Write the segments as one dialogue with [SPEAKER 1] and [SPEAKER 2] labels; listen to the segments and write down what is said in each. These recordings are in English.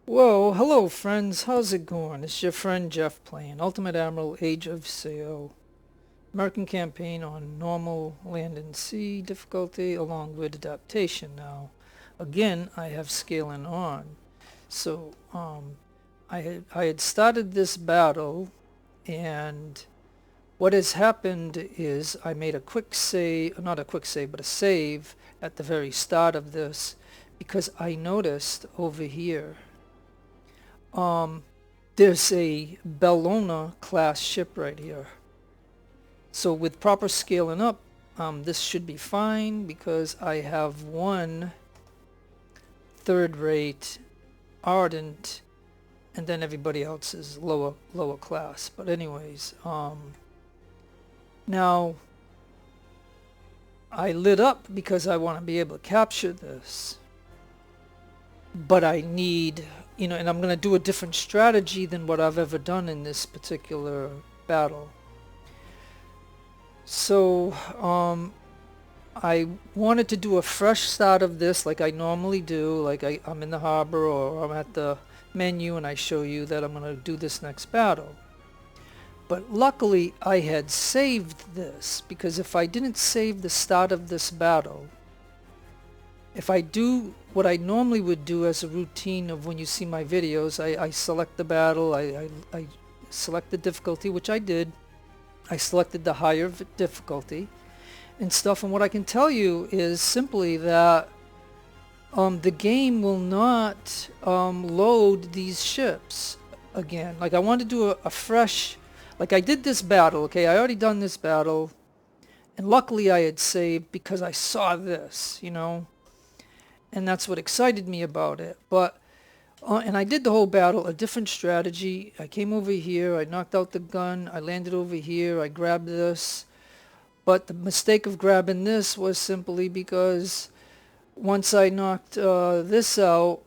[SPEAKER 1] Whoa, hello friends, how's it going? It's your friend Jeff playing Ultimate Admiral Age of Sail. American campaign on normal land and sea difficulty along with adaptation. Now, again, I have scaling on. So, I had started this battle, and what has happened is I made a quick save, not a quick save, but a save at the very start of this because I noticed over here there's a Bellona class ship right here. So with proper scaling up, this should be fine because I have one third-rate ardent, and then everybody else is lower class. But anyways, now I lit up because I want to be able to capture this, but I need, and I'm going to do a different strategy than what I've ever done in this particular battle. So I wanted to do a fresh start of this like I normally do, like I'm in the harbor or I'm at the menu and I show you that I'm going to do this next battle. But luckily I had saved this, because if I didn't save the start of this battle, if I do what I normally would do as a routine of when you see my videos, I select the battle, I select the difficulty, which I did. I selected the higher difficulty and stuff, and what I can tell you is simply that the game will not load these ships again. Like I want to do a fresh, like I did this battle, okay, I already done this battle, and luckily I had saved because I saw this, and that's what excited me about it. But and I did the whole battle, a different strategy. I came over here, I knocked out the gun, I landed over here, I grabbed this. But the mistake of grabbing this was simply because once I knocked this out,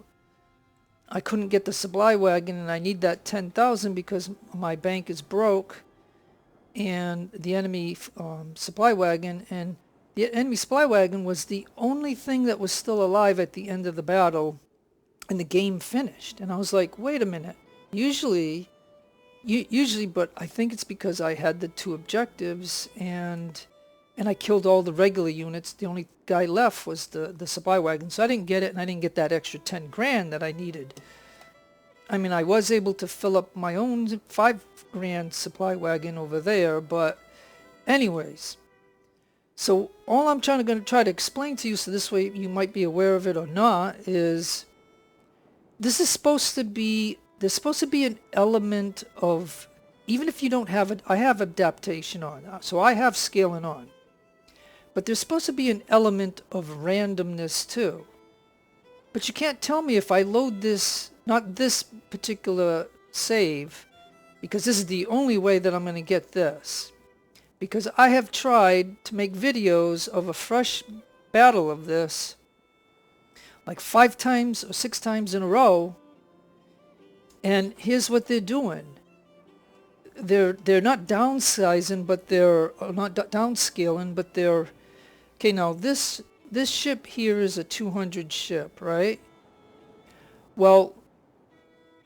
[SPEAKER 1] I couldn't get the supply wagon, and I need that 10,000 because my bank is broke, and the enemy supply wagon, and the enemy supply wagon was the only thing that was still alive at the end of the battle, and the game finished. And I was like, wait a minute, usually, but I think it's because I had the two objectives, and I killed all the regular units. The only guy left was the supply wagon, so I didn't get it, and I didn't get that extra 10 grand that I needed. I mean, I was able to fill up my own 5 grand supply wagon over there, but anyways. So all I'm going to try to explain to you, so this way you might be aware of it or not, is this is supposed to be, there's supposed to be an element of, even if you don't have it, I have adaptation on, so I have scaling on. But there's supposed to be an element of randomness too. But you can't tell me if I load this, not this particular save, because this is the only way that I'm going to get this. Because I have tried to make videos of a fresh battle of this like 5 times or 6 times in a row, and here's what they're doing. They're not downsizing, but they're not downscaling, but they're okay. Now this ship here is a 200 ship, right? Well,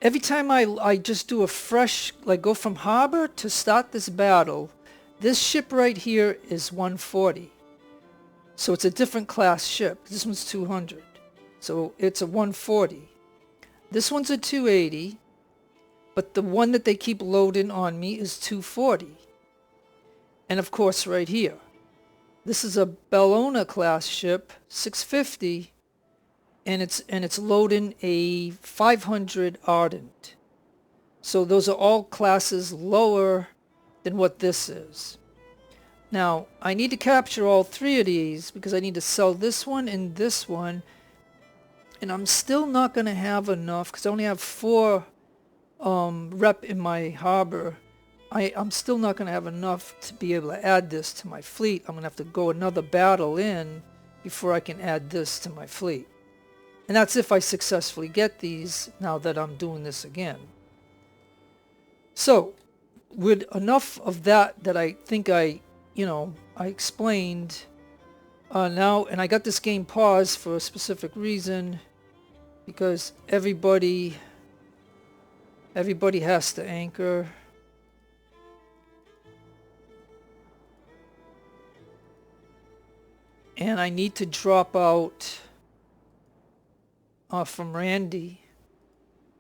[SPEAKER 1] every time I just do a fresh, like go from harbor to start this battle, this ship right here is 140. So it's a different class ship. This one's 200. So it's a 140. This one's a 280. But the one that they keep loading on me is 240. And of course right here, this is a Bellona class ship, 650, and it's loading a 500 Ardent. So those are all classes lower than what this is. Now, I need to capture all 3 of these because I need to sell this one and this one, and I'm still not going to have enough because I only have 4 rep in my harbor. I'm still not going to have enough to be able to add this to my fleet. I'm going to have to go another battle in before I can add this to my fleet. And that's if I successfully get these now that I'm doing this again. So, with enough of that I think I explained now, and I got this game paused for a specific reason, because everybody Everybody has to anchor. And I need to drop out from Randy.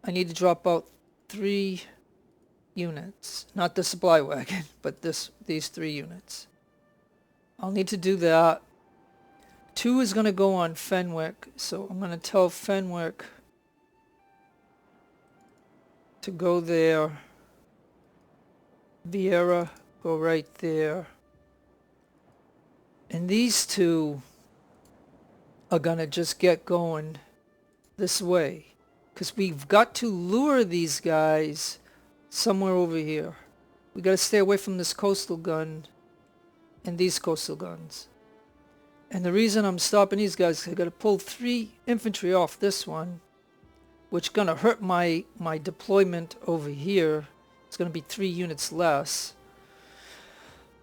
[SPEAKER 1] I need to drop out 3 units. Not the supply wagon, but these 3 units. I'll need to do that. 2 is going to go on Fenwick, so I'm going to tell Fenwick to go there. Vieira, go right there. And these 2 are going to just get going this way. Because we've got to lure these guys somewhere over here. We got to stay away from this coastal gun and these coastal guns. And the reason I'm stopping these guys is I got to pull 3 infantry off this one, which is going to hurt my deployment over here. It's going to be 3 units less.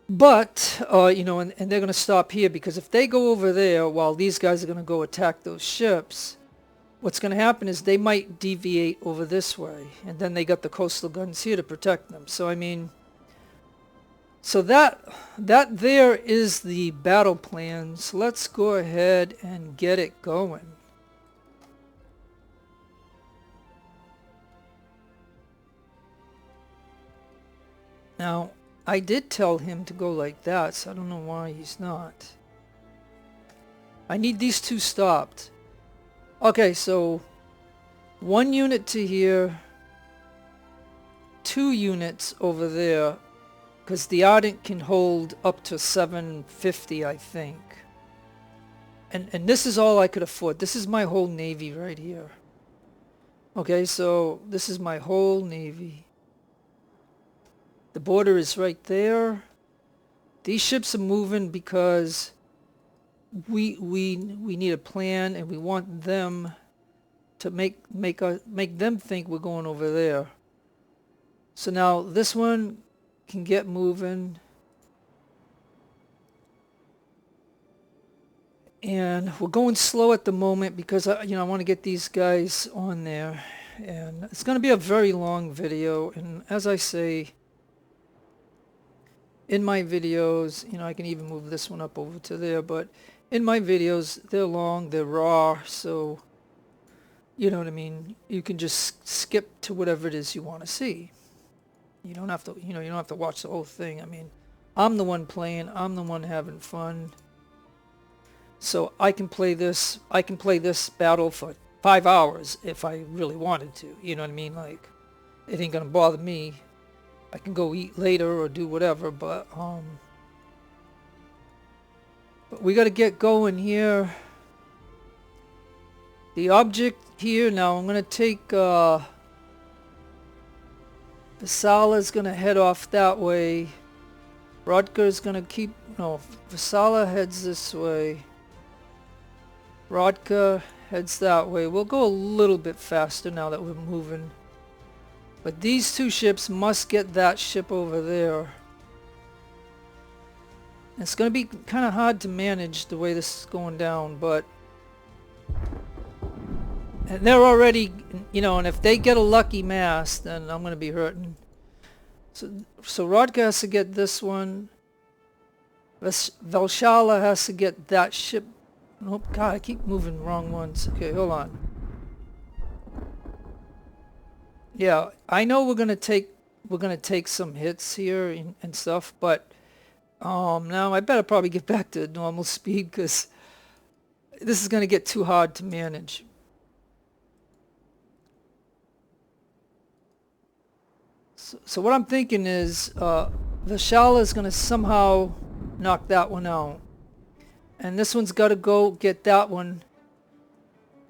[SPEAKER 1] But, you know, and they're going to stop here, because if they go over there while these guys are going to go attack those ships, what's going to happen is they might deviate over this way, and then they got the coastal guns here to protect them. So, I mean, so that there is the battle plan. So let's go ahead and get it going. Now, I did tell him to go like that, so I don't know why he's not. I need these 2 stopped. Okay, so 1 unit to here, 2 units over there, because the Ardent can hold up to 750, I think. And this is all I could afford. This is my whole Navy right here. Okay, so this is my whole Navy. The border is right there. These ships are moving because we need a plan, and we want them to make them think we're going over there. So now this one can get moving, and we're going slow at the moment because I want to get these guys on there, and it's going to be a very long video. And as I say in my videos, I can even move this one up over to there, but in my videos, they're long, they're raw, so you know what I mean. You can just skip to whatever it is you want to see. You don't have to, you don't have to watch the whole thing. I mean, I'm the one playing, I'm the one having fun. So I can play this battle for 5 hours if I really wanted to. You know what I mean? Like, it ain't gonna bother me. I can go eat later or do whatever, but we got to get going here. The object here now, I'm going to take Vasala is going to head off that way. Rodka is going to keep, no, Vasala heads this way. Rodka heads that way. We'll go a little bit faster now that we're moving. But these 2 ships must get that ship over there. It's going to be kind of hard to manage the way this is going down, but and they're already, and if they get a lucky mass, then I'm going to be hurting. So Rodka has to get this one. Valshala has to get that ship. Oh God, I keep moving wrong ones. Okay, hold on. Yeah, I know we're gonna take some hits here and stuff, but now I better probably get back to normal speed, because this is gonna get too hard to manage. So what I'm thinking is Vashala is gonna somehow knock that one out, and this one's got to go get that one,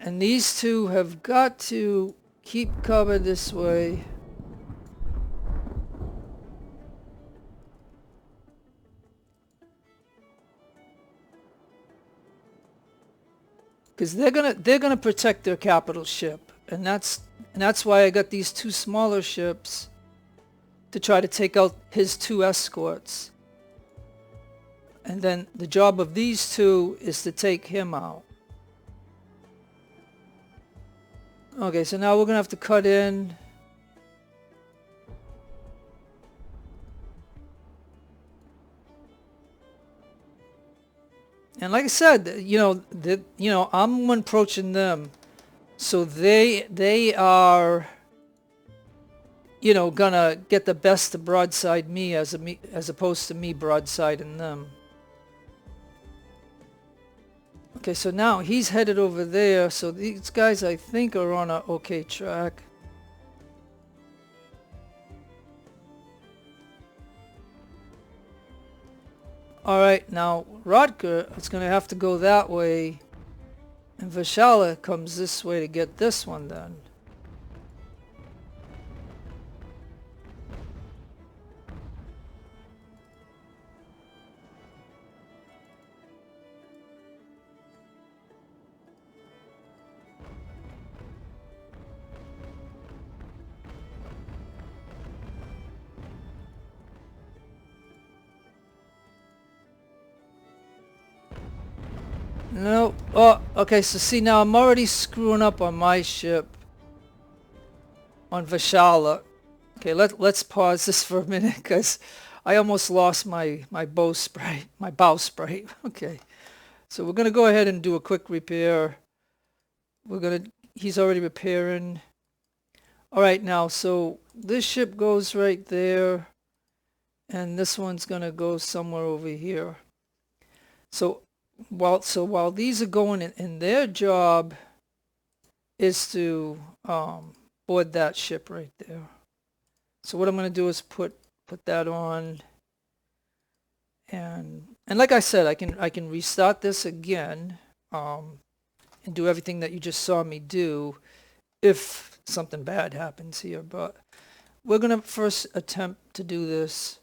[SPEAKER 1] and these 2 have got to keep cover this way. Because they're gonna protect their capital ship, and that's why I got these 2 smaller ships to try to take out his 2 escorts. And then the job of these 2 is to take him out. Okay, so now we're gonna have to cut in. And like I said, I'm approaching them, so they are, gonna get the best to broadside me as opposed to me broadsiding them. Okay, so now he's headed over there, so these guys I think are on a okay track. Alright, now Rodker is going to have to go that way, and Vashala comes this way to get this one done. No. Oh, okay, so see now I'm already screwing up on my ship. On Vashala. Okay, let's pause this for a minute because I almost lost my bowsprit. Okay. So we're gonna go ahead and do a quick repair. He's already repairing. Alright, now so this ship goes right there, and this one's gonna go somewhere over here. So while these are going in their job is to board that ship right there. So what I'm going to do is put that on, and like I said, I can restart this again and do everything that you just saw me do if something bad happens here. But we're going to first attempt to do this.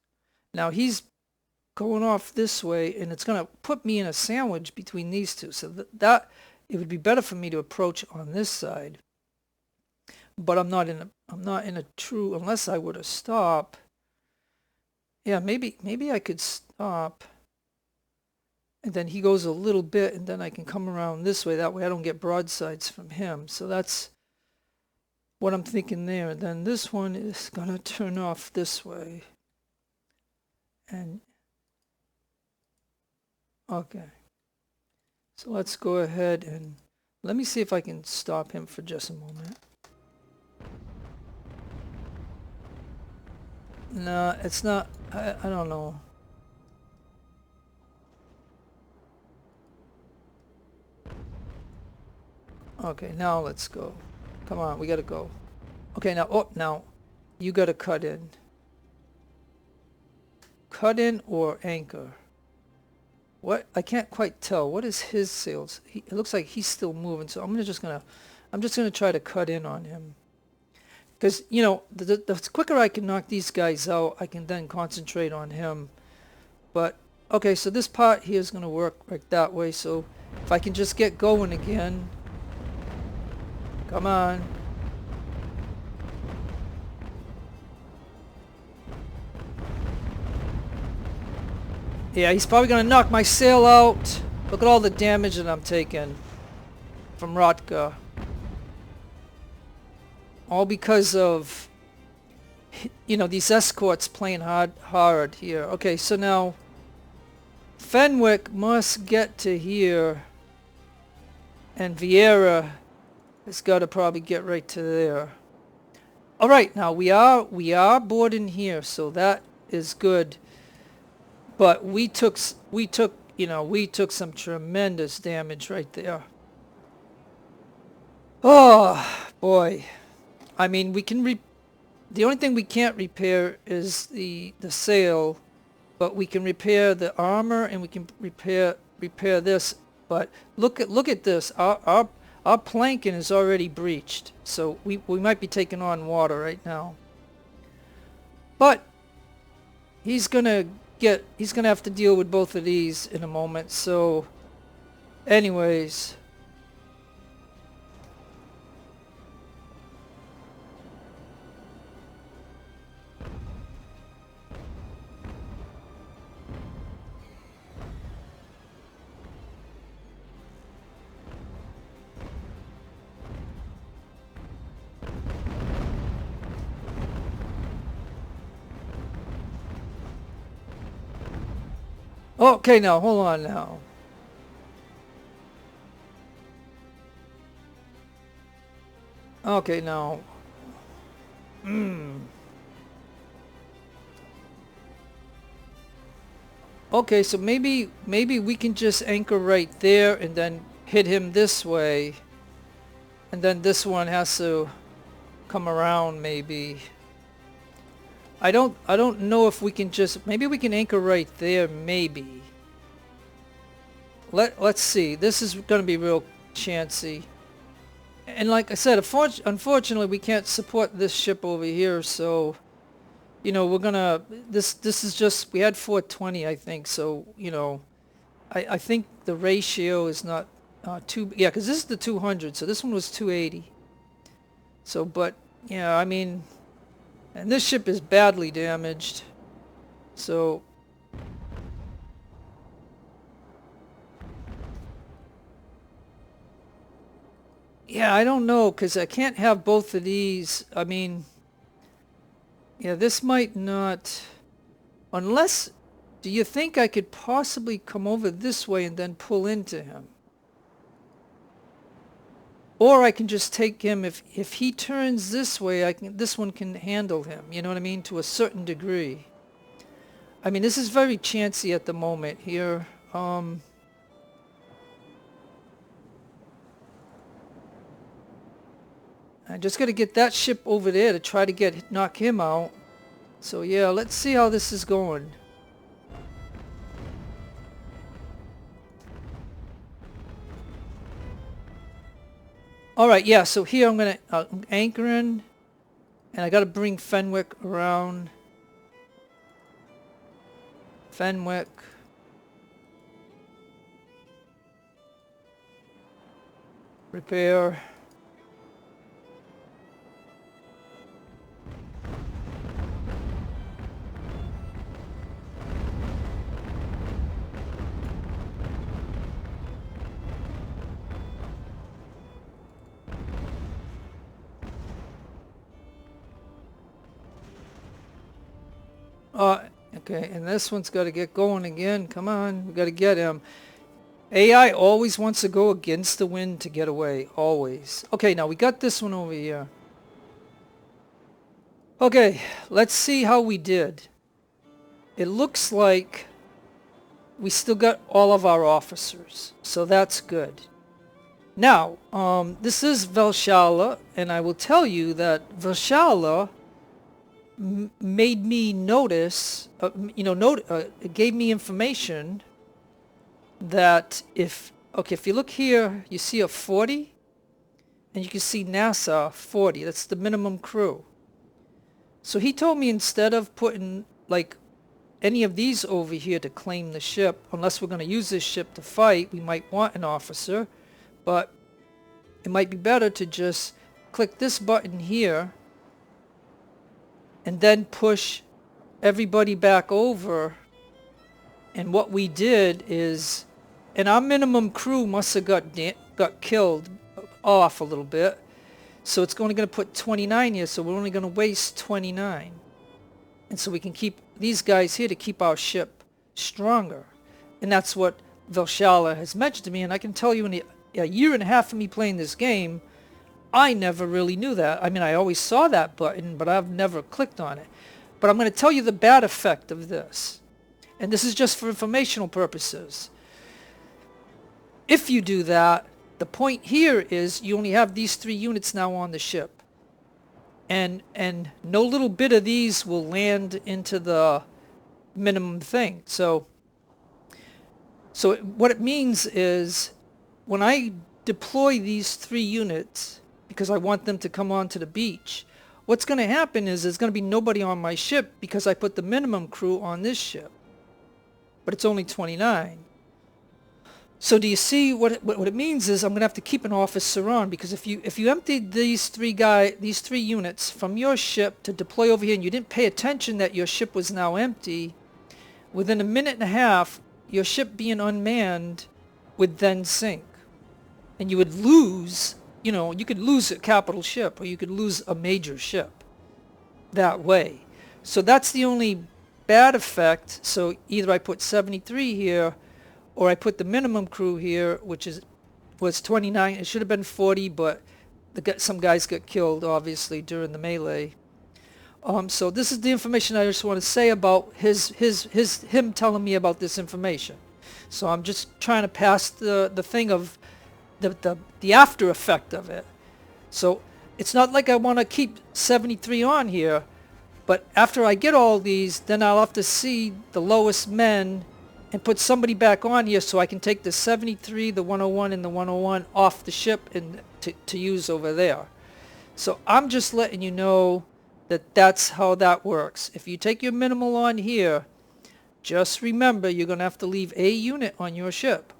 [SPEAKER 1] Now he's going off this way, and it's going to put me in a sandwich between these two, so that it would be better for me to approach on this side. But I'm not in a true, unless I were to stop. Yeah, maybe I could stop, and then he goes a little bit, and then I can come around this way. That way I don't get broadsides from him. So that's what I'm thinking there. And then this one is gonna turn off this way, and okay, so let's go ahead and let me see if I can stop him for just a moment. No, it's not. I don't know. Okay, now let's go. Come on, we gotta go. Okay, now you gotta cut in. Cut in or anchor. What? I can't quite tell. What is his sails? It looks like he's still moving, so I'm just gonna try to cut in on him. Because, the quicker I can knock these guys out, I can then concentrate on him. But, okay, so this part here is going to work right that way. So, if I can just get going again. Come on. Yeah, he's probably going to knock my sail out. Look at all the damage that I'm taking from Rotka. All because of, these escorts playing hard here. Okay, so now Fenwick must get to here, and Vieira has got to probably get right to there. All right, now we are boarding here, so that is good. But we took some tremendous damage right there. Oh boy. I mean, the only thing we can't repair is the sail, but we can repair the armor, and we can repair this. But look at this. Our planking is already breached, so we might be taking on water right now. But he's gonna have to deal with both of these in a moment. So, anyways. Okay, now hold on now. Okay, now. Hmm. Okay, so maybe we can just anchor right there and then hit him this way, and then this one has to come around maybe. I don't know if we can just maybe we can anchor right there maybe. Let's see. This is going to be real chancy. And like I said, unfortunately we can't support this ship over here, so we're gonna this is just we had 420 I think, so I think the ratio is not too, yeah, because this is the 200, so this one was 280. So, but yeah, I mean, and this ship is badly damaged. So, yeah, I don't know, because I can't have both of these. I mean, yeah, this might not, unless, do you think I could possibly come over this way and then pull into him? Or I can just take him, if he turns this way, this one can handle him, you know what I mean, to a certain degree. I mean, this is very chancy at the moment here. I just got to get that ship over there to try to knock him out. So yeah, let's see how this is going. All right, yeah. So here I'm gonna anchor in, and I got to bring Fenwick around. Fenwick. Repair. Okay, and this one's got to get going again. Come on, we got to get him. AI always wants to go against the wind to get away, always. Okay, now we got this one over here. Okay, let's see how we did. It looks like we still got all of our officers, so that's good. Now, this is Valhalla, and I will tell you that Valhalla made me notice, it gave me information that if you look here, you see a 40, and you can see NASA 40. That's the minimum crew. So he told me instead of putting like any of these over here to claim the ship, unless we're going to use this ship to fight, we might want an officer, but it might be better to just click this button here and then push everybody back over. And what we did is, and our minimum crew must have got killed off a little bit, so it's only going to put 29 here, so we're only going to waste 29, and so we can keep these guys here to keep our ship stronger. And that's what Valhalla has mentioned to me, and I can tell you in a year and a half of me playing this game, I never really knew that. I mean, I always saw that button, but I've never clicked on it. But I'm going to tell you the bad effect of this. And this is just for informational purposes. If you do that, the point here is you only have these 3 units now on the ship. And no little bit of these will land into the minimum thing. So what it means is when I deploy these 3 units, because I want them to come onto the beach, what's going to happen is there's going to be nobody on my ship because I put the minimum crew on this ship. But it's only 29. So do you see what it means is I'm going to have to keep an officer on, because if you emptied these 3 units from your ship to deploy over here and you didn't pay attention that your ship was now empty, within a minute and a half your ship being unmanned would then sink. And you would lose, you could lose a capital ship, or you could lose a major ship that way. So that's the only bad effect. So either I put 73 here, or I put the minimum crew here, which was 29. It should have been 40, but some guys got killed, obviously, during the melee. So this is the information I just want to say about him telling me about this information. So I'm just trying to pass the thing of the after effect of it. So it's not like I want to keep 73 on here, but after I get all these, then I'll have to see the lowest men and put somebody back on here so I can take the 73, the 101, and the 101 off the ship and to use over there. So I'm just letting you know that that's how that works. If you take your minimal on here, just remember you're going to have to leave a unit on your ship.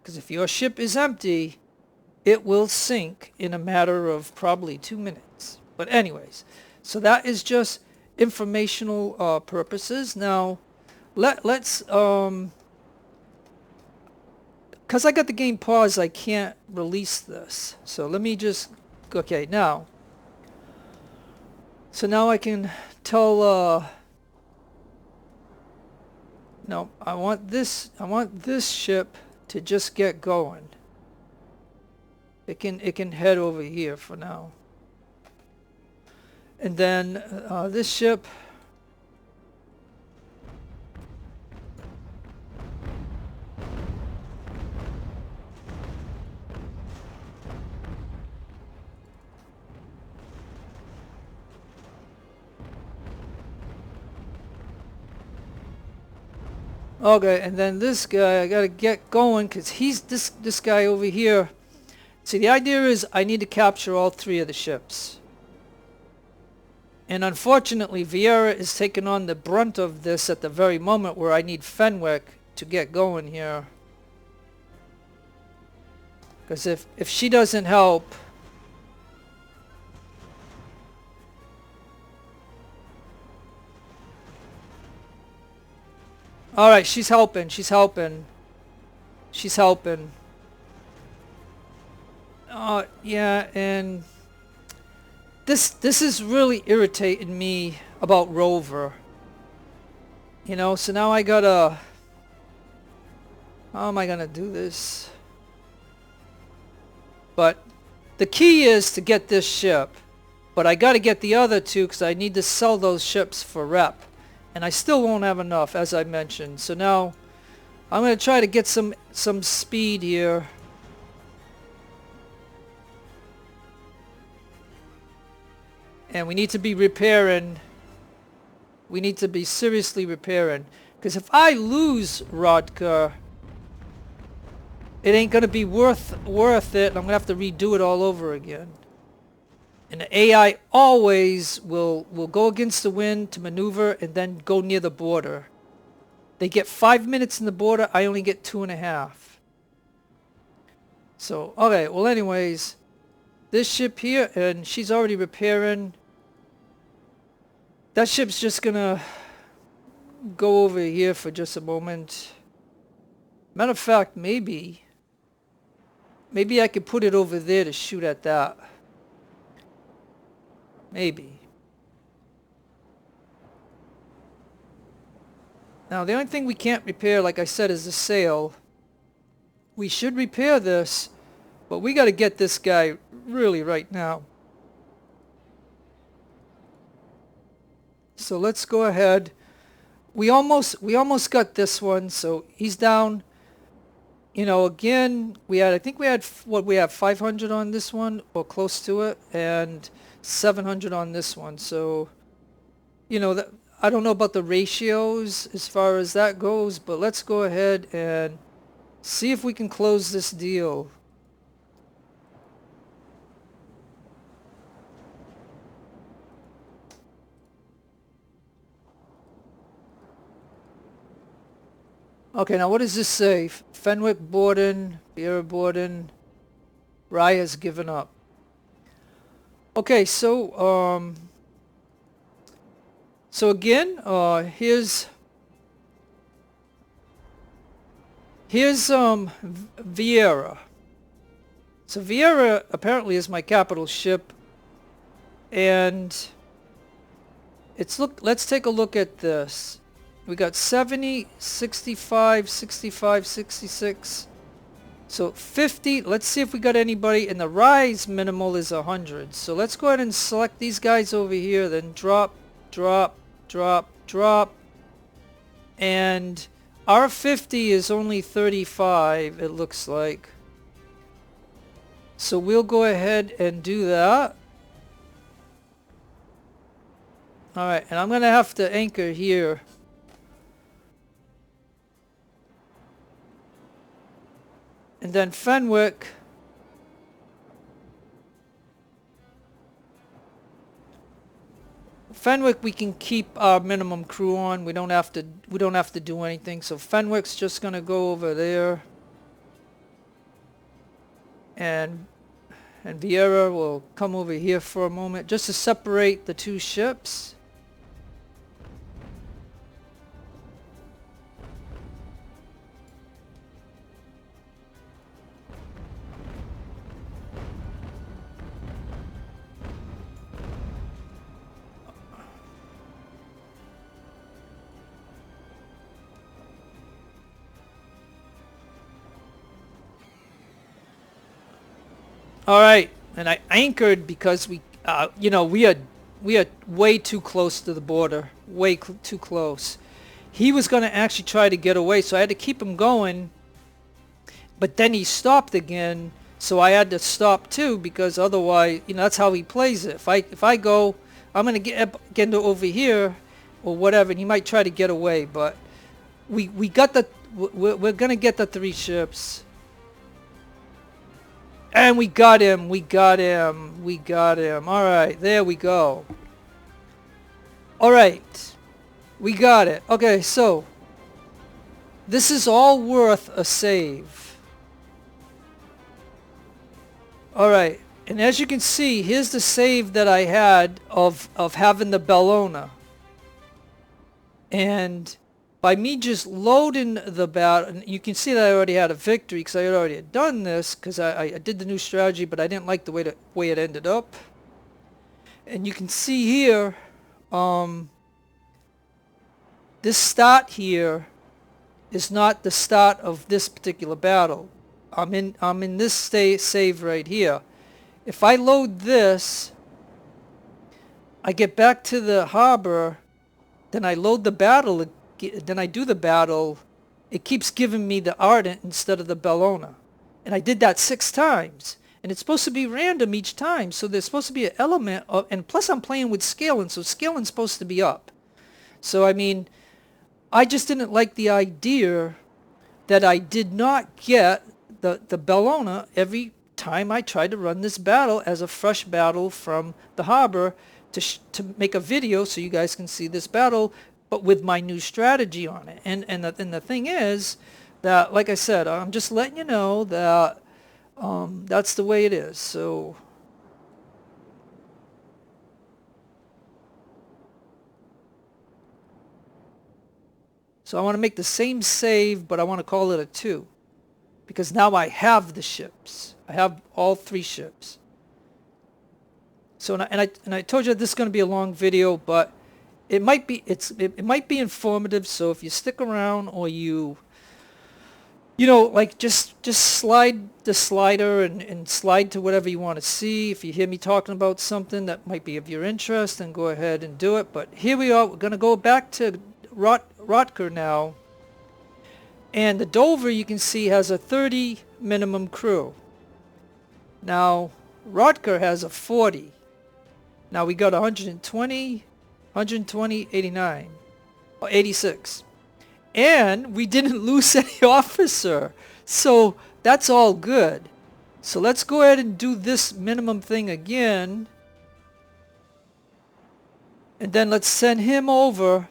[SPEAKER 1] Because if your ship is empty, it will sink in a matter of probably 2 minutes. But anyways, so that is just informational purposes. Now, let's, because I got the game paused, I can't release this. So let me just, okay, now. So now I can tell, no, I want this ship to just get going. It can head over here for now. And then this ship, okay, and then this guy, I gotta get going because he's this guy over here. See, the idea is I need to capture all 3 of the ships. And unfortunately, Vieira is taking on the brunt of this at the very moment where I need Fenwick to get going here. Because if she doesn't help... Alright, she's helping. Yeah, and this is really irritating me about Rover. You know, so now I gotta... How am I gonna do this? But the key is to get this ship. But I gotta get the other 2 because I need to sell those ships for rep. And I still won't have enough, as I mentioned. So now I'm gonna try to get some speed here. And we need to be repairing. We need to be seriously repairing. Because if I lose Rodka, it ain't going to be worth it. I'm going to have to redo it all over again. And the AI always will go against the wind to maneuver and then go near the border. They get 5 minutes in the border. I only get 2.5. So, okay. Well, anyways, this ship here, and she's already repairing. That ship's just gonna go over here for just a moment. Matter of fact, maybe I could put it over there to shoot at that. Maybe. Now, the only thing we can't repair, like I said, is the sail. We should repair this, but we got to get this guy really right now. So let's go ahead. We almost got this one, so he's down. You know, again, I think we had 500 on this one, or close to it, and 700 on this one. So, you know, that I don't know about the ratios as far as that goes, but let's go ahead and see if we can close this deal. Okay, now what does this say? Fenwick Borden, Beer Borden, Raya's given up. Okay, so again, here's Vieira. So Vieira apparently is my capital ship, and let's take a look at this. We got 70, 65, 65, 66. So 50, let's see if we got anybody, and the rise minimal is 100. So let's go ahead and select these guys over here, then drop, drop, drop, drop. And our 50 is only 35, it looks like. So we'll go ahead and do that. Alright, and I'm going to have to anchor here. And then Fenwick. Fenwick, we can keep our minimum crew on. We don't have to do anything. So Fenwick's just going to go over there. And Vieira will come over here for a moment just to separate the two ships. All right, and I anchored because we, you know, we are way too close to the border, way too close. He was going to actually try to get away, so I had to keep him going. But then he stopped again, so I had to stop too, because otherwise, you know, that's how he plays it. If I go, I'm going to get into over here or whatever, and he might try to get away. But we got the, we're going to get the 3 ships. And we got him, we got him, we got him. Alright, there we go. Alright, we got it. Okay, so this is all worth a save. Alright, and as you can see, here's the save that I had of having the Bellona. And by me just loading the battle, you can see that I already had a victory because I had already done this because I did the new strategy, but I didn't like the way it ended up. And you can see here, this start here is not the start of this particular battle. I'm in this save right here. If I load this, I get back to the harbor, then I load the battle. Then I do the battle, it keeps giving me the Ardent instead of the Bellona. And I did that 6 times. And it's supposed to be random each time, so there's supposed to be an element of, and plus I'm playing with scaling, so scaling's supposed to be up. So I mean, I just didn't like the idea that I did not get the Bellona every time I tried to run this battle as a fresh battle from the harbor to make a video so you guys can see this battle, but with my new strategy on it. And the thing is that, like I said, I'm just letting you know that that's the way it is. So I want to make the same save, but I want to call it a 2. Because now I have the ships. I have all 3 ships. So and I told you this is going to be a long video, but it might be it might be informative. So if you stick around, or you know, like just slide the slider and slide to whatever you want to see. If you hear me talking about something that might be of your interest, then go ahead and do it. But here we are. We're going to go back to Rotker now. And the Dover, you can see, has a 30 minimum crew. Now Rotker has a 40. Now we got 120, 89, or 86. And we didn't lose any officer. So that's all good. So let's go ahead and do this minimum thing again. And then let's send him over.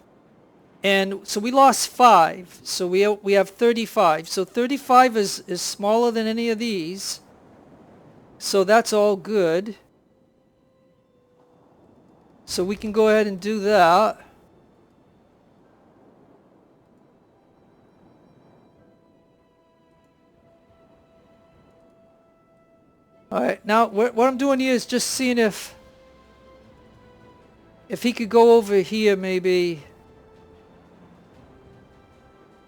[SPEAKER 1] And so we lost 5. So we have 35. So 35 is smaller than any of these. So that's all good. So we can go ahead and do that. Alright, now what I'm doing here is just seeing if he could go over here maybe.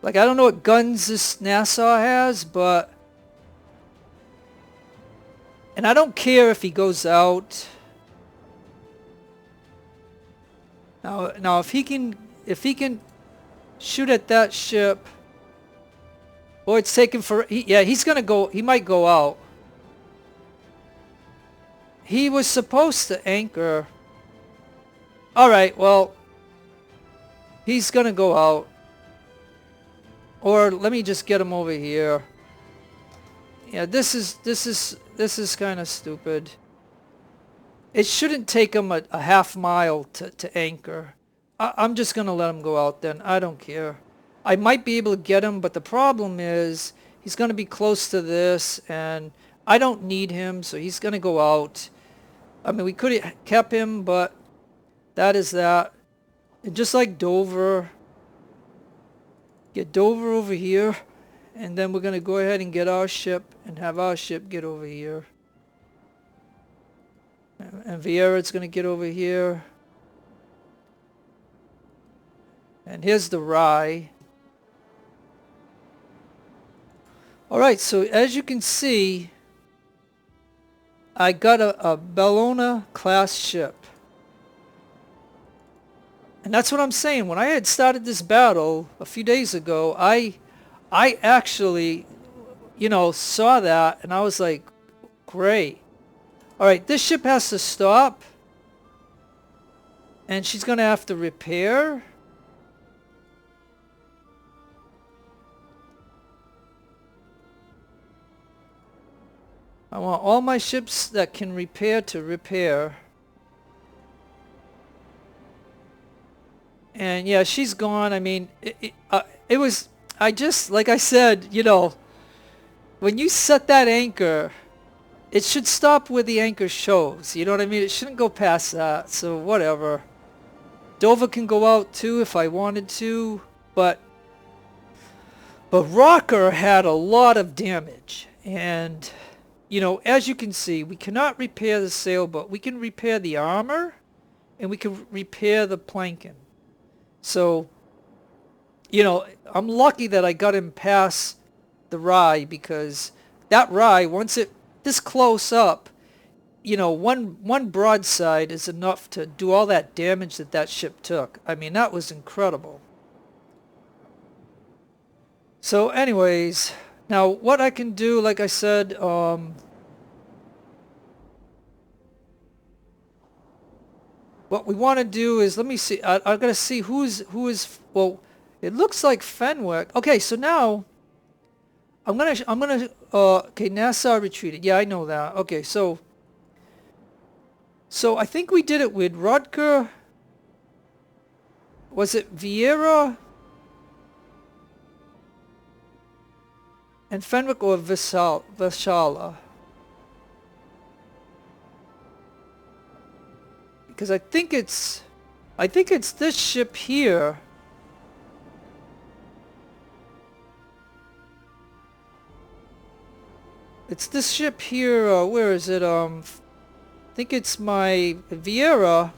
[SPEAKER 1] Like, I don't know what guns this Nassau has, but And I don't care if he goes out. Now if he can shoot at that ship. Boy, it's taking for... yeah, he's going to go... he might go out. He was supposed to anchor. Alright, well... he's going to go out. Or let me just get him over here. Yeah, this is kind of stupid. It shouldn't take him a half mile to anchor. I'm just going to let him go out then. I don't care. I might be able to get him, but the problem is he's going to be close to this, and I don't need him, so he's going to go out. I mean, we could have kept him, but that is that. And just like Dover, get Dover over here, and then we're going to go ahead and get our ship and have our ship get over here. And Vieira's going to get over here. And here's the Rye. Alright, so as you can see, I got a Bellona class ship. And that's what I'm saying. When I had started this battle a few days ago, I actually, you know, saw that and I was like, great. Alright, this ship has to stop. And she's going to have to repair. I want all my ships that can repair to repair. And yeah, she's gone. I mean, it was, I just, like I said, you know, when you set that anchor, it should stop where the anchor shows. You know what I mean? It shouldn't go past that. So whatever. Dover can go out too if I wanted to. But Rocker had a lot of damage. And... you know, as you can see, we cannot repair the sailboat. We can repair the armor, and we can repair the planking. So, you know, I'm lucky that I got him past the Rye, because that Rye, once it this close up, you know, one broadside is enough to do all that damage that ship took. I mean, that was incredible. So, anyways... now, what I can do, like I said, what we want to do is, let me see, I gotta see who is, well, it looks like Fenwick. Okay, so now, okay, Nassau retreated. Yeah, I know that. Okay, so I think we did it with Rutger. Was it Vieira? And Fenwick or Veshala? Because I think it's this ship here. It's this ship here, where is it? I think it's my Vieira.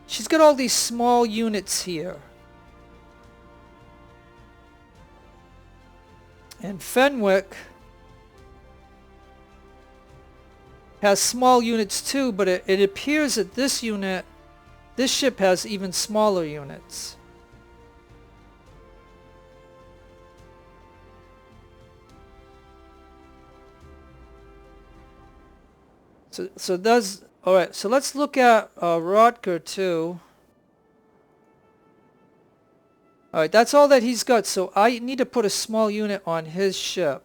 [SPEAKER 1] She's got all these small units here. And Fenwick has small units too, but it appears that this ship has even smaller units. So does, alright, so let's look at Rotker too. Alright, that's all that he's got, so I need to put a small unit on his ship.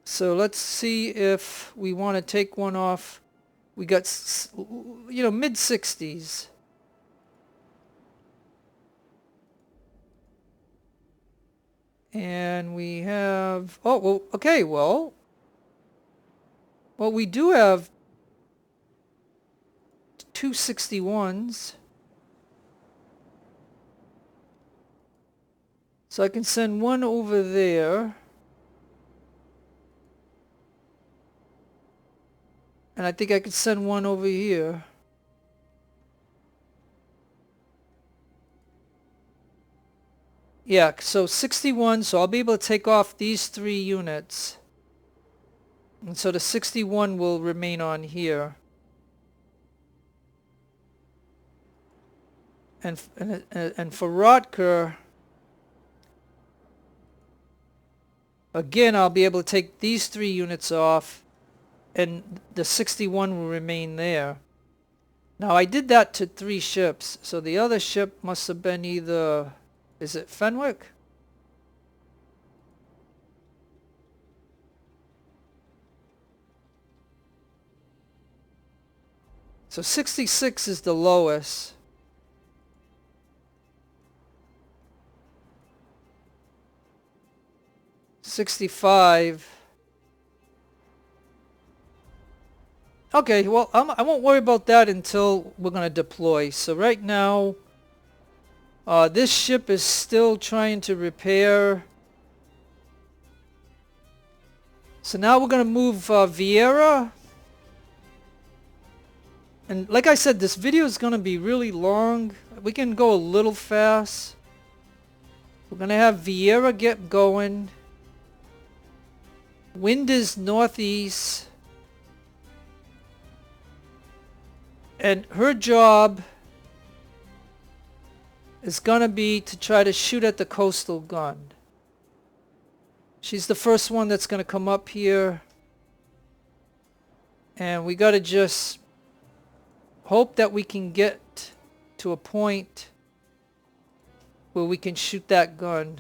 [SPEAKER 1] So let's see if we want to take one off. We got, you know, mid-60s. And we have, oh, well, okay, well, we do have 261s. So I can send one over there. And I think I could send one over here. Yeah, so 61, so I'll be able to take off these 3 units. And so the 61 will remain on here. And for Rotker, again, I'll be able to take these 3 units off, and the 61 will remain there. Now, I did that to 3 ships, so the other ship must have been either... Is it Fenwick? So 66 is the lowest. $65. Okay, well, I won't worry about that until we're going to deploy. So right now, this ship is still trying to repair. So now we're going to move Vieira. And like I said, this video is going to be really long. We can go a little fast. We're going to have Vieira get going. Wind is northeast. And her job is going to be to try to shoot at the coastal gun. She's the first one that's going to come up here. And we got to just hope that we can get to a point where we can shoot that gun.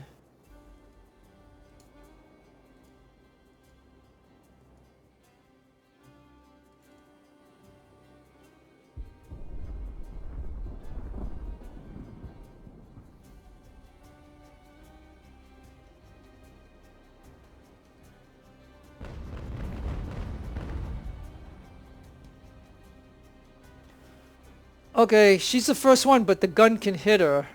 [SPEAKER 1] Okay, she's the first one, but the gun can hit her.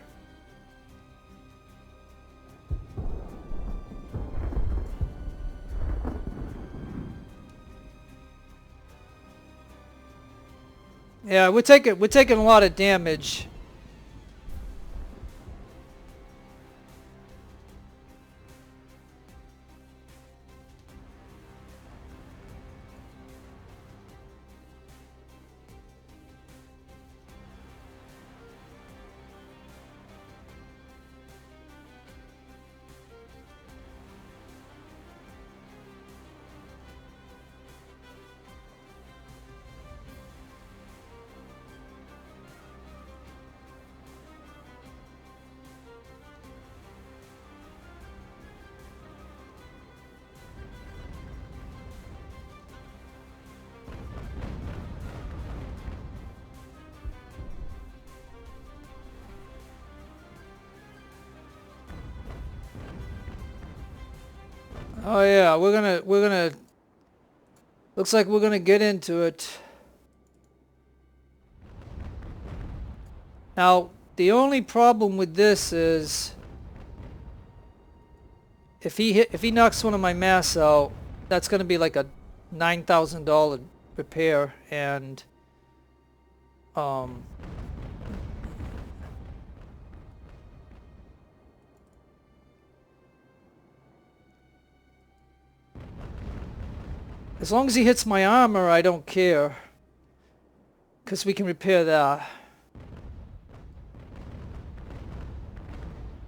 [SPEAKER 1] Yeah, we're taking a lot of damage. Oh yeah, we're gonna looks like we're gonna get into it. Now, the only problem with this is if he knocks one of my masts out, that's gonna be like a $9,000 repair, and as long as he hits my armor, I don't care, because we can repair that.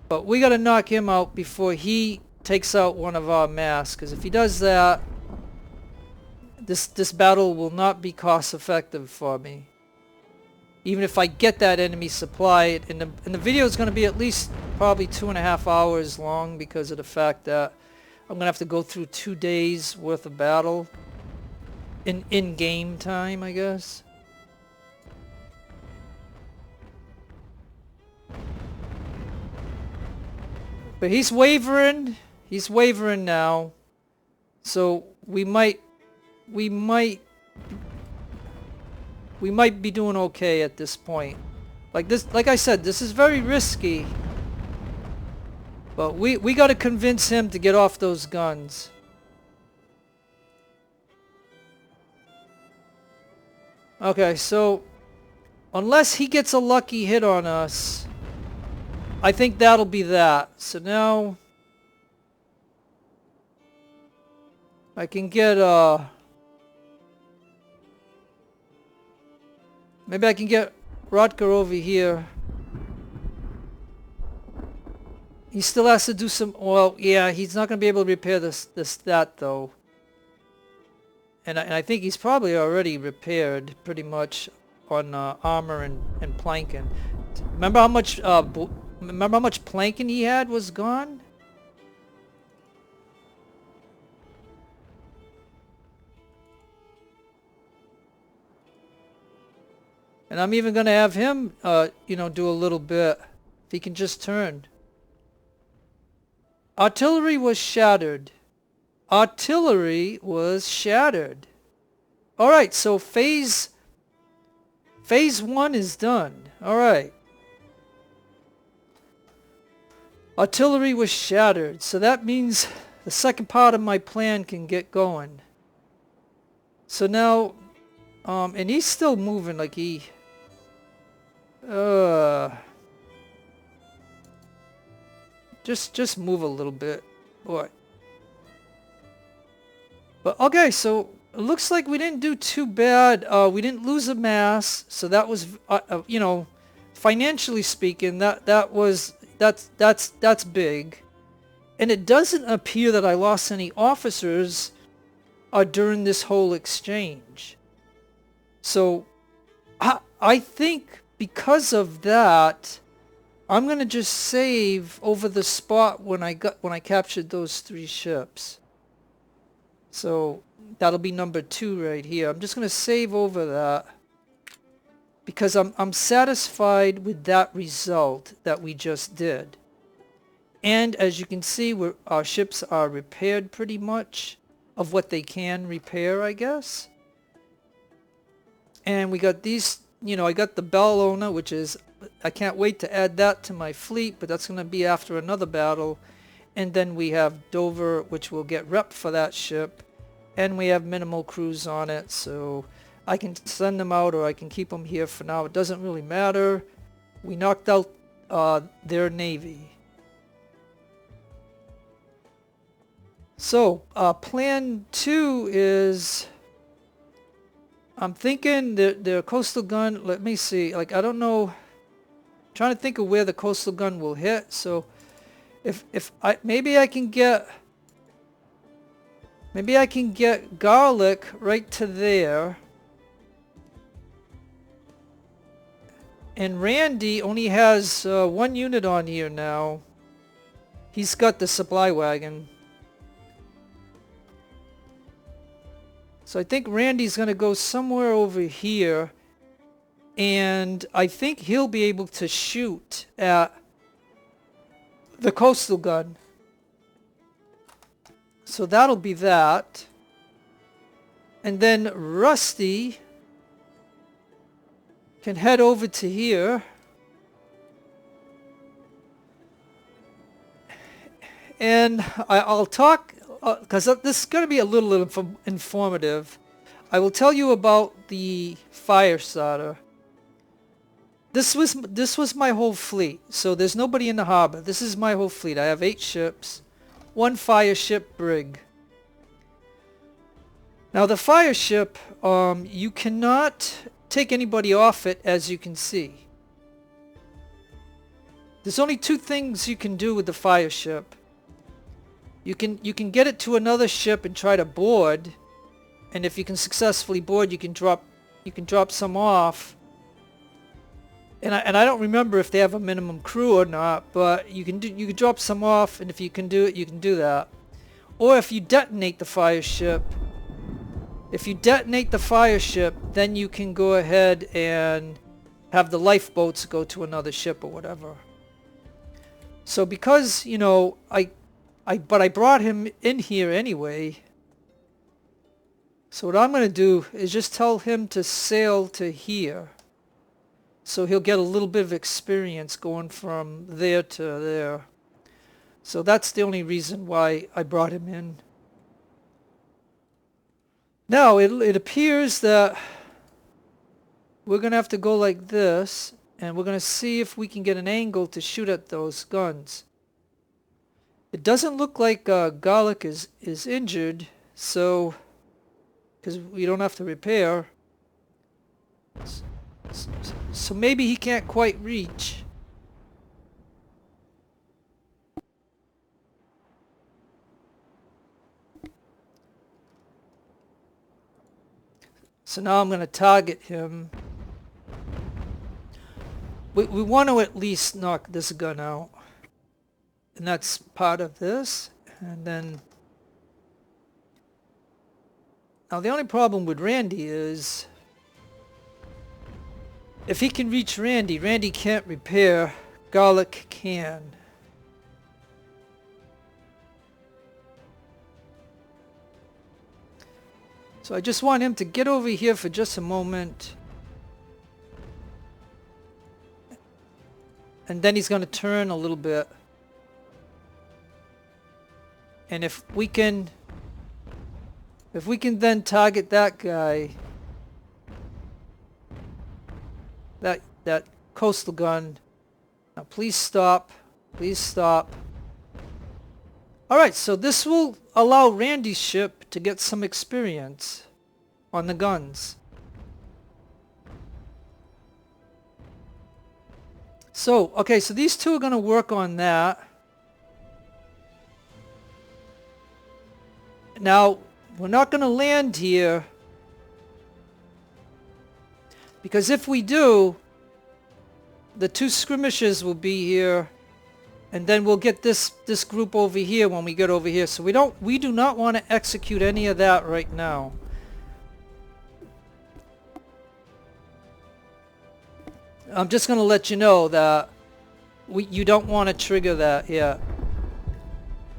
[SPEAKER 1] But we gotta knock him out before he takes out one of our masts, because if he does that, this battle will not be cost effective for me. Even if I get that enemy supply, and the video is going to be at least probably 2.5 hours long, because of the fact that I'm going to have to go through 2 days worth of battle in game time, I guess. But he's wavering now, so we might be doing okay at this point. Like I said, this is very risky. But we got to convince him to get off those guns. Okay, so unless he gets a lucky hit on us, I think that'll be that. So now I can get maybe I can get Rutger over here. He still has to do some, well, yeah, he's not going to be able to repair that though. And I think he's probably already repaired pretty much on armor and planking. Remember how much planking he had was gone? And I'm even going to have him, you know, do a little bit. If he can just turn. Artillery was shattered. Artillery was shattered. Alright, so phase 1 is done. Alright. Artillery was shattered. So that means the second part of my plan can get going. So now, and he's still moving like he... Just move a little bit, boy. But okay, so it looks like we didn't do too bad. We didn't lose a mass, so that was, you know, financially speaking, that's big. And it doesn't appear that I lost any officers during this whole exchange. So I think because of that, I'm gonna just save over the spot when I captured those 3 ships. So that'll be number 2 right here. I'm just gonna save over that because I'm satisfied with that result that we just did. And as you can see, our ships are repaired pretty much of what they can repair, I guess. And we got these, you know, I got the Bellona, which is, I can't wait to add that to my fleet, but that's going to be after another battle. And then we have Dover, which will get rep for that ship. And we have minimal crews on it, so I can send them out or I can keep them here for now. It doesn't really matter. We knocked out their navy. So, plan 2 is... I'm thinking the coastal gun, let me see, like, I don't know, I'm trying to think of where the coastal gun will hit. So maybe I can get Garlic right to there. And Randy only has 1 unit on here now. He's got the supply wagon. So I think Randy's going to go somewhere over here, and I think he'll be able to shoot at the coastal gun. So that'll be that. And then Rusty can head over to here. And I'll talk... because this is going to be a little informative. I will tell you about the fire starter. This was my whole fleet. So there's nobody in the harbor. This is my whole fleet. I have 8 ships, 1 fire ship brig. Now the fire ship, you cannot take anybody off it, as you can see. There's only 2 things you can do with the fire ship. You can get it to another ship and try to board, and if you can successfully board, you can drop some off. And I don't remember if they have a minimum crew or not, but you can drop some off, and if you can do it, you can do that. Or if you detonate the fire ship, then you can go ahead and have the lifeboats go to another ship or whatever. So because, you know, but I brought him in here anyway. So what I'm going to do is just tell him to sail to here. So he'll get a little bit of experience going from there to there. So that's the only reason why I brought him in. Now it appears that we're going to have to go like this. and we're going to see if we can get an angle to shoot at those guns. It doesn't look like Garlic is injured, so because we don't have to repair. So maybe he can't quite reach. So now I'm going to target him. We want to at least knock this gun out. And that's part of this. And then... Now the only problem with Randy is... if he can reach Randy, Randy can't repair. Garlic can. So I just want him to get over here for just a moment. And then he's going to turn a little bit. And if we can then target that guy, that coastal gun. Now please stop. Please stop. Alright, so this will allow Randy's ship to get some experience on the guns. So, okay, so these two are going to work on that. Now, we're not going to land here, because if we do, the two skirmishers will be here, and then we'll get this group over here when we get over here. So we do not want to execute any of that right now. I'm just going to let you know that you don't want to trigger that yet.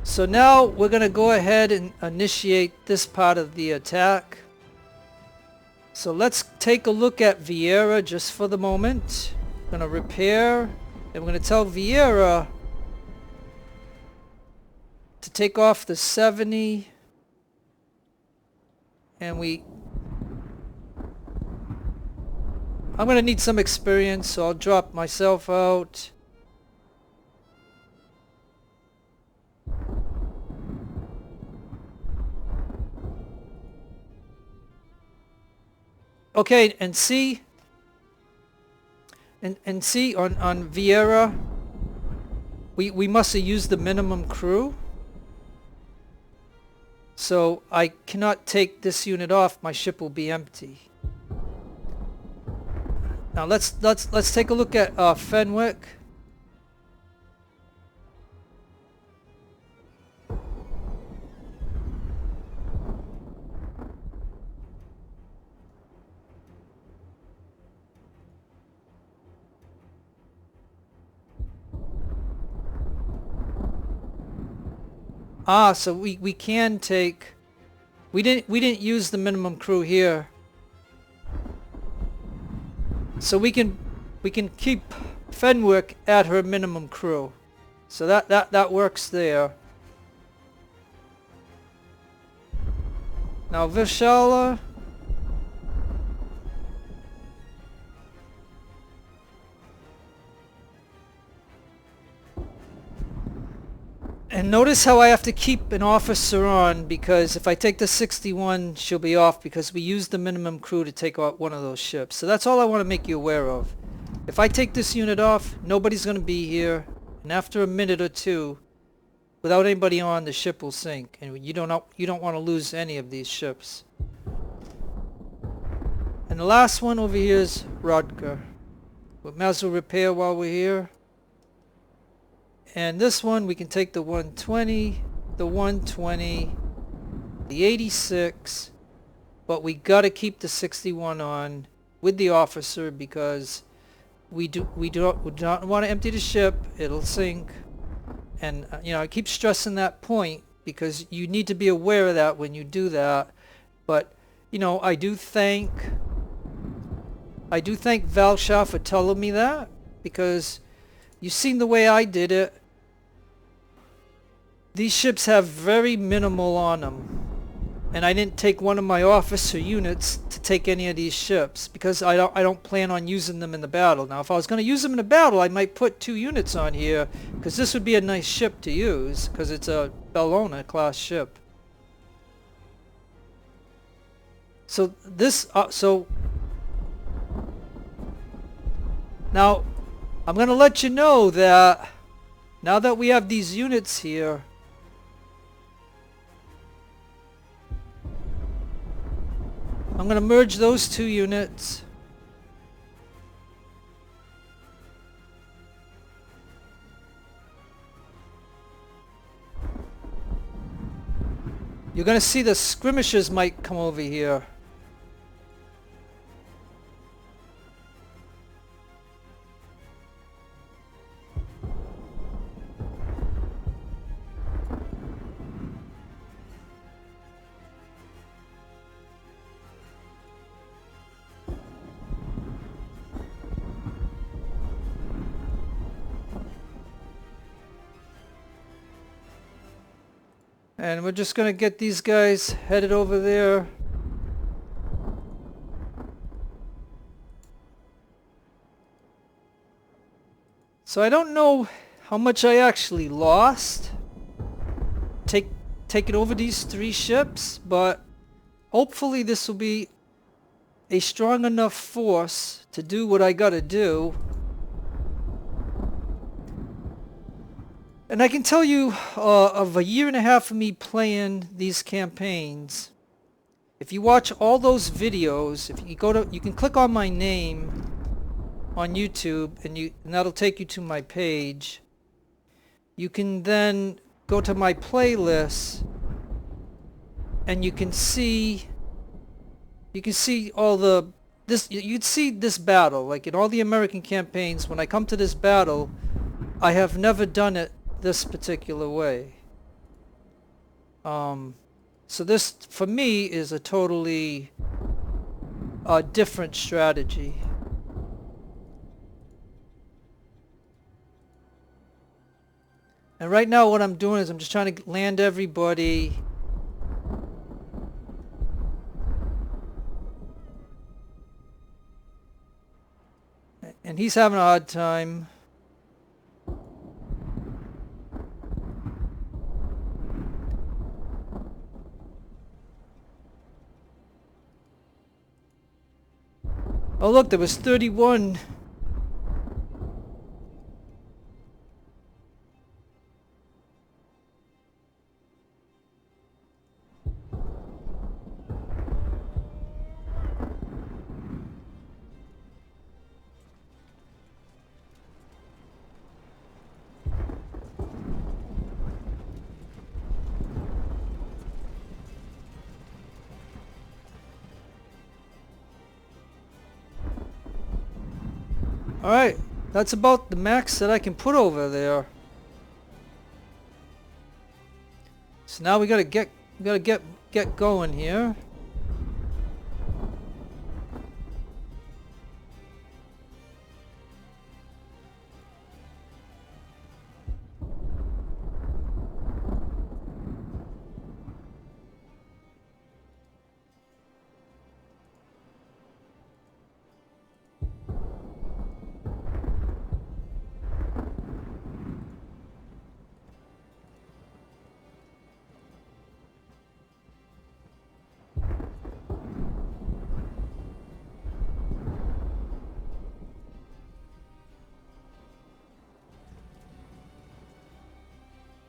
[SPEAKER 1] So now we're going to go ahead and initiate this part of the attack. So let's take a look at Vieira just for the moment. We're going to repair, and we're going to tell Vieira to take off the 70, and I'm going to need some experience, so I'll drop myself out. Okay, and see on Vieira, we must have used the minimum crew. So I cannot take this unit off. My ship will be empty. Now let's take a look at Fenwick. So we can take. We didn't use the minimum crew here. So we can keep Fenwick at her minimum crew. So that works there. Now Vishala. And notice how I have to keep an officer on, because if I take the 61, she'll be off because we used the minimum crew to take out one of those ships. So that's all I want to make you aware of. If I take this unit off, nobody's going to be here. And after a minute or two, without anybody on, the ship will sink. And you don't want to lose any of these ships. And the last one over here is Rodger. We might as well repair while we're here. And this one, we can take the 120, the 120, the 86, but we gotta keep the 61 on with the officer, because we do not want to empty the ship. It'll sink. And I keep stressing that point because you need to be aware of that when you do that. But I do thank Valsha for telling me that, because you've seen the way I did it. These ships have very minimal on them. and I didn't take one of my officer units to take any of these ships because I don't plan on using them in the battle. Now if I was going to use them in the battle, I might put 2 units on here because this would be a nice ship to use because it's a Bellona class ship. So this now I'm going to let you know that now that we have these units here, I'm going to merge those 2 units. You're going to see the skirmishers might come over here. And we're just going to get these guys headed over there. So I don't know how much I actually lost taking over these 3 ships, but hopefully this will be a strong enough force to do what I gotta do. And I can tell you of a year and a half of me playing these campaigns. If you watch all those videos, if you go to, you can click on my name on YouTube and that'll take you to my page. You can then go to my playlist and you can see all the you'd see this battle like in all the American campaigns. When I come to this battle, I have never done it this particular way. So this for me is a totally different strategy. And right now what I'm doing is I'm just trying to land everybody. And he's having a hard time. Oh look, there was 31. Alright, that's about the max that I can put over there. So now we gotta get going here.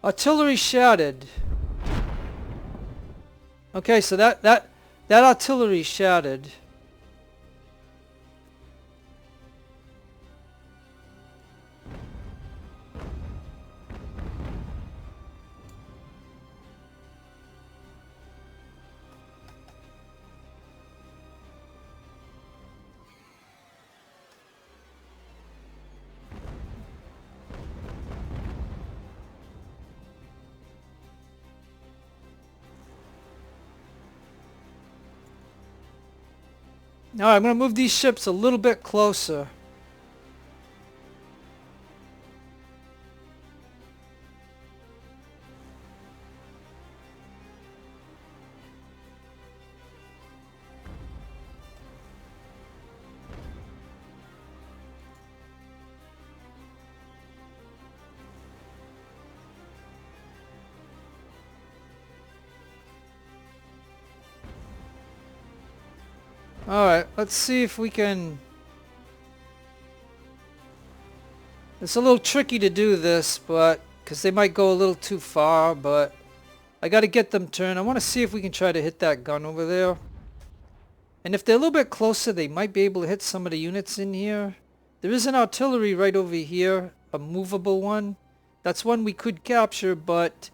[SPEAKER 1] Artillery shattered. Okay, so that artillery shattered. Now I'm going to move these ships a little bit closer. Alright, let's see if we can... It's a little tricky to do this, but... because they might go a little too far, but... I gotta get them turned. I want to see if we can try to hit that gun over there. And if they're a little bit closer, they might be able to hit some of the units in here. There is an artillery right over here, a movable one. That's one we could capture, but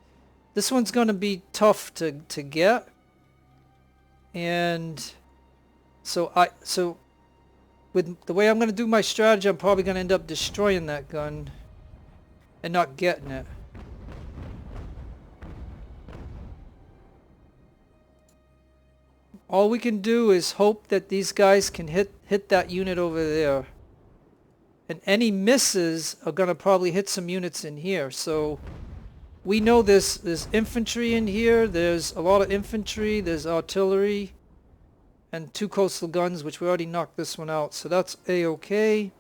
[SPEAKER 1] this one's going to be tough to get. And so with the way I'm going to do my strategy, I'm probably going to end up destroying that gun and not getting it. All we can do is hope that these guys can hit that unit over there. And any misses are going to probably hit some units in here. So we know there's infantry in here. There's a lot of infantry. There's artillery. And 2 coastal guns, which we already knocked this one out. So that's A-okay.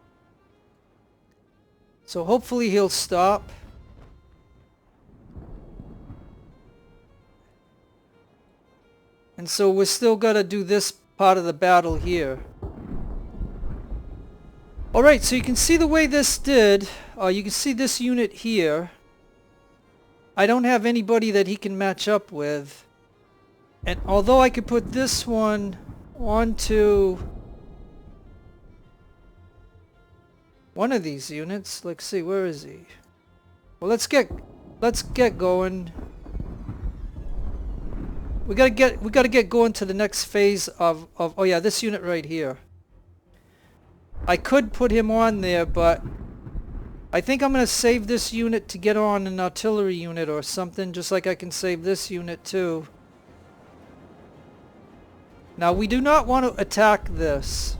[SPEAKER 1] So hopefully he'll stop. And so we're still got to do this part of the battle here. Alright, so you can see the way this did. You can see this unit here. I don't have anybody that he can match up with. And although I could put this one onto one of these units. Let's see, where is he? Well, let's get going. We gotta get going to the next phase of oh yeah, this unit right here. I could put him on there, but I think I'm gonna save this unit to get on an artillery unit or something, just like I can save this unit too. Now we do not want to attack this.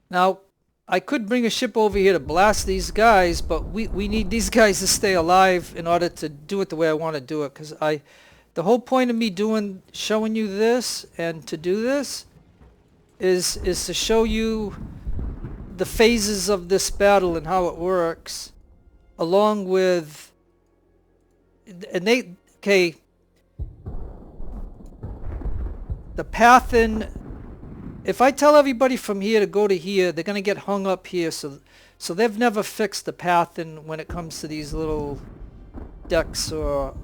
[SPEAKER 1] Now, I could bring a ship over here to blast these guys, but we need these guys to stay alive in order to do it the way I want to do it. Because the whole point of me showing you this and to do this is to show you the phases of this battle and how it works, along with, the path in. If I tell everybody from here to go to here, they're going to get hung up here. So they've never fixed the path when it comes to these little decks or,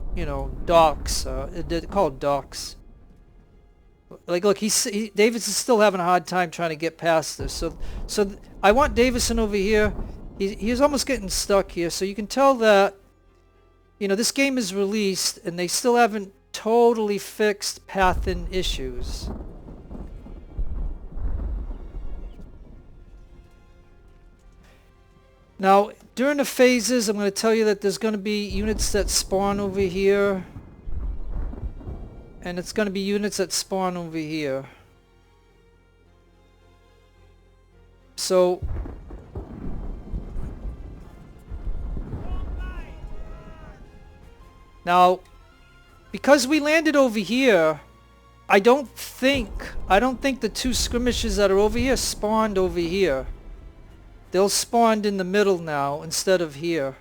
[SPEAKER 1] docks. They're called docks. Like, look, Davis is still having a hard time trying to get past this. So I want Davison over here. He's almost getting stuck here. So you can tell that, this game is released and they still haven't totally fixed path-in issues. Now, during the phases, I'm going to tell you that there's going to be units that spawn over here. And it's going to be units that spawn over here. So, now, because we landed over here, I don't think the 2 skirmishes that are over here spawned over here. They'll spawn in the middle now instead of here.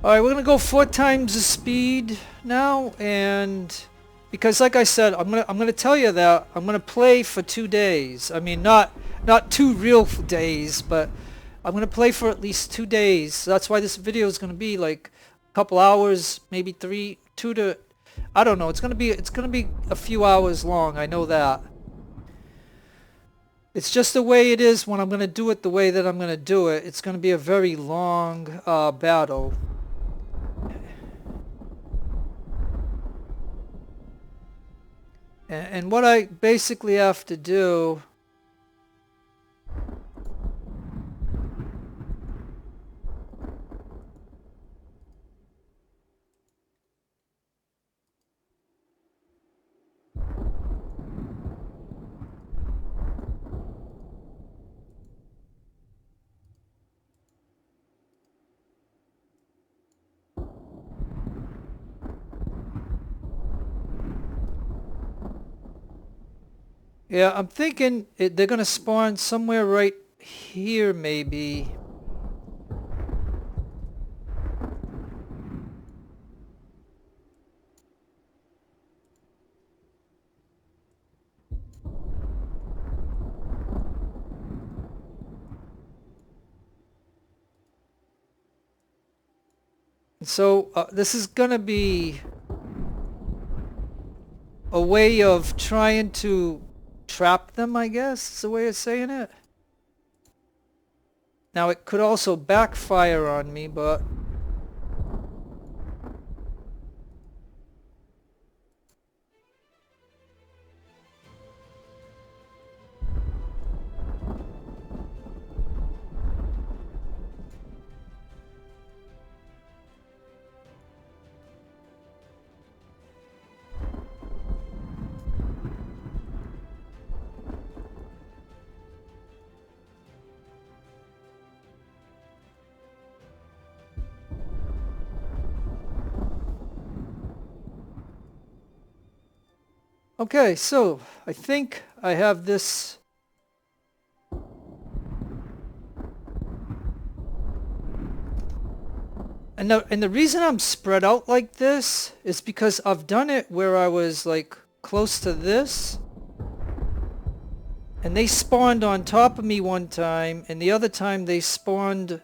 [SPEAKER 1] Alright, we're gonna go 4 times the speed now, and because like I said, I'm gonna tell you that I'm gonna play for 2 days. I mean, not 2 real days, but I'm gonna play for at least 2 days. So that's why this video is gonna be like a couple hours, maybe 2 to, I don't know. It's gonna be a few hours long. I know that. It's just the way it is when I'm gonna do it the way that I'm gonna do it. It's gonna be a very long battle. And what I basically have to do, yeah, I'm thinking they're gonna spawn somewhere right here, maybe. So this is gonna be a way of trying to trap them, I guess, is a way of saying it. Now it could also backfire on me, but okay, so I think I have this. And the reason I'm spread out like this is because I've done it where I was like close to this, and they spawned on top of me one time, and the other time they spawned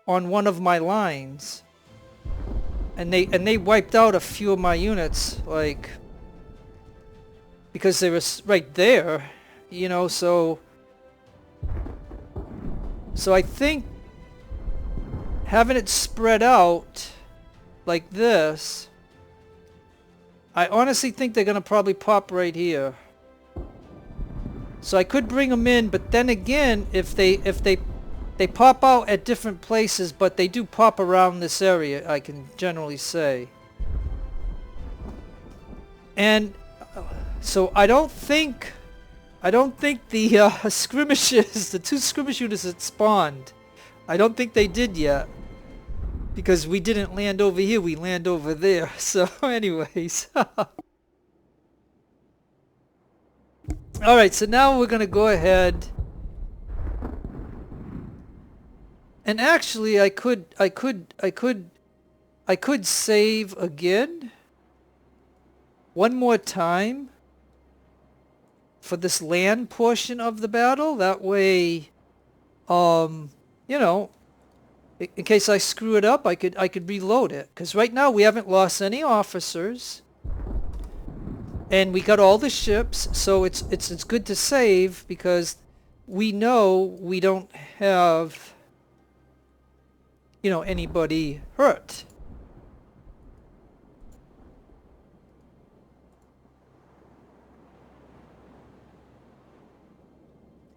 [SPEAKER 1] on one of my lines. And they wiped out a few of my units, like, because they were right there, you know, so I think having it spread out like this, I honestly think they're gonna probably pop right here. So I could bring them in, but then again, if they pop out at different places, but they do pop around this area, I can generally say. And so I don't think the skirmishes, the two skirmish units that spawned, I don't think they did yet. Because we didn't land over here, we land over there. So anyways. Alright, so now we're gonna go ahead. And actually I could save again. One more time. For this land portion of the battle. That way, you know, in case I screw it up, I could reload it. Because right now we haven't lost any officers. And we got all the ships, so it's good to save because we know we don't have, you know, anybody hurt.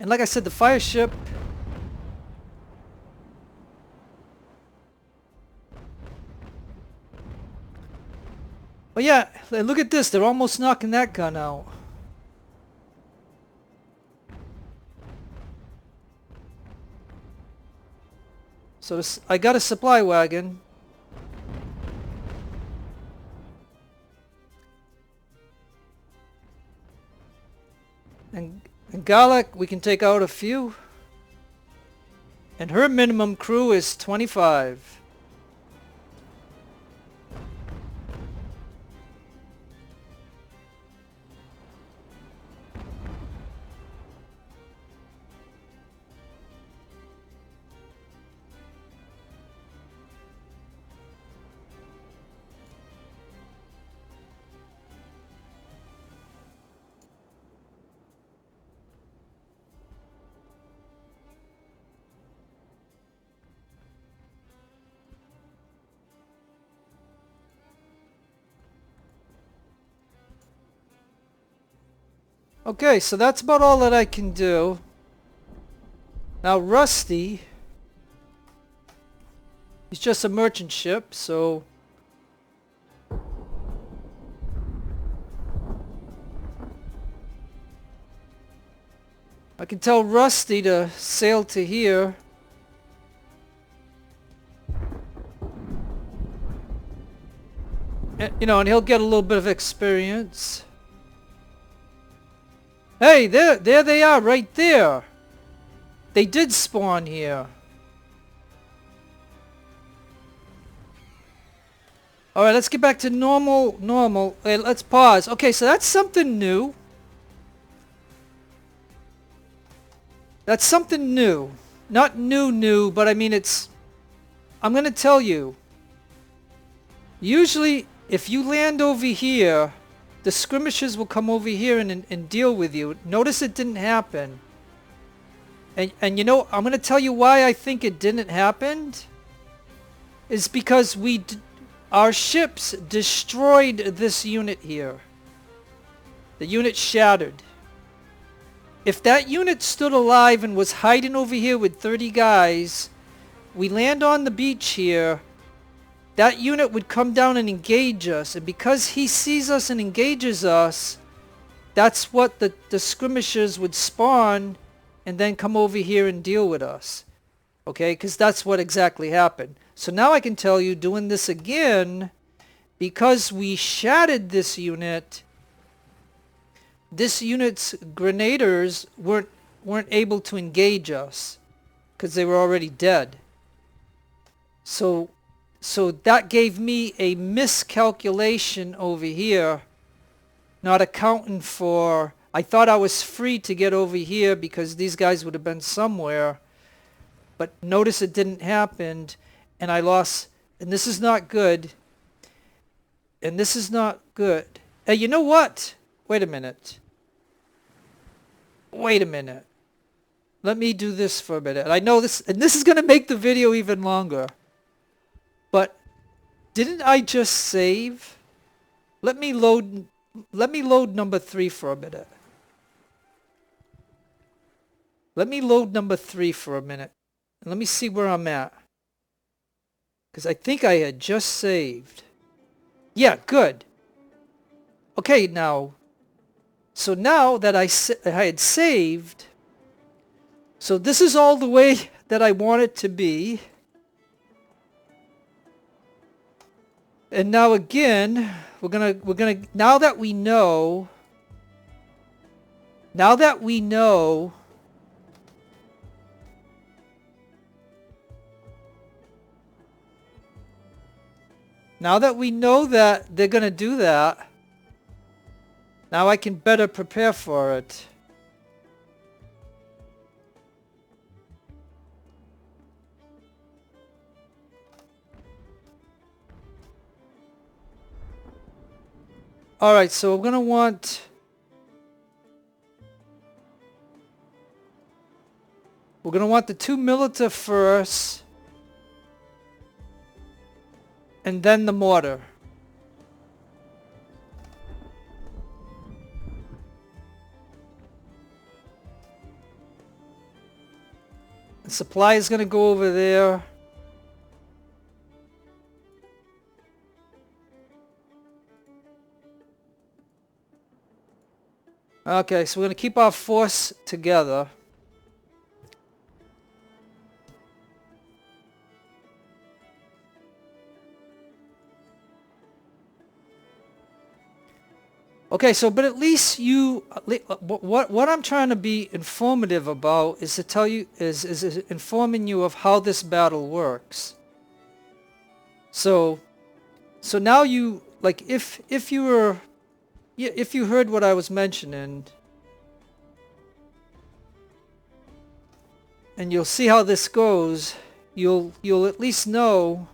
[SPEAKER 1] And like I said, the fire ship, oh yeah, look at this, they're almost knocking that gun out. So this, I got a supply wagon. And Galak, we can take out a few. And her minimum crew is 25. Okay, so that's about all that I can do. Now Rusty, he's just a merchant ship, so I can tell Rusty to sail to here. And, you know, and he'll get a little bit of experience. Hey, there they are, right there. They did spawn here. Alright, let's get back to normal. Wait, let's pause. Okay, so that's something new. That's something new. Not new, but I mean it's... I'm gonna tell you. Usually, if you land over here, the skirmishers will come over here and deal with you. Notice it didn't happen. And you know, I'm gonna tell you why I think it didn't happen. Is because our ships destroyed this unit here. The unit shattered. If that unit stood alive and was hiding over here with 30 guys, we land on the beach here, that unit would come down and engage us. And because he sees us and engages us, that's what the skirmishers would spawn and then come over here and deal with us. Okay, because that's what exactly happened. So now I can tell you, doing this again, because we shattered this unit's grenadiers weren't able to engage us because they were already dead. So that gave me a miscalculation over here, not accounting for... I thought I was free to get over here because these guys would have been somewhere. But notice it didn't happen, and I lost... And this is not good. And this is not good. Hey, you know what? Wait a minute. Wait a minute. Let me do this for a minute. I know this... And this is going to make the video even longer. But didn't I just save? Let me load number 3 for a minute. Let me load number 3 for a minute. And let me see where I'm at. Because I think I had just saved. Yeah, good. Okay, now. So now that I had saved. So this is all the way that I want it to be. And now again, we're gonna now that we know that they're gonna do that, now I can better prepare for it. Alright, so we're gonna want... We're gonna want the 2 milita first. And then the mortar. The supply is gonna go over there. Okay, so we're going to keep our force together. Okay, so but at least you... What I'm trying to be informative about is to tell you... is informing you of how this battle works. So now you... Like, if you were... Yeah, if you heard what I was mentioning, and you'll see how this goes, you'll at least know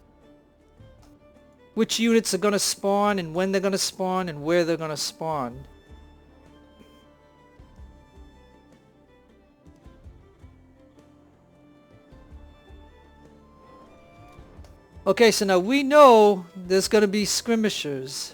[SPEAKER 1] which units are going to spawn and when they're going to spawn and where they're going to spawn. Okay, so now we know there's going to be skirmishers.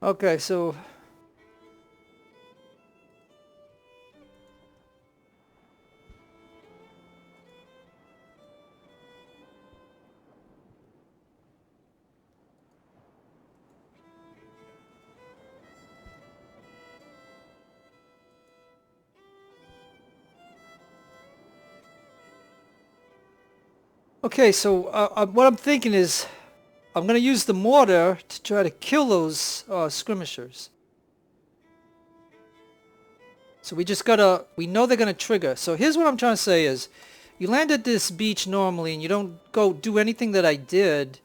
[SPEAKER 1] Okay, so what I'm thinking is I'm going to use the mortar to try to kill those skirmishers. So we know they're going to trigger. So here's what I'm trying to say is, you land at this beach normally and you don't go do anything that I did.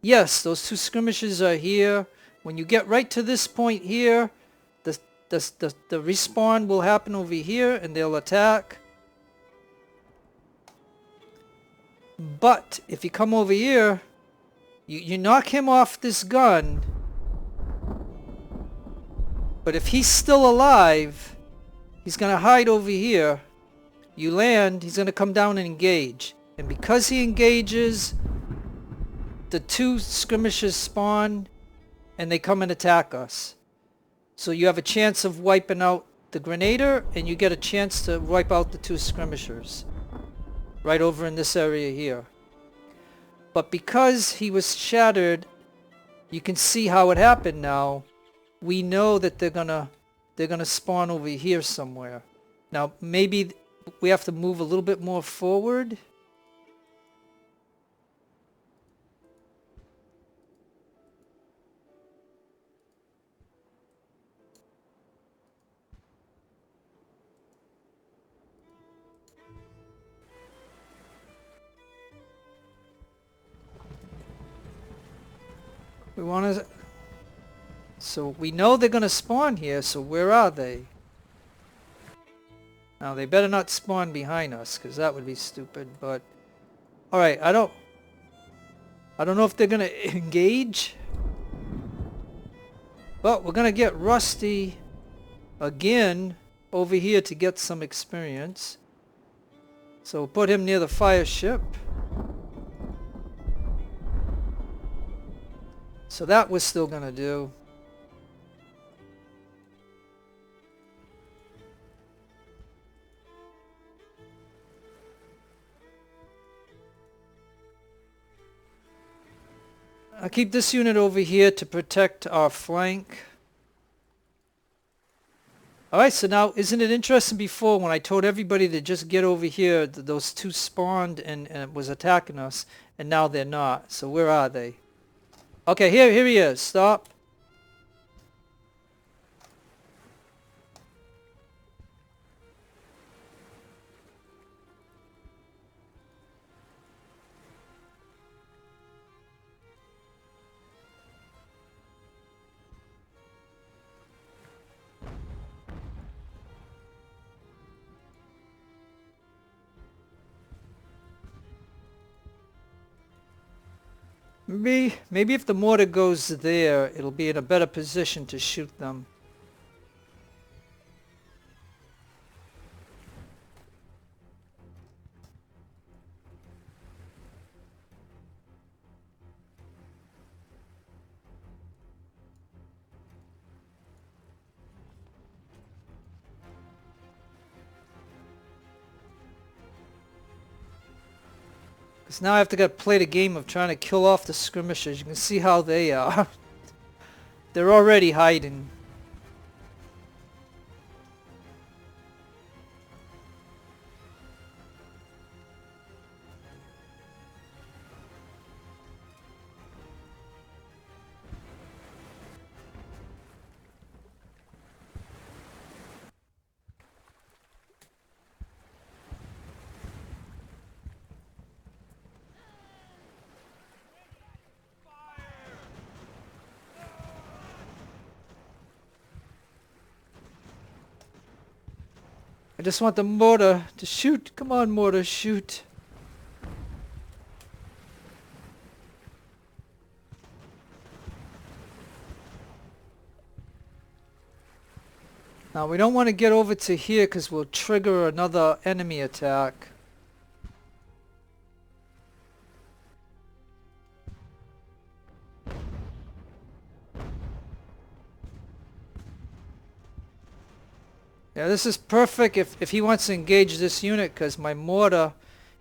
[SPEAKER 1] Yes, those two skirmishers are here. When you get right to this point here, the respawn will happen over here and they'll attack. But if you come over here, you knock him off this gun. But if he's still alive, he's going to hide over here. You land, he's going to come down and engage. And because he engages, the two skirmishers spawn and they come and attack us. So you have a chance of wiping out the grenader and you get a chance to wipe out the two skirmishers. Right over in this area here. But because he was shattered, you can see how it happened now. We know that they're gonna spawn over here somewhere. Now maybe we have to move a little bit more forward. We want to... So we know they're going to spawn here, so where are they? Now they better not spawn behind us, because that would be stupid, but... Alright, I don't know if they're going to engage. But we're going to get Rusty again over here to get some experience. So we'll put him near the fire ship. So that we're still going to do. I'll keep this unit over here to protect our flank. Alright, so now isn't it interesting before when I told everybody to just get over here, those two spawned and was attacking us, and now they're not. So where are they? Okay, here he is. Stop. Maybe if the mortar goes there, it'll be in a better position to shoot them. Because now I have to play the game of trying to kill off the skirmishers. You can see how they are. They're already hiding. I just want the mortar to shoot. Come on, mortar, shoot. Now we don't want to get over to here because we'll trigger another enemy attack. Yeah, this is perfect if he wants to engage this unit, because my mortar,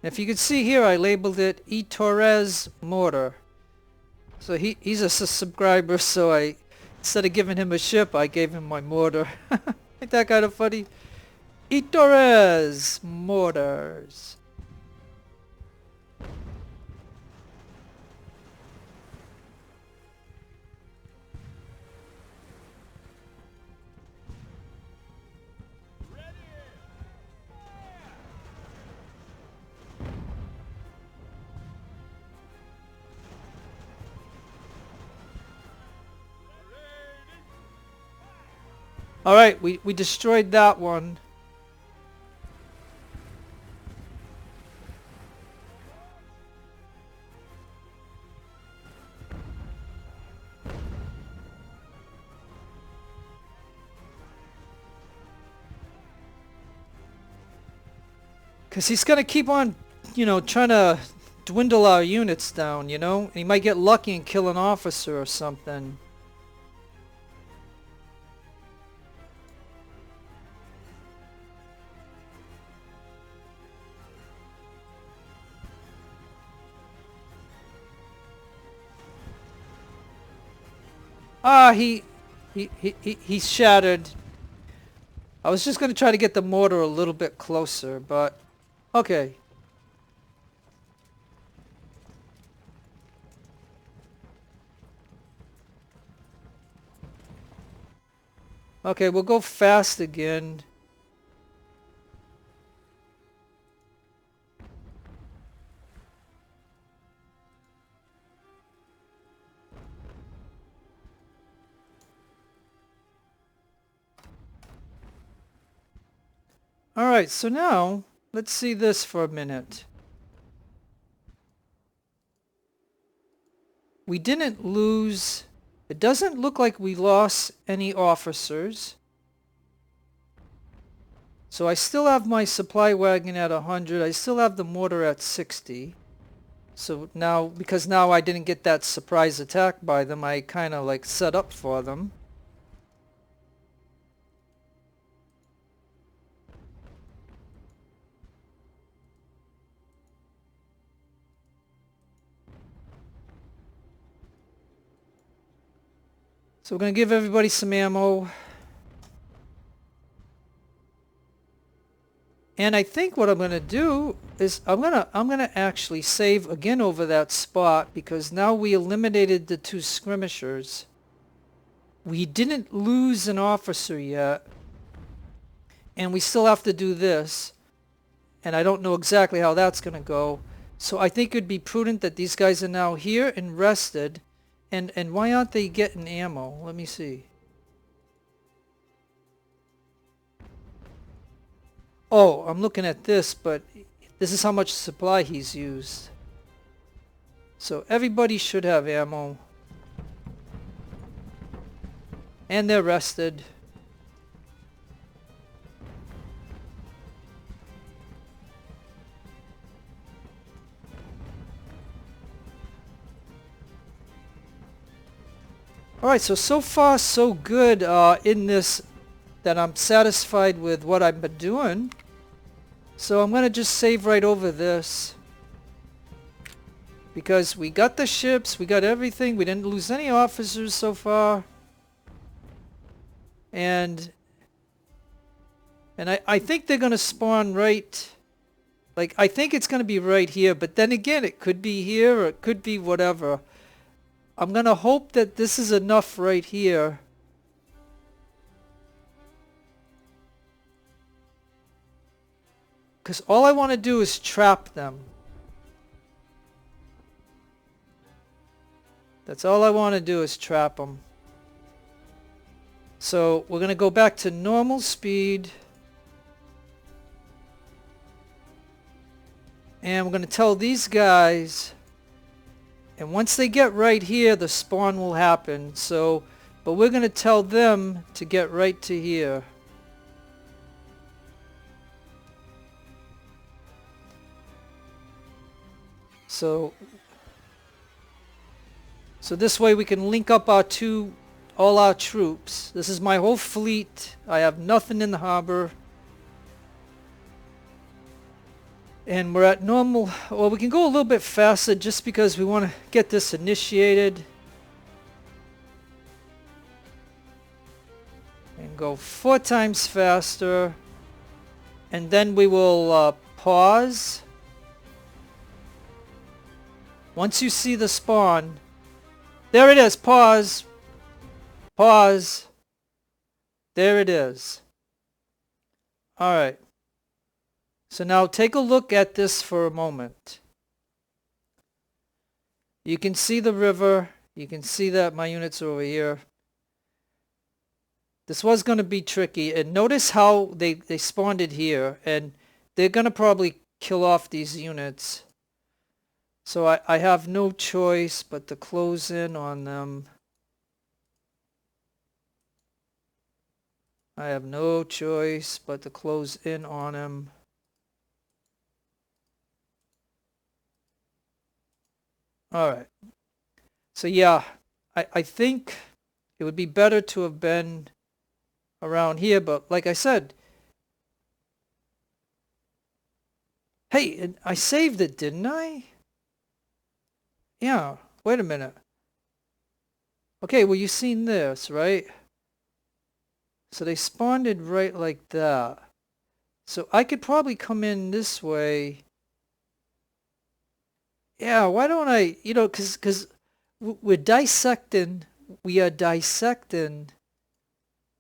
[SPEAKER 1] and if you can see here, I labeled it E. Torres mortar. So he's a subscriber, so I, instead of giving him a ship, I gave him my mortar. Ain't that kind of funny? E. Torres mortars. Alright, we destroyed that one. Because he's going to keep on, you know, trying to dwindle our units down, you know? And he might get lucky and kill an officer or something. Ah, he's shattered. I was just going to try to get the mortar a little bit closer, but okay. Okay, we'll go fast again. Alright, so now, let's see this for a minute. We didn't lose... It doesn't look like we lost any officers. So I still have my supply wagon at 100. I still have the mortar at 60. So now, because now I didn't get that surprise attack by them, I kind of like set up for them. So we're going to give everybody some ammo. And I think what I'm going to do is I'm going to actually save again over that spot, because now we eliminated the 2 skirmishers. We didn't lose an officer yet. And we still have to do this. And I don't know exactly how that's going to go. So I think it would be prudent that these guys are now here and rested. And why aren't they getting ammo? Let me see. Oh, I'm looking at this, but this is how much supply he's used. So everybody should have ammo. And they're rested. Alright, so far so good in this, that I'm satisfied with what I've been doing. So I'm going to just save right over this. Because we got the ships, we got everything, we didn't lose any officers so far. And I think they're going to spawn right, like I think it's going to be right here, but then again it could be here or it could be whatever. I'm going to hope that this is enough right here. Because all I want to do is trap them. That's all I want to do is trap them. So we're going to go back to normal speed. And we're going to tell these guys... And once they get right here, the spawn will happen. So, but we're going to tell them to get right to here. So this way we can link up our two all our troops. This is my whole fleet. I have nothing in the harbor. And we're at normal. Well, we can go a little bit faster just because we want to get this initiated. And go 4 times faster. And then we will pause. Once you see the spawn. There it is. Pause. Pause. There it is. Alright. So now take a look at this for a moment. You can see the river. You can see that my units are over here. This was going to be tricky. And notice how they spawned it here. And they're going to probably kill off these units. So I have no choice but to close in on them. I have no choice but to close in on them. Alright. So yeah, I think it would be better to have been around here, but like I said, hey, I saved it, didn't I? Yeah, wait a minute. Okay, well, you've seen this, right? So they spawned it right like that. So I could probably come in this way. Yeah, why don't I, you know, because we're dissecting, we are dissecting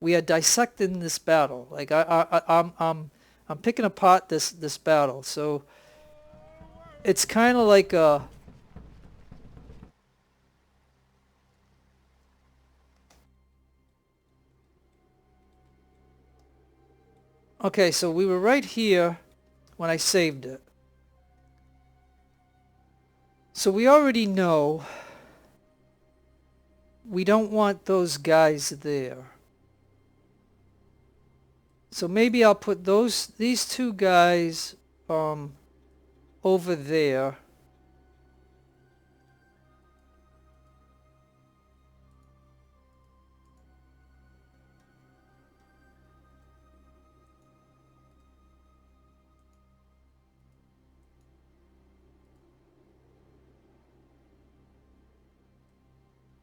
[SPEAKER 1] this battle. Like I'm picking apart this battle. So it's kind of like a okay, so we were right here when I saved it. So we already know we don't want those guys there. So maybe I'll put these 2 guys over there.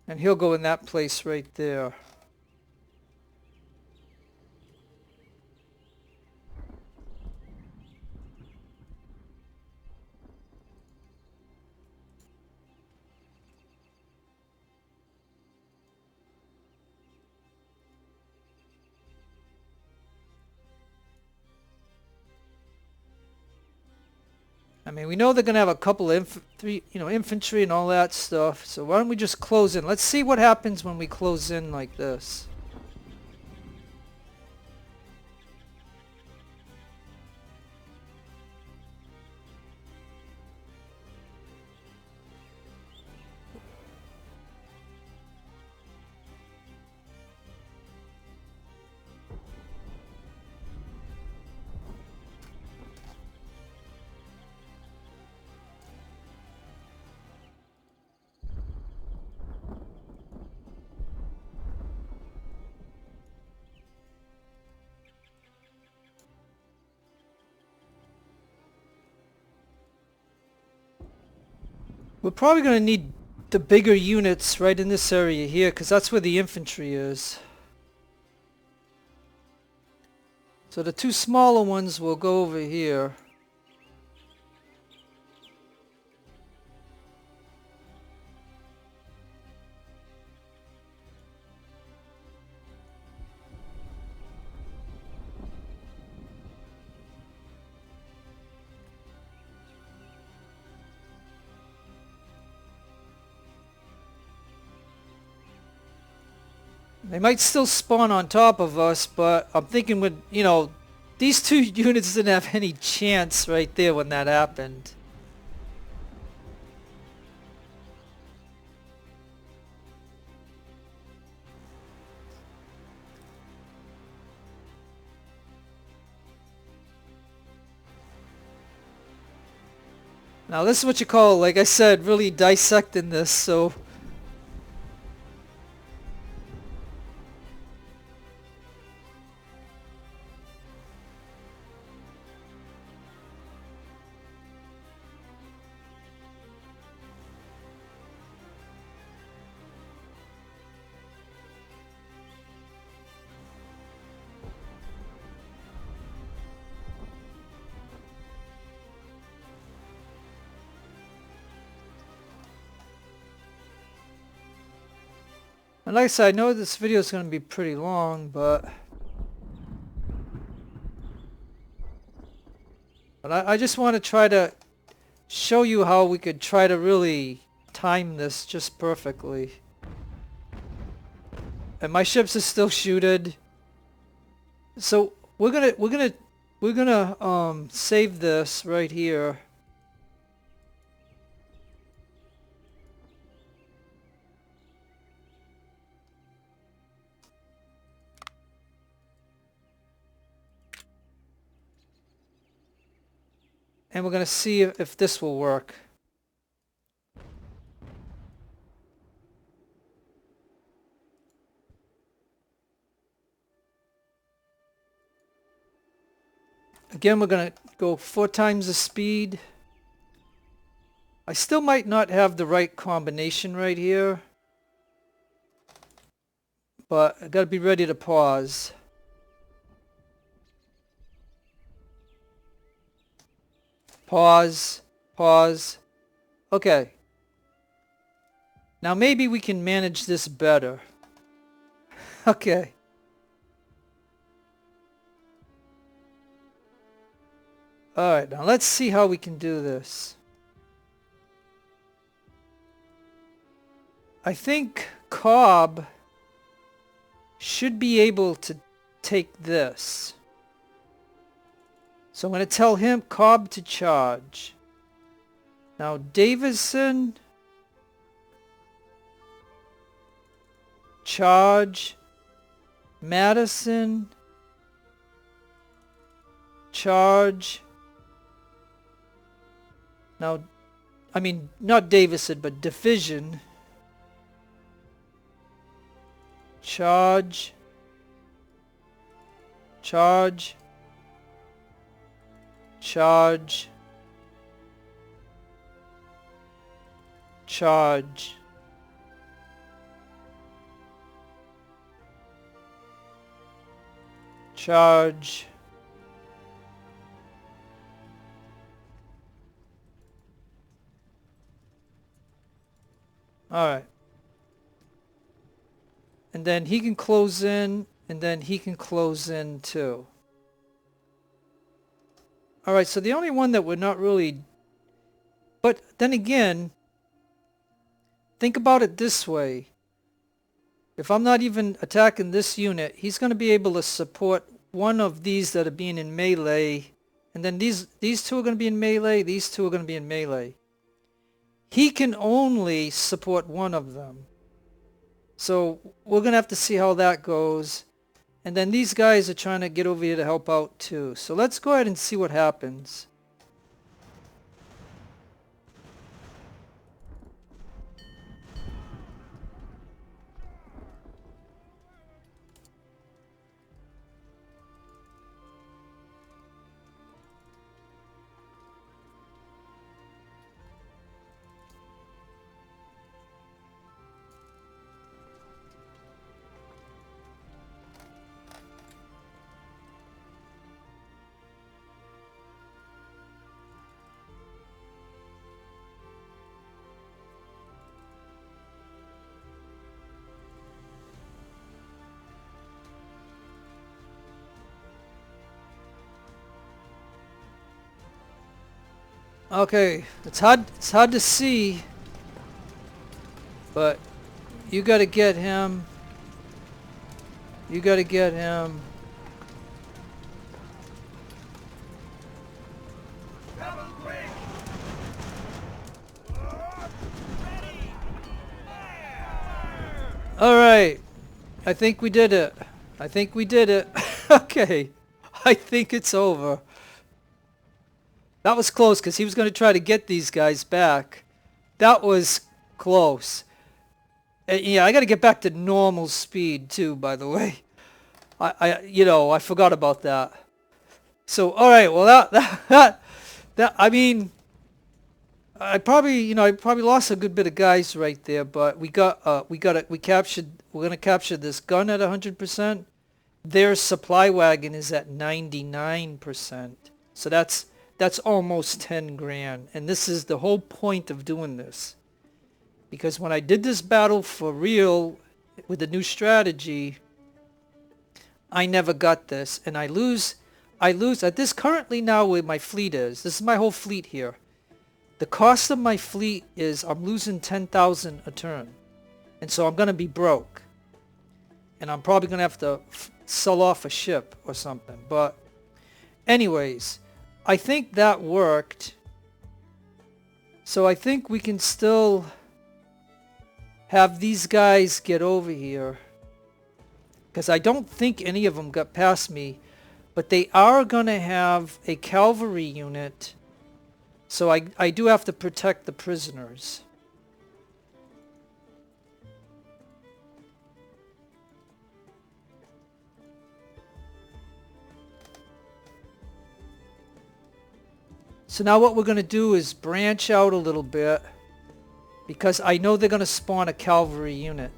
[SPEAKER 1] And he'll go in that place right there. I mean, we know they're going to have a couple of infantry and all that stuff. So why don't we just close in? Let's see what happens when we close in like this. We're probably going to need the bigger units right in this area here, because that's where the infantry is. So the 2 smaller ones will go over here. They might still spawn on top of us, but I'm thinking with, you know, these 2 units didn't have any chance right there when that happened. Now this is what you call, like I said, really dissecting this, so And like I said, I know this video is going to be pretty long, but I just want to try to show you how we could try to really time this just perfectly. And my ships are still shooted. So we're gonna save this right here. And we're gonna see if this will work. Again, we're gonna go 4 times the speed. I still might not have the right combination right here, but I gotta be ready to pause. Pause, pause. Okay. Now maybe we can manage this better. Okay. Alright, now let's see how we can do this. I think Cobb should be able to take this. So I'm going to tell him, Cobb, to charge. Now Davison, charge. Madison, charge. Now, I mean, not Davison, but Division. Charge. Charge. Charge. Charge. Charge. Alright. And then he can close in, and then he can close in too. Alright, so the only one that we're not really... But then again, think about it this way. If I'm not even attacking this unit, he's going to be able to support one of these that are being in melee. And then these two are going to be in melee, these two are going to be in melee. He can only support one of them. So we're going to have to see how that goes. And then these guys are trying to get over here to help out too. So let's go ahead and see what happens. Okay, it's hard to see, but you gotta get him. You gotta get him. Alright, I think we did it. I think we did it. Okay, I think it's over. That was close because he was going to try to get these guys back. That was close. And yeah, I got to get back to normal speed too, by the way. I forgot about that. So, all right, well that I mean, I probably lost a good bit of guys right there, but we're going to capture this gun at 100%. Their supply wagon is at 99%. So that's almost 10 grand. And this is the whole point of doing this. Because when I did this battle for real, with the new strategy, I never got this, and I lose at this currently now where my fleet is. This is my whole fleet here. The cost of my fleet is I'm losing 10,000 a turn, and so I'm gonna be broke, and I'm probably gonna have to sell off a ship or something. But anyways, I think that worked. So I think we can still have these guys get over here, because I don't think any of them got past me, but they are going to have a cavalry unit, so I do have to protect the prisoners. So now what we're going to do is branch out a little bit, because I know they're going to spawn a cavalry unit.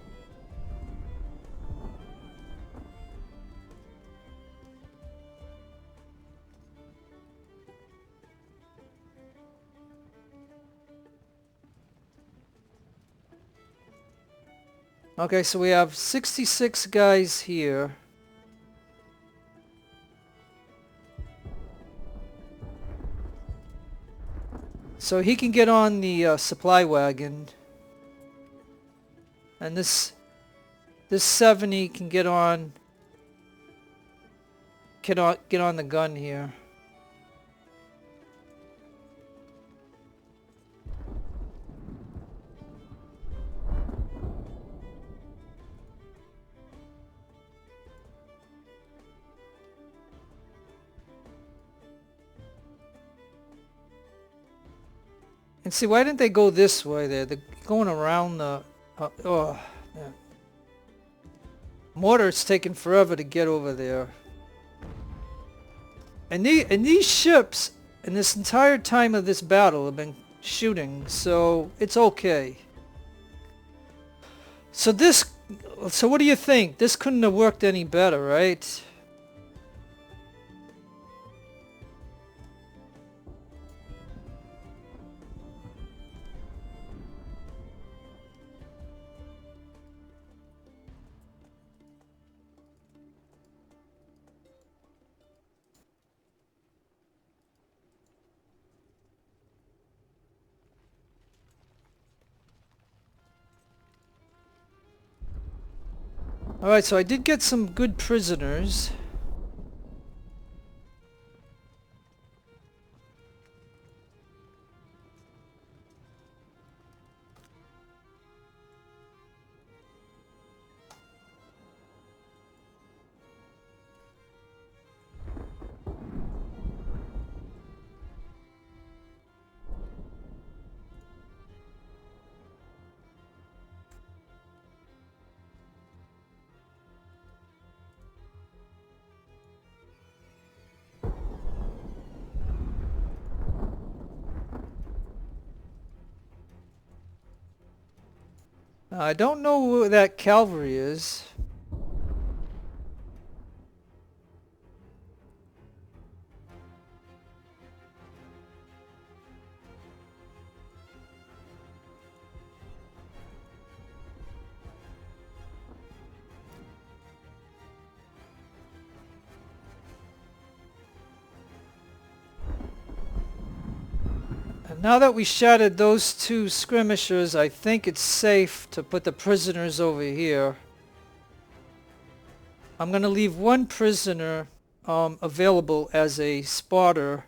[SPEAKER 1] Okay, so we have 66 guys here. So he can get on the supply wagon. And this 70 can get on the gun here. And see, why didn't they go this way there? They're going around the... oh, man. Mortar's taking forever to get over there. And these ships, in this entire time of this battle, have been shooting, so it's okay. So what do you think? This couldn't have worked any better, right? Alright, so I did get some good prisoners. I don't know where that cavalry is. Now that we shattered those two skirmishers, I think it's safe to put the prisoners over here. I'm going to leave one prisoner available as a spotter,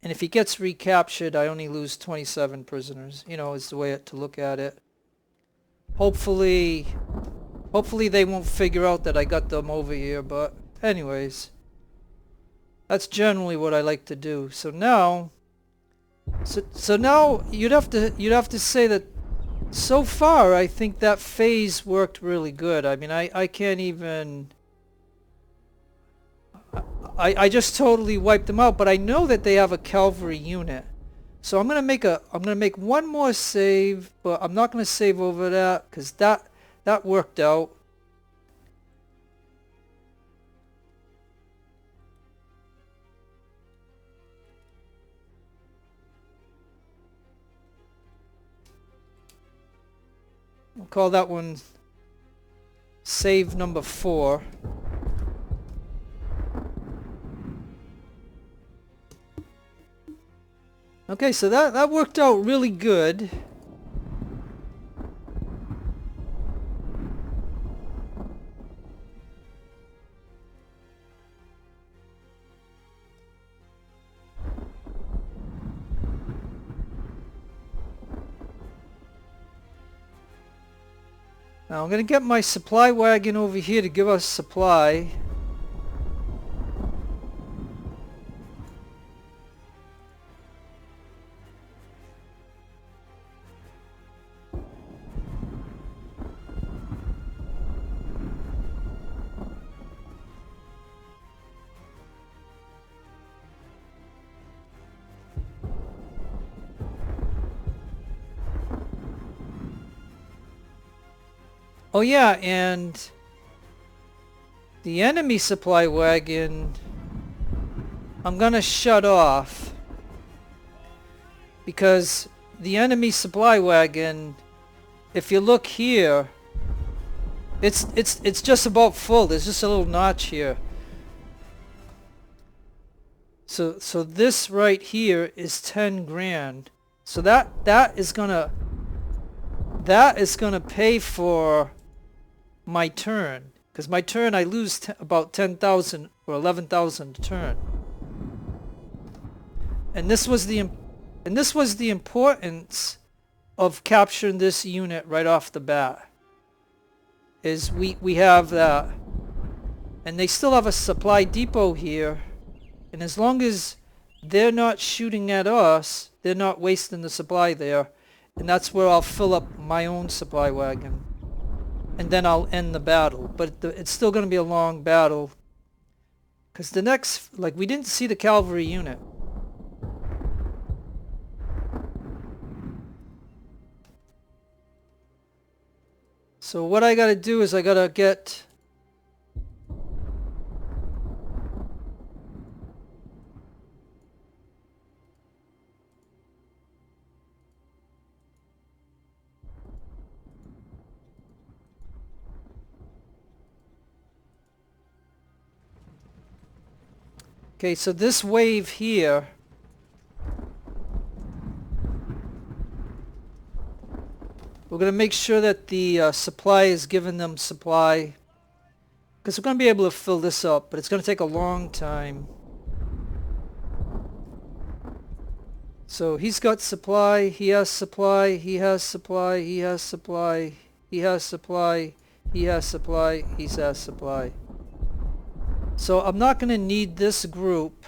[SPEAKER 1] and if he gets recaptured, I only lose 27 prisoners. You know, is the way to look at it. Hopefully they won't figure out that I got them over here, but anyways, that's generally what I like to do. So now... So now you'd have to say that so far I think that phase worked really good. I mean, I can't even... I just totally wiped them out, but I know that they have a cavalry unit. So I'm gonna make one more save, but I'm not gonna save over that because that worked out. We'll call that one save number 4. Okay, so that worked out really good. Now I'm going to get my supply wagon over here to give us supply. Oh yeah, and the enemy supply wagon I'm gonna shut off because the enemy supply wagon, if you look here, it's just about full. There's just a little notch here. So this right here is 10 grand. So that is gonna pay for my turn, because my turn I lose about 10,000 or 11,000 a turn. And this was the importance of capturing this unit right off the bat. Is we have that, and they still have a supply depot here, and as long as they're not shooting at us, they're not wasting the supply there, and that's where I'll fill up my own supply wagon. And then I'll end the battle. But it's still going to be a long battle. Because the next... Like, we didn't see the cavalry unit. So what I got to do is I got to get... Okay, so this wave here, we're going to make sure that the supply is giving them supply, because we're going to be able to fill this up, but it's going to take a long time. So he's got supply, he has supply, he has supply, he has supply, he has supply, he has supply, he has supply. So I'm not going to need this group.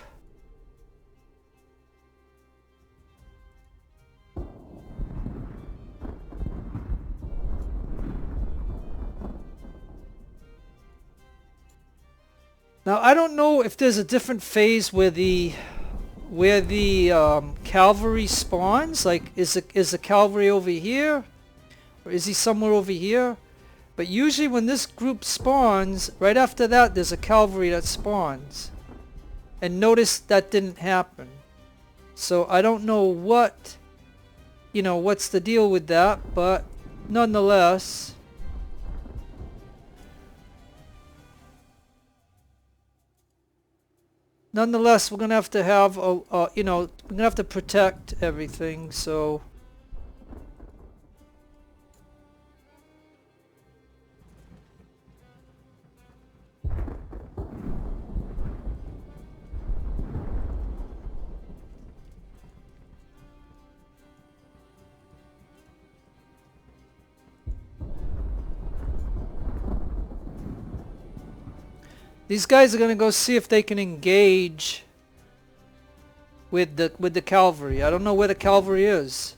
[SPEAKER 1] Now I don't know if there's a different phase where the cavalry spawns. Like, is the cavalry over here, or is he somewhere over here? But usually when this group spawns, right after that there's a cavalry that spawns. And notice that didn't happen. So I don't know what, what's the deal with that, but nonetheless. Nonetheless, we're going to have to have, we're going to have to protect everything, so... These guys are going to go see if they can engage with the cavalry. I don't know where the cavalry is.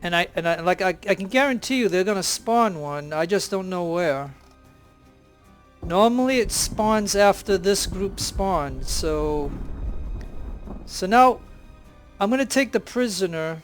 [SPEAKER 1] And I can guarantee you they're going to spawn one. I just don't know where. Normally it spawns after this group spawns. So now I'm going to take the prisoner.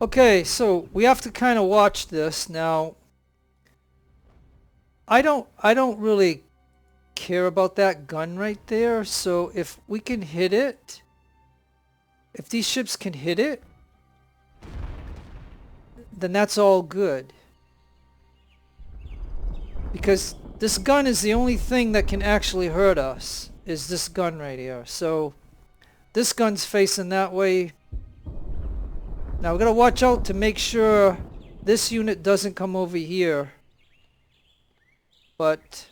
[SPEAKER 1] Okay, so we have to kind of watch this now. I don't really care about that gun right there. So if we can hit it, if these ships can hit it, then that's all good. Because this gun is the only thing that can actually hurt us, is this gun right here. So this gun's facing that way. Now we gotta watch out to make sure this unit doesn't come over here. But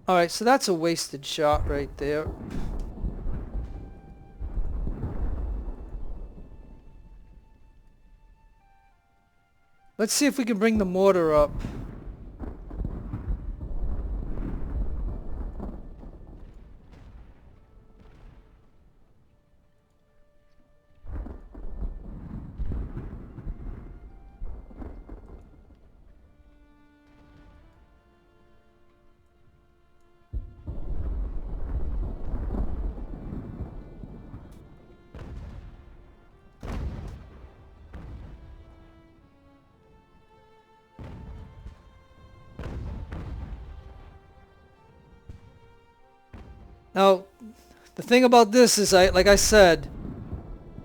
[SPEAKER 1] alright, so that's a wasted shot right there. Let's see if we can bring the mortar up. Now, the thing about this is, like I said,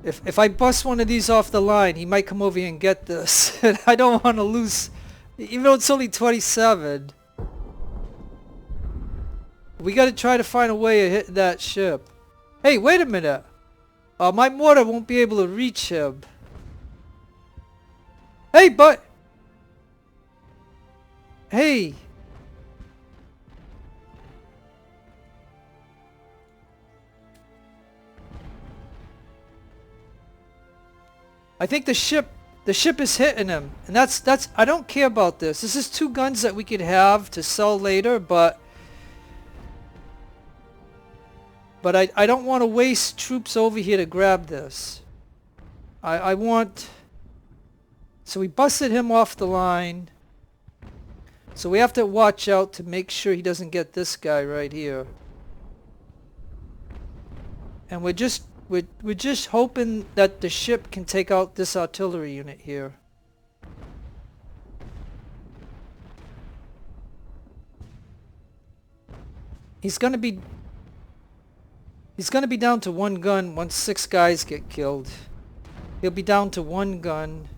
[SPEAKER 1] if I bust one of these off the line, he might come over here and get this. And I don't want to lose, even though it's only 27. We got to try to find a way to hit that ship. Hey, wait a minute. My mortar won't be able to reach him. Hey, but... Hey. I think the ship is hitting him. And that's, I don't care about this. This is 2 guns that we could have to sell later, but I don't want to waste troops over here to grab this. I want... So we busted him off the line. So we have to watch out to make sure he doesn't get this guy right here. And we're just hoping that the ship can take out this artillery unit here. He's gonna be down to 1 gun once 6 guys get killed. He'll be down to 1 gun.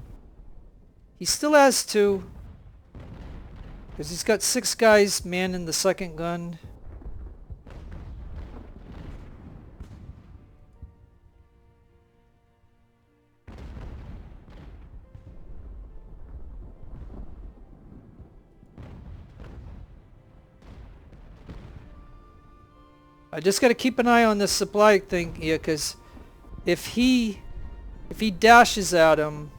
[SPEAKER 1] He still has 2. Because he's got 6 guys manning the 2nd gun. I just gotta keep an eye on this supply thing here, because if he dashes at him,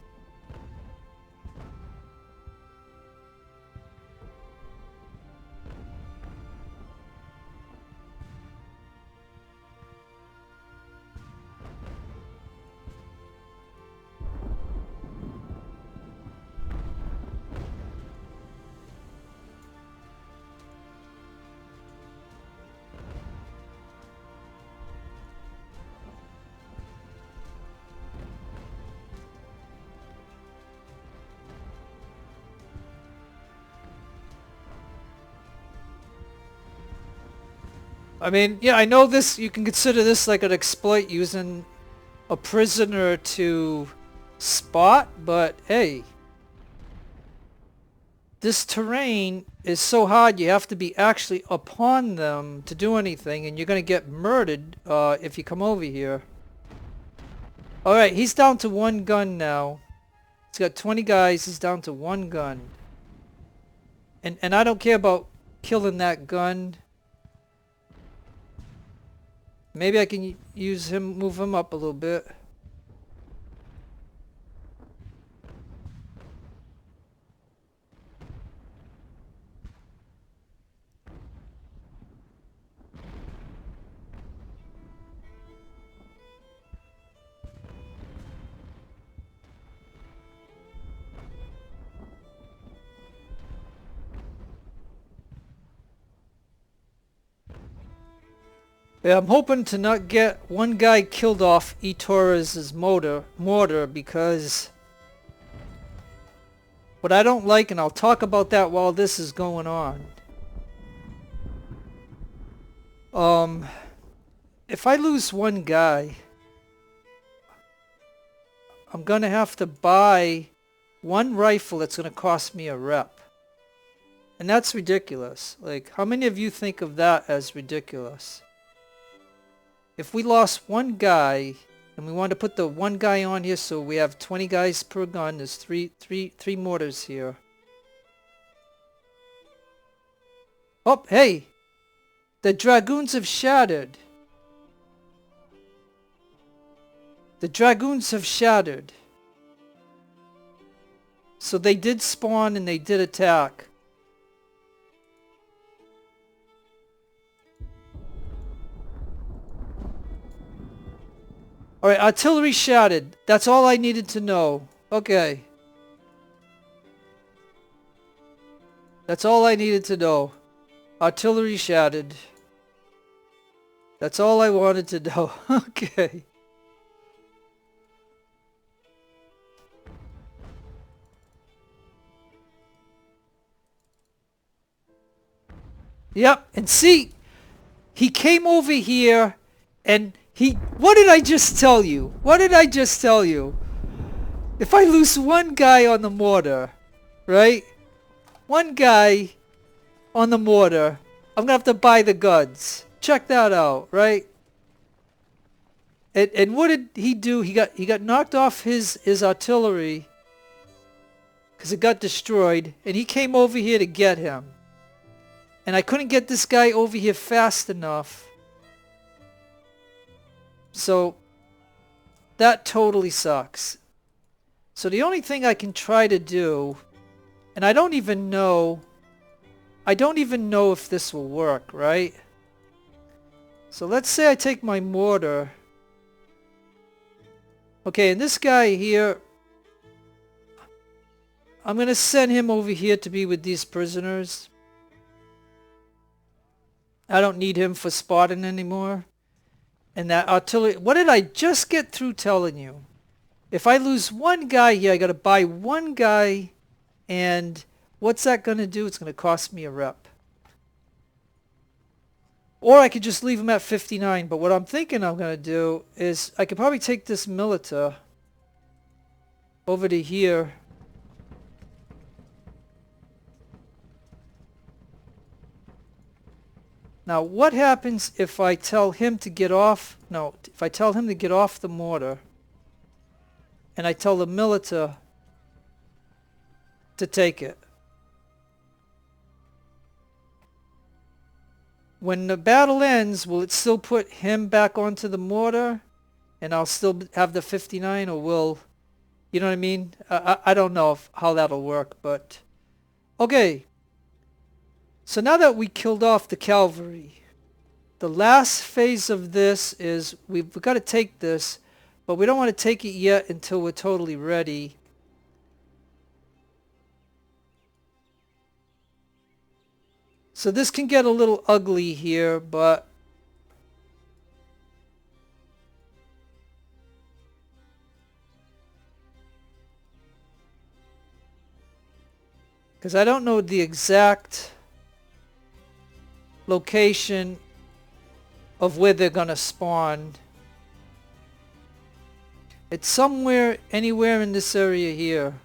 [SPEAKER 1] I mean, yeah, I know this, you can consider this like an exploit using a prisoner to spot, but hey, this terrain is so hard you have to be actually upon them to do anything, and you're gonna get murdered if you come over here. Alright, he's down to 1 gun now. He's got 20 guys, he's down to 1 gun. And I don't care about killing that gun. Maybe I can use him, move him up a little bit. Yeah, I'm hoping to not get one guy killed off Torres's mortar because what I don't like, and I'll talk about that while this is going on. If I lose one guy, I'm gonna have to buy one rifle that's gonna cost me a rep. And that's ridiculous. Like, how many of you think of that as ridiculous? If we lost one guy and we want to put the one guy on here so we have 20 guys per gun, there's three mortars here. Oh, hey! The dragoons have shattered. The dragoons have shattered. So they did spawn and they did attack. Alright, artillery shattered. That's all I needed to know. Okay. That's all I needed to know. Artillery shattered. That's all I wanted to know. Okay. Yep, and see, he came over here and what did I just tell you? What did I just tell you? If I lose one guy on the mortar, right? One guy on the mortar, I'm gonna have to buy the guns. Check that out, right? And what did he do? He got knocked off his artillery because it got destroyed, and he came over here to get him. And I couldn't get this guy over here fast enough. So that totally sucks. So the only thing I can try to do, and I don't even know if this will work, right? So let's say I take my mortar. Okay, and this guy here, I'm going to send him over here to be with these prisoners. I don't need him for spotting anymore. And that artillery, what did I just get through telling you? If I lose one guy here, I got to buy one guy, and what's that going to do? It's going to cost me a rep. Or I could just leave him at 59, but what I'm thinking I'm going to do is I could probably take this militia over to here. Now, what happens if I tell him to get off? No, if I tell him to get off the mortar, and I tell the militia to take it. When the battle ends, will it still put him back onto the mortar, and I'll still have the 59, or will, you know what I mean? I don't know how that'll work, but okay. So now that we killed off the cavalry, the last phase of this is we've got to take this, but we don't want to take it yet until we're totally ready. So this can get a little ugly here, but because I don't know the exact location of where they're gonna spawn. It's somewhere, anywhere in this area here.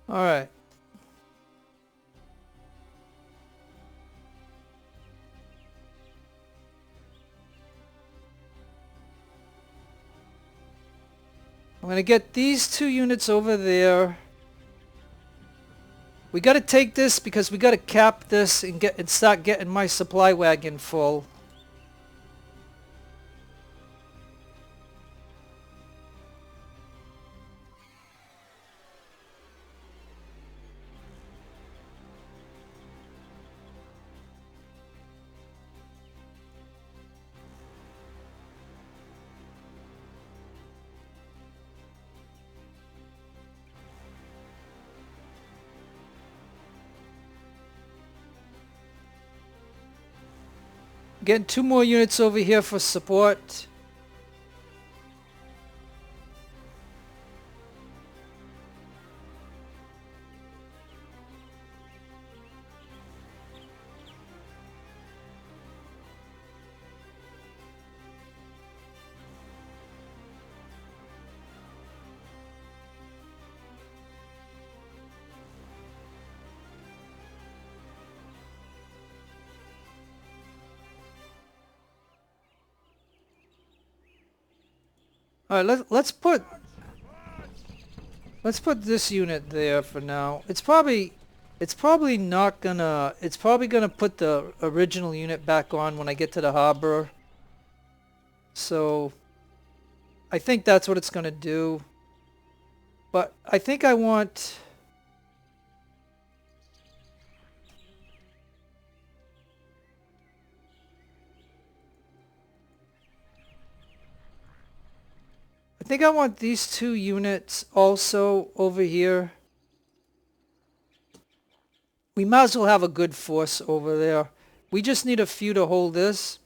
[SPEAKER 1] All right. I'm going to get these 2 units over there. We got to take this because we got to cap this and start getting my supply wagon full. Getting 2 more units over here for support. All right, let's put this unit there for now. It's probably not gonna. It's probably gonna put the original unit back on when I get to the harbor. So I think that's what it's gonna do. But I think I want. I think I want these 2 units also over here. We might as well have a good force over there. We just need a few to hold this.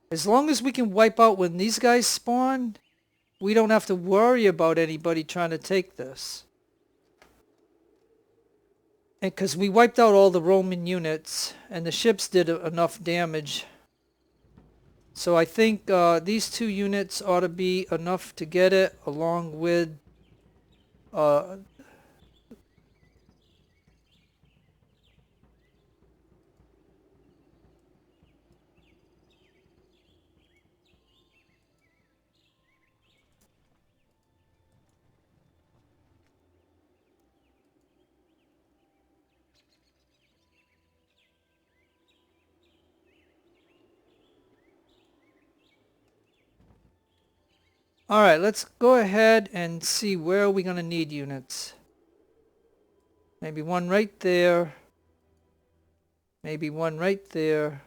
[SPEAKER 1] As long as we can wipe out when these guys spawn, we don't have to worry about anybody trying to take this. And because we wiped out all the Roman units, and the ships did enough damage. So I think these 2 units ought to be enough to get it, along with Alright, let's go ahead and see where we're going to need units. Maybe one right there. Maybe one right there.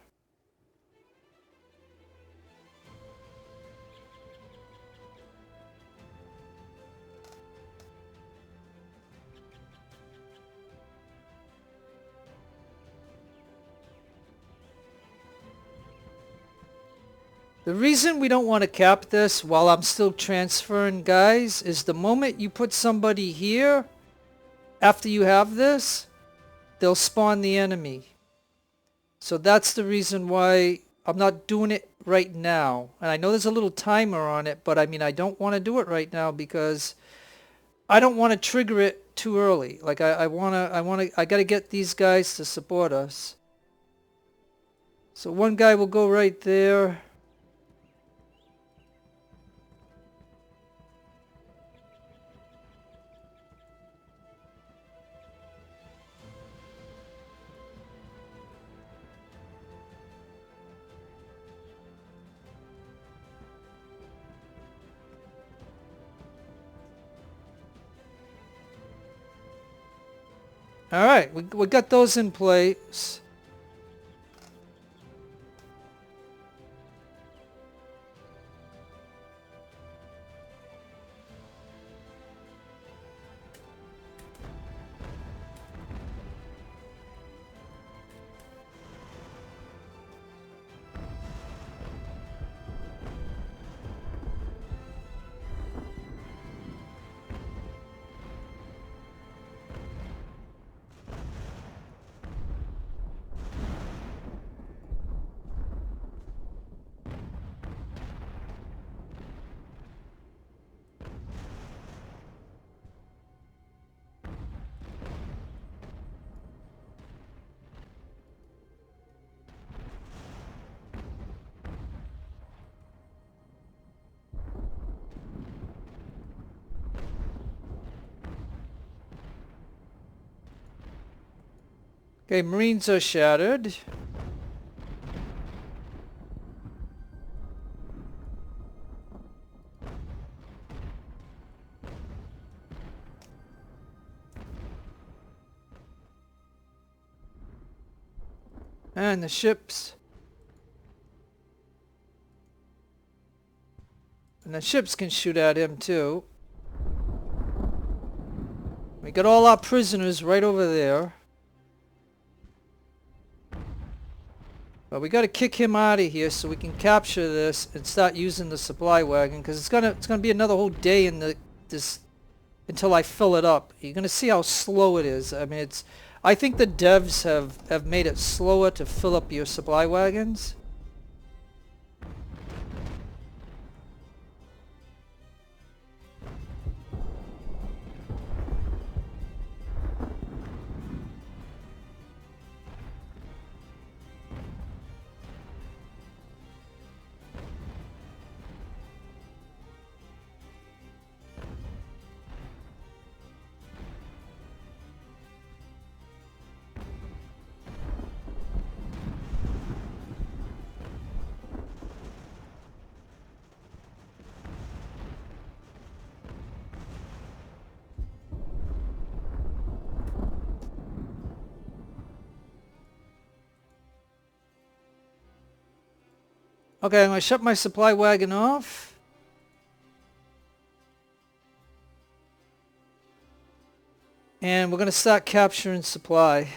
[SPEAKER 1] The reason we don't want to cap this while I'm still transferring guys is the moment you put somebody here, after you have this, they'll spawn the enemy. So that's the reason why I'm not doing it right now. And I know there's a little timer on it, but I mean, I don't want to do it right now because I don't want to trigger it too early. Like I got to get these guys to support us. So one guy will go right there. All right, we got those in place. Okay, Marines are shattered. And the ships. And the ships can shoot at him too. We got all our prisoners right over there. But we got to kick him out of here so we can capture this and start using the supply wagon, because it's gonna be another whole day in this until I fill it up. You're gonna see how slow it is. I mean, I think the devs have made it slower to fill up your supply wagons. Okay, I'm gonna shut my supply wagon off. And we're gonna start capturing supply.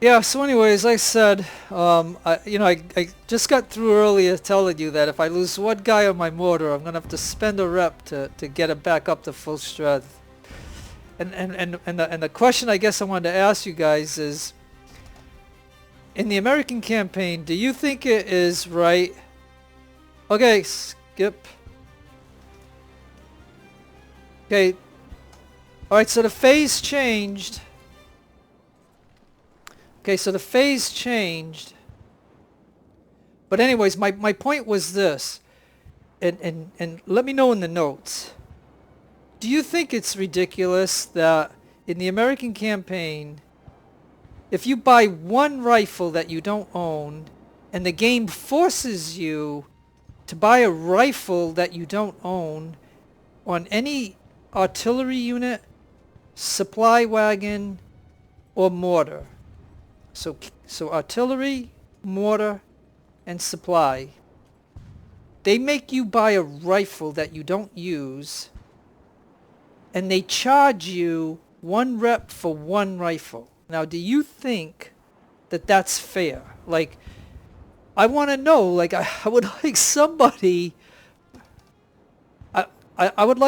[SPEAKER 1] Yeah, so anyways, like I said, I just got through earlier telling you that if I lose one guy on my mortar, I'm going to have to spend a rep to get it back up to full strength. And the question I guess I wanted to ask you guys is, in the American campaign, do you think it is right? Okay, skip. Okay, alright, so the phase changed. Okay, so the phase changed. But anyways, my point was this. And let me know in the notes. Do you think it's ridiculous that in the American campaign, if you buy one rifle that you don't own, and the game forces you to buy a rifle that you don't own on any artillery unit, supply wagon, or mortar? So artillery, mortar, and supply. They make you buy a rifle that you don't use, and they charge you one rep for one rifle. Now, do you think that that's fair? Like, I want to know, like, I would like somebody, I would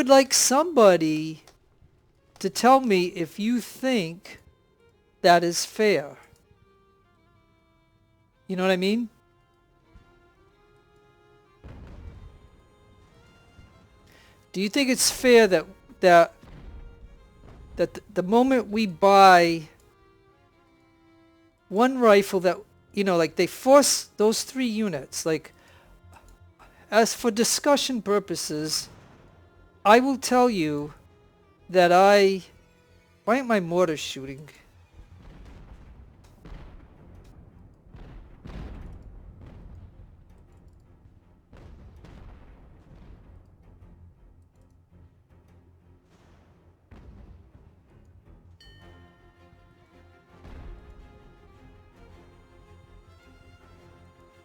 [SPEAKER 1] like somebody to tell me if you think that is fair. You know what I mean? Do you think it's fair that the moment we buy one rifle that, like they force those 3 units, like, as for discussion purposes, I will tell you that why ain't my mortar shooting?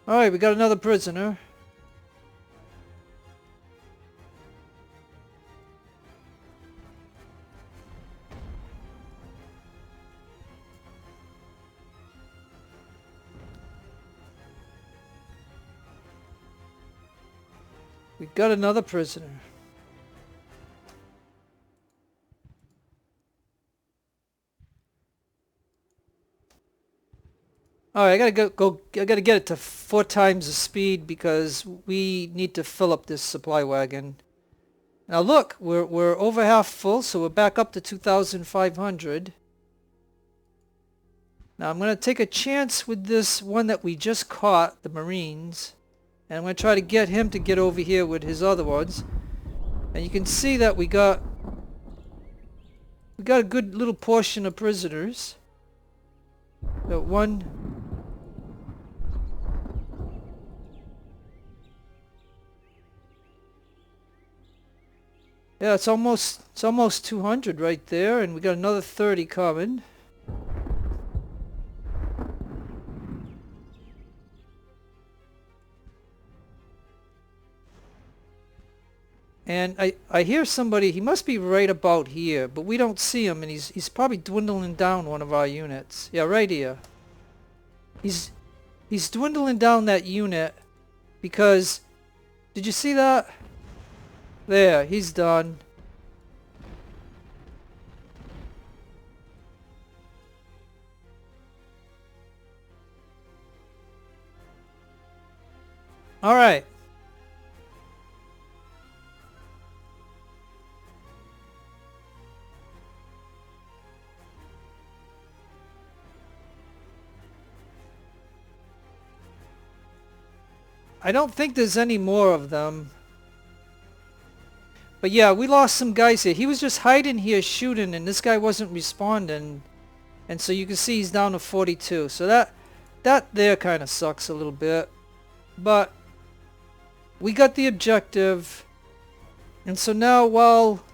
[SPEAKER 1] Alright, we got another prisoner. We got another prisoner. All right, I gotta go. I gotta get it to 4 times the speed because we need to fill up this supply wagon. Now look, we're over half full, so we're back up to 2,500. Now I'm gonna take a chance with this one that we just caught, the Marines, and I'm gonna try to get him to get over here with his other ones. And you can see that we got a good little portion of prisoners. Got one. Yeah, it's almost 200 right there, and we got another 30 coming. And I hear somebody, he must be right about here, but we don't see him, and he's probably dwindling down one of our units. Yeah, right here. He's dwindling down that unit because, did you see that? There, he's done. All right. I don't think there's any more of them. But yeah, we lost some guys here. He was just hiding here shooting, and this guy wasn't responding. And so you can see he's down to 42. So that there kind of sucks a little bit. But we got the objective. And so now while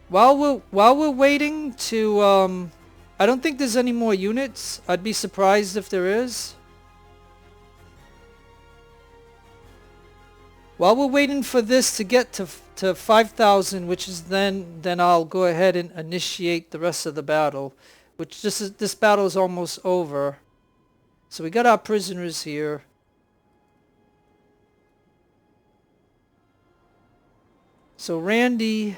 [SPEAKER 1] we're waiting to I don't think there's any more units. I'd be surprised if there is. While we're waiting for this to get to 5,000, which is then I'll go ahead and initiate the rest of the battle, which this battle is almost over. So we got our prisoners here. So Randy,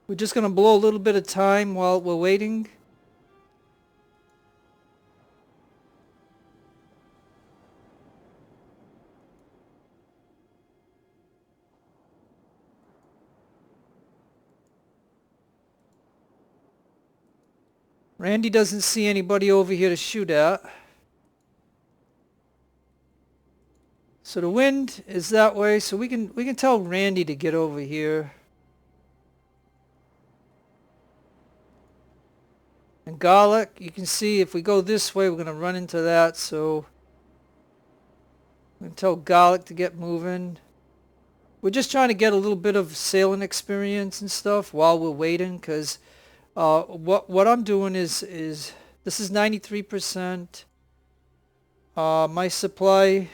[SPEAKER 1] we're just gonna blow a little bit of time while we're waiting. Randy doesn't see anybody over here to shoot at. So the wind is that way, so we can tell Randy to get over here. And Garlic, you can see if we go this way, we're going to run into that, so I'm going to tell Garlic to get moving. We're just trying to get a little bit of sailing experience and stuff while we're waiting, because what I'm doing is this is 93%. My supply,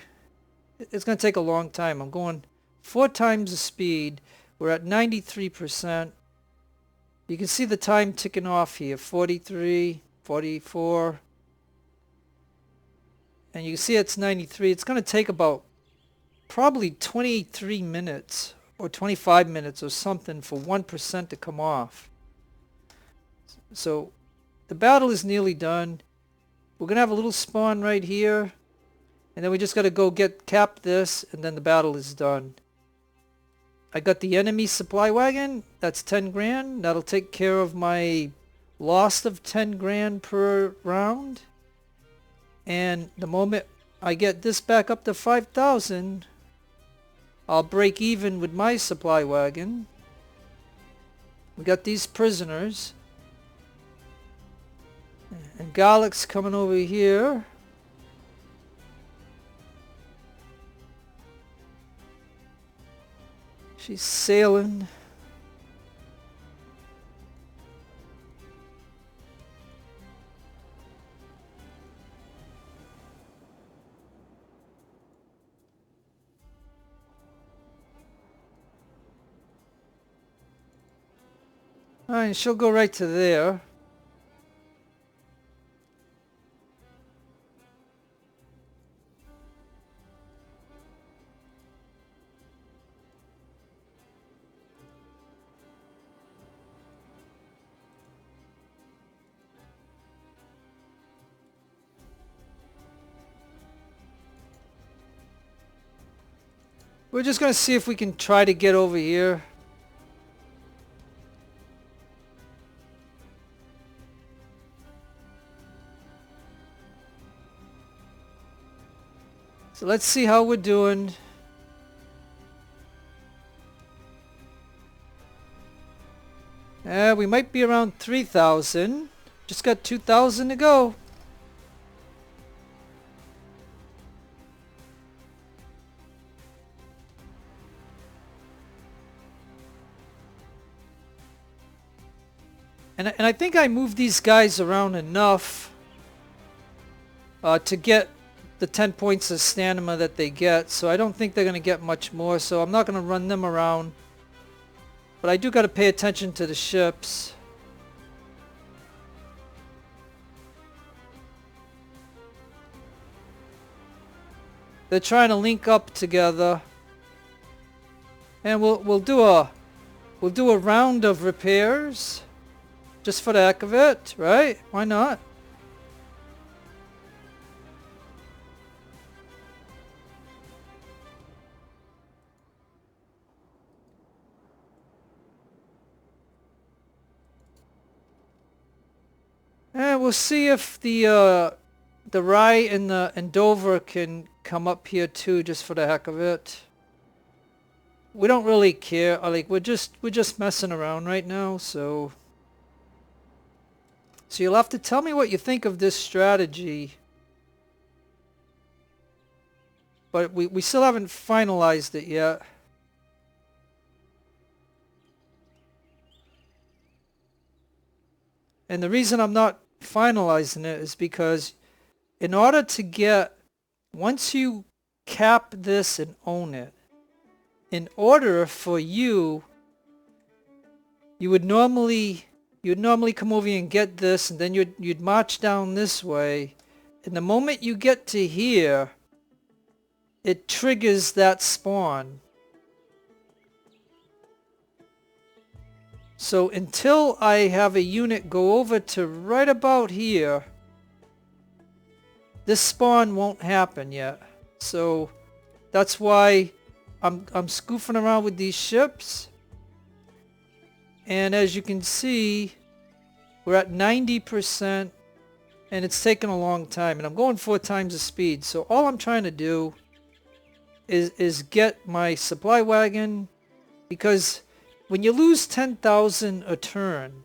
[SPEAKER 1] it's going to take a long time. I'm going 4 times the speed. We're at 93%. You can see the time ticking off here, 43, 44. And you can see it's 93. It's going to take about probably 23 minutes or 25 minutes or something for 1% to come off. So the battle is nearly done. We're going to have a little spawn right here. And then we just got to go cap this, and then the battle is done. I got the enemy supply wagon. That's 10 grand. That'll take care of my loss of 10 grand per round. And the moment I get this back up to 5,000, I'll break even with my supply wagon. We got these prisoners. And Garlic's coming over here. She's sailing. Alright, she'll go right to there. We're just going to see if we can try to get over here. So let's see how we're doing. We might be around 3,000. Just got 2,000 to go. And I think I moved these guys around enough to get the 10 points of stamina that they get. So I don't think they're going to get much more. So I'm not going to run them around. But I do got to pay attention to the ships. They're trying to link up together. And we'll do a round of repairs. Just for the heck of it, right? Why not? And we'll see if the Rye and Dover can come up here too, just for the heck of it. We don't really care. Like we're just messing around right now, so. So you'll have to tell me what you think of this strategy. But we still haven't finalized it yet. And the reason I'm not finalizing it is because in order to get, once you cap this and own it, in order for you would normally come over here and get this, and then you'd march down this way, and the moment you get to here, it triggers that spawn. So until I have a unit go over to right about here, this spawn won't happen yet. So that's why I'm scoofing around with these ships. And as you can see, we're at 90%, and it's taken a long time, and I'm going 4 times the speed. So all I'm trying to do is get my supply wagon, because when you lose 10,000 a turn,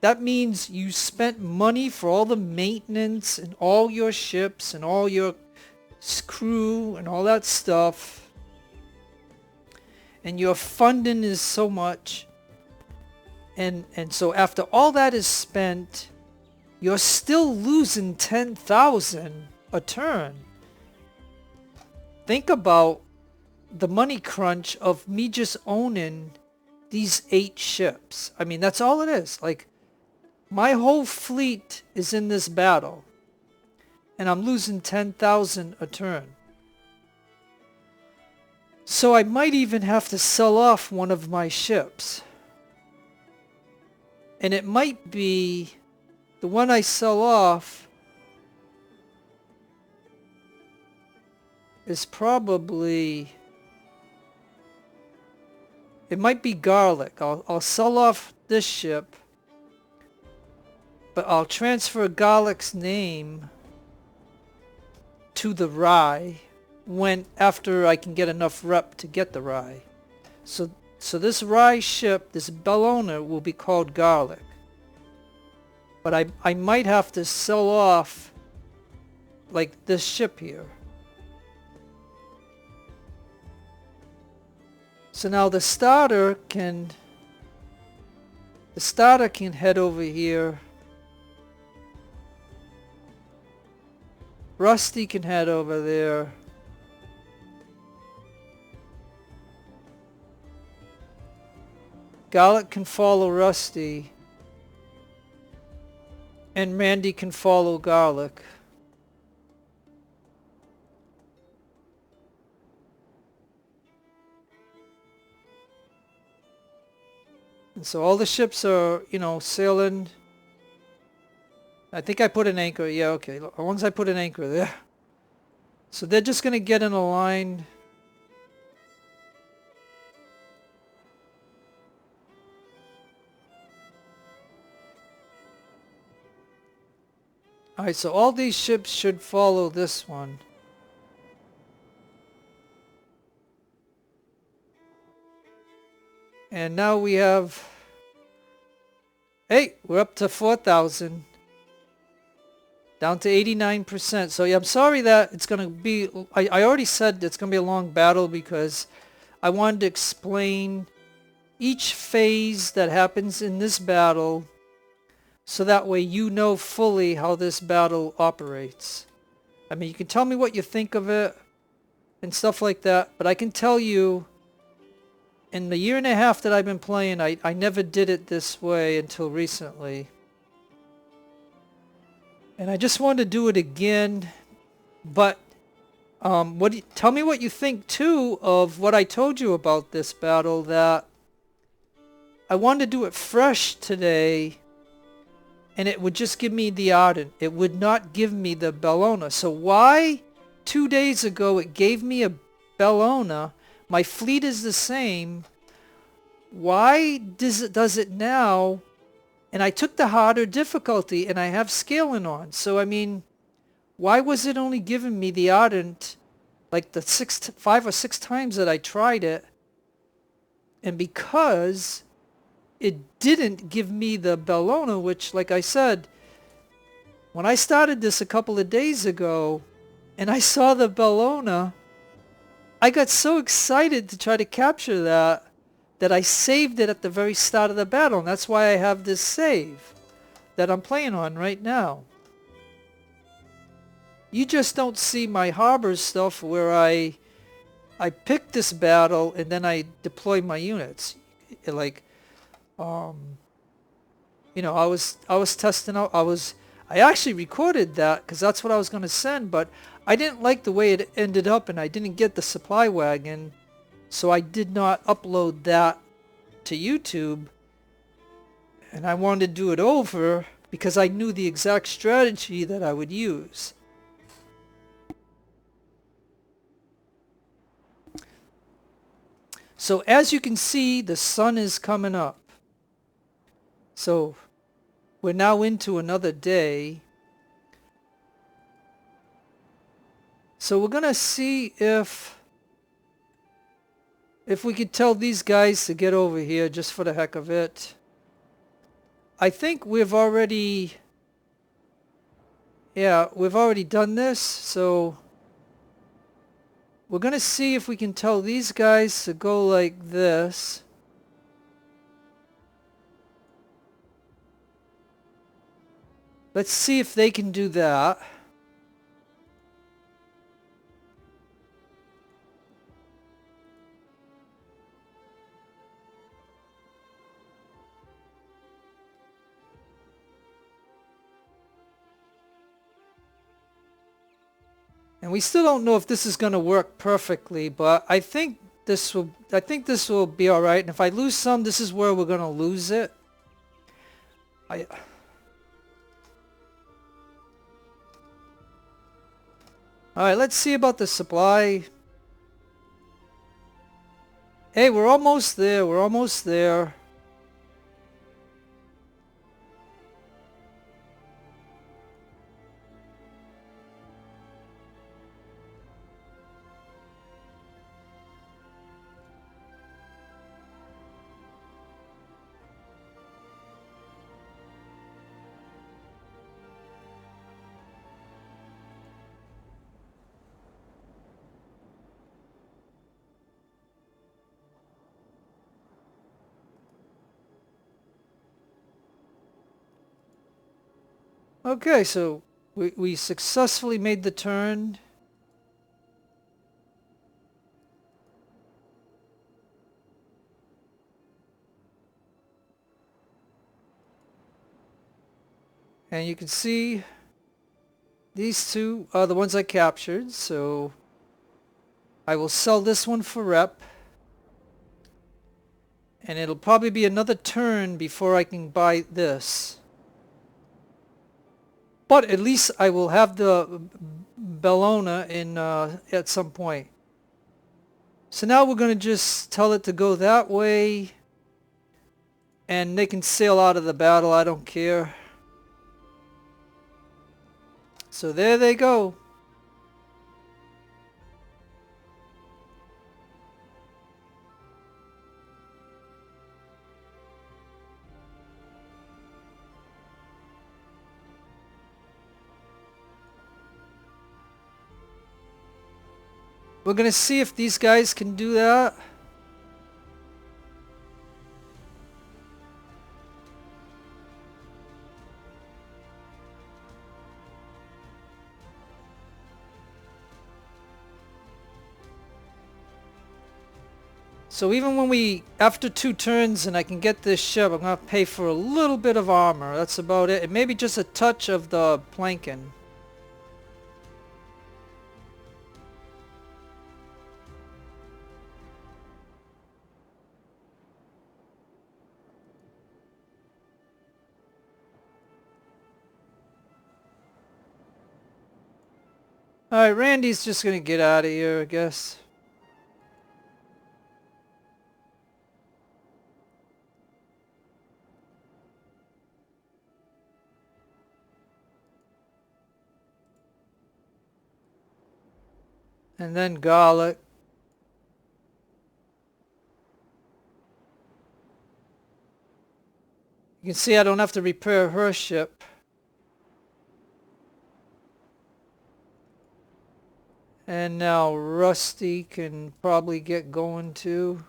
[SPEAKER 1] that means you spent money for all the maintenance and all your ships and all your crew and all that stuff, and your funding is so much. And so after all that is spent, you're still losing 10,000 a turn. Think about the money crunch of me just owning these 8 ships. I mean, that's all it is. Like, my whole fleet is in this battle, and I'm losing 10,000 a turn. So I might even have to sell off one of my ships. And it might be the one I sell off is probably, it might be Garlic. I'll sell off this ship, but I'll transfer Garlic's name to the Rye after I can get enough rep to get the Rye. So this Rye ship, this Bellona, will be called Garlic. But I might have to sell off, like, this ship here. So now the starter can head over here. Rusty can head over there. Garlic can follow Rusty. And Randy can follow Garlic. And so all the ships are, sailing. I think I put an anchor. Yeah, okay. Once I put an anchor there. So they're just going to get in a line. Alright, so all these ships should follow this one. And now we have... Hey, we're up to 4,000. Down to 89%. So yeah, I'm sorry that it's going to be... I already said it's going to be a long battle because I wanted to explain each phase that happens in this battle so that way you know fully how this battle operates. I mean, you can tell me what you think of it and stuff like that, but I can tell you in the year and a half that I've been playing, I never did it this way until recently. And I just wanted to do it again, but tell me what you think too of what I told you about this battle, that I wanted to do it fresh today and it would just give me the Ardent. It would not give me the Bellona. So why 2 days ago it gave me a Bellona? My fleet is the same. Why does it now? And I took the harder difficulty and I have scaling on. So I mean, why was it only giving me the Ardent like the 5 or 6 times that I tried it? And because it didn't give me the Bellona, which, like I said, when I started this a couple of days ago and I saw the Bellona, I got so excited to try to capture that I saved it at the very start of the battle. And that's why I have this save that I'm playing on right now. You just don't see my harbor stuff where I pick this battle and then I deploy my units. Like, you know, I was testing out. I actually recorded that because that's what I was going to send, but I didn't like the way it ended up and I didn't get the supply wagon, so I did not upload that to YouTube. And I wanted to do it over because I knew the exact strategy that I would use. So as you can see, the sun is coming up. So we're now into another day. So we're gonna see if we could tell these guys to get over here just for the heck of it. I think we've already done this, so we're gonna see if we can tell these guys to go like this. Let's see if they can do that. And we still don't know if this is going to work perfectly, but I think this will be all right. And if I lose some, this is where we're going to lose it. All right, let's see about the supply. Hey, we're almost there. We're almost there. Okay, so we successfully made the turn. And you can see these two are the ones I captured, so I will sell this one for rep. And it'll probably be another turn before I can buy this. But at least I will have the Bellona in at some point. So now we're going to just tell it to go that way. And they can sail out of the battle, I don't care. So there they go. We're gonna see if these guys can do that. So even when after 2 turns and I can get this ship, I'm gonna pay for a little bit of armor. That's about it. And maybe just a touch of the planking. Alright, Randy's just gonna get out of here, I guess. And then Garlic. You can see I don't have to repair her ship. And now Rusty can probably get going too.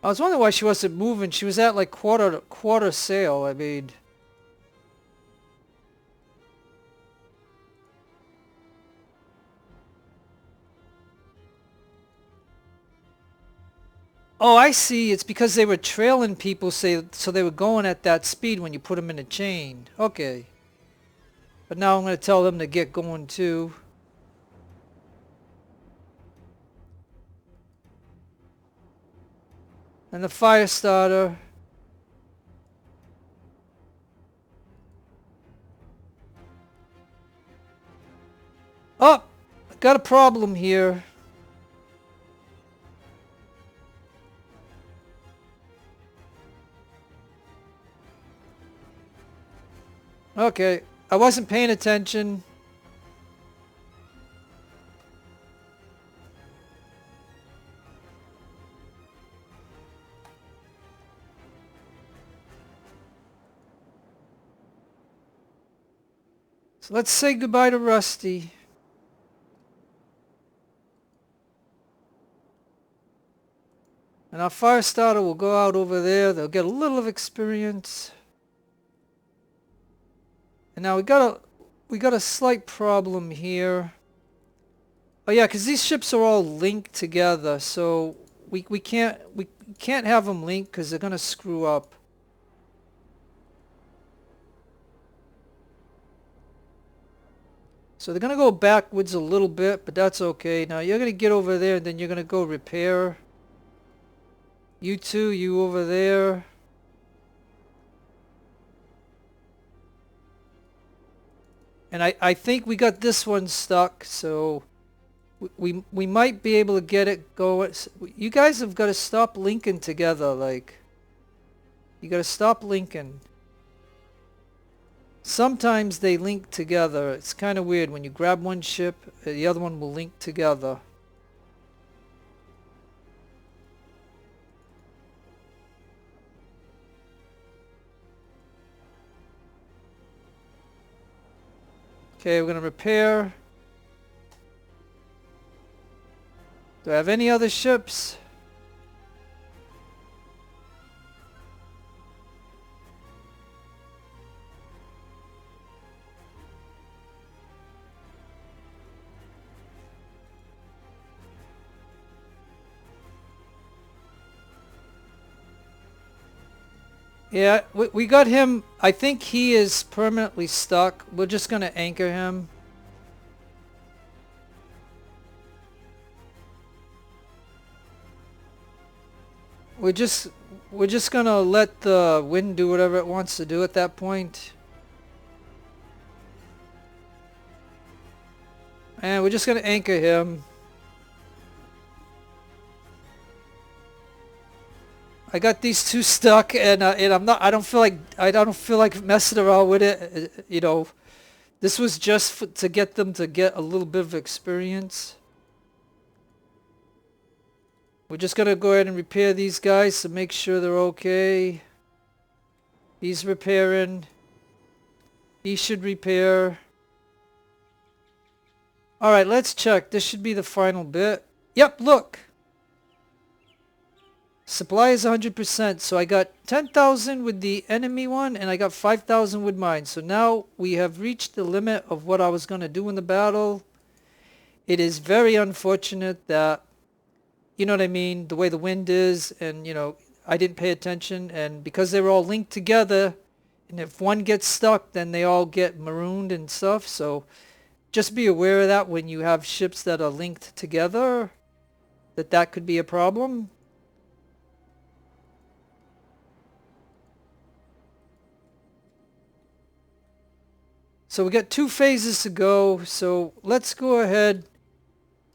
[SPEAKER 1] I was wondering why she wasn't moving. She was at like quarter sail. I mean, oh, I see. It's because they were trailing people, so they were going at that speed when you put them in a chain. Okay. But now I'm going to tell them to get going too. And the fire starter. Oh, I got a problem here. Okay, I wasn't paying attention. So let's say goodbye to Rusty. And our fire starter will go out over there. They'll get a little of experience. And now we got a slight problem here. Oh yeah, because these ships are all linked together, so we can't have them linked because they're gonna screw up. So they're gonna go backwards a little bit, but that's okay. Now you're gonna get over there, and then you're gonna go repair. You two, you over there. And I think we got this one stuck, so we might be able to get it going. You guys have got to stop linking together, like, you got to stop linking. Sometimes they link together. It's kind of weird. When you grab one ship, the other one will link together. Okay, we're going to repair. Do I have any other ships? Yeah, we got him. I think he is permanently stuck. We're just going to anchor him. We're just going to let the wind do whatever it wants to do at that point. And we're just gonna anchor him. I got these two stuck, and I'm not. I don't feel like messing around with it. You know, this was just to get them to get a little bit of experience. We're just gonna go ahead and repair these guys to make sure they're okay. He's repairing. He should repair. Alright, let's check. This should be the final bit. Yep, look. Supply is 100%. So I got 10,000 with the enemy one, and I got 5,000 with mine. So now we have reached the limit of what I was going to do in the battle. It is very unfortunate that, you know what I mean, the way the wind is, and, you know, I didn't pay attention. And because they were all linked together, and if one gets stuck, then they all get marooned and stuff. So just be aware of that when you have ships that are linked together, that could be a problem. So we got 2 phases to go, so let's go ahead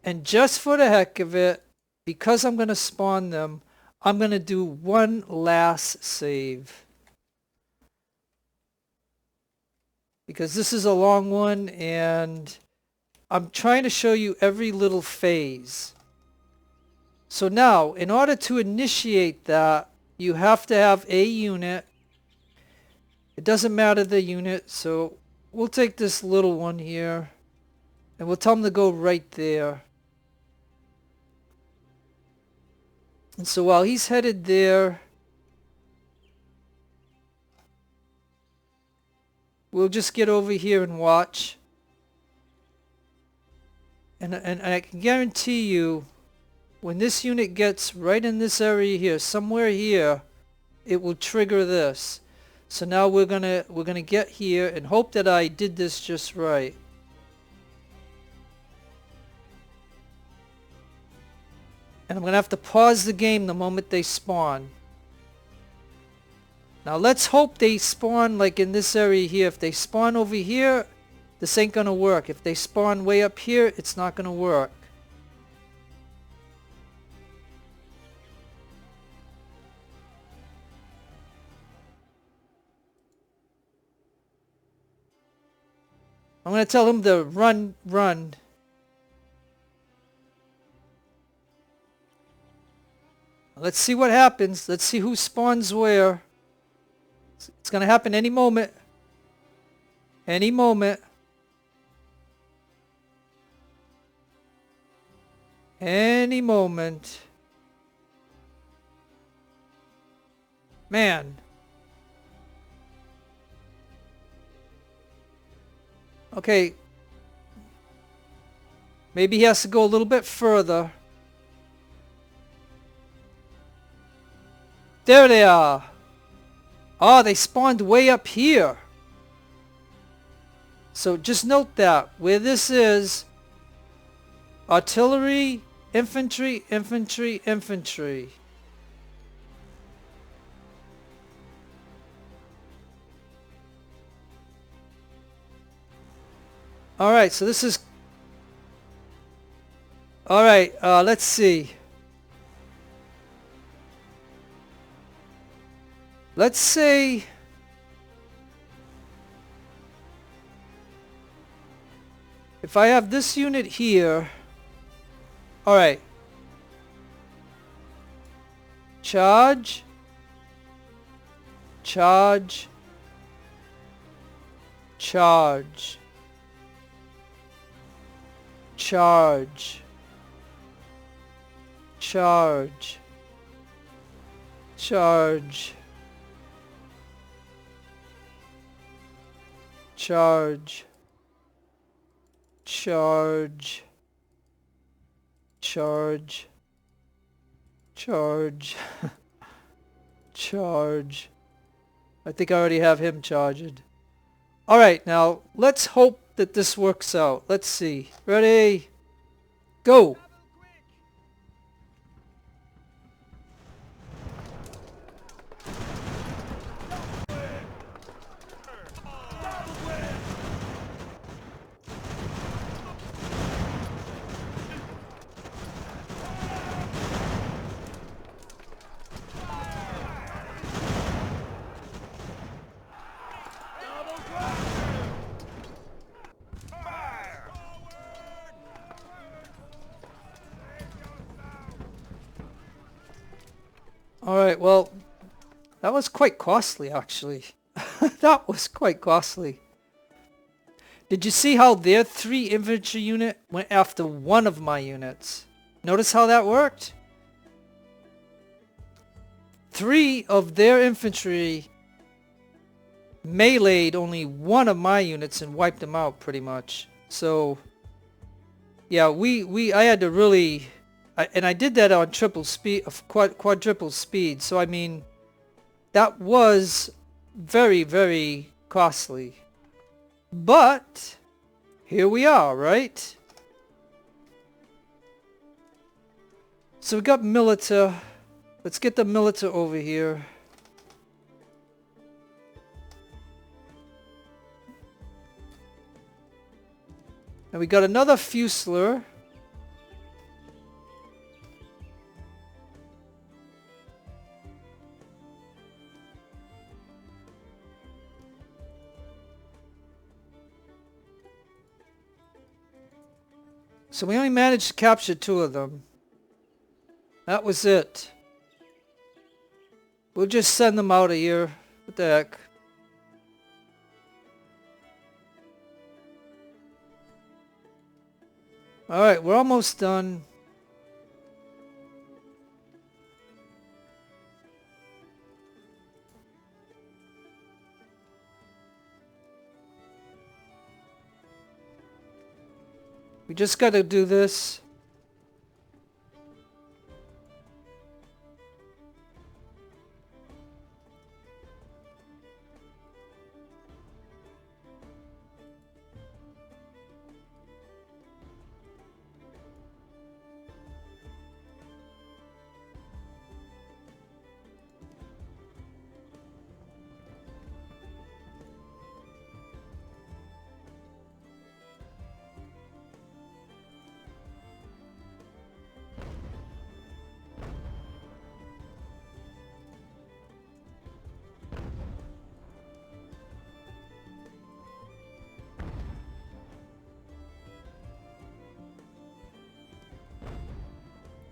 [SPEAKER 1] and just for the heck of it, because I'm going to spawn them, I'm going to do one last save. Because this is a long one, and I'm trying to show you every little phase. So now, in order to initiate that, you have to have a unit. It doesn't matter the unit, so we'll take this little one here, and we'll tell them to go right there. And so while he's headed there, we'll just get over here and watch. And I can guarantee you, when this unit gets right in this area here, somewhere here, it will trigger this. So now we're gonna get here and hope that I did this just right. And I'm gonna have to pause the game the moment they spawn. Now let's hope they spawn like in this area here. If they spawn over here, this ain't gonna work. If they spawn way up here, it's not gonna work. I'm gonna tell him to run, run. Let's see what happens. Let's see who spawns where. It's gonna happen any moment. Any moment. Any moment. Man. Okay. Maybe he has to go a little bit further. There they are. Oh, they spawned way up here. So just note that where this is, artillery, infantry, infantry, infantry. Alright, so this is... Alright, let's see. Let's say... If I have this unit here... Alright. Charge. Charge. Charge. Charge. Charge. Charge. Charge. Charge. Charge. Charge. Charge. I think I already have him charged. Alright, now let's hope that this works out. Let's see. Ready? Go! Alright, well, that was quite costly, actually. That was quite costly. Did you see how their 3 infantry unit went after one of my units? Notice how that worked? 3 of their infantry meleeed only one of my units and wiped them out pretty much. So, yeah, I had to really... and I did that on triple speed, quadruple speed. So, I mean, that was very, very costly. But here we are, right? So we got Milita. Let's get the Milita over here. And we got another Fusilier. So we only managed to capture 2 of them. That was it. We'll just send them out of here. What the heck? Alright, we're almost done. We just got to do this.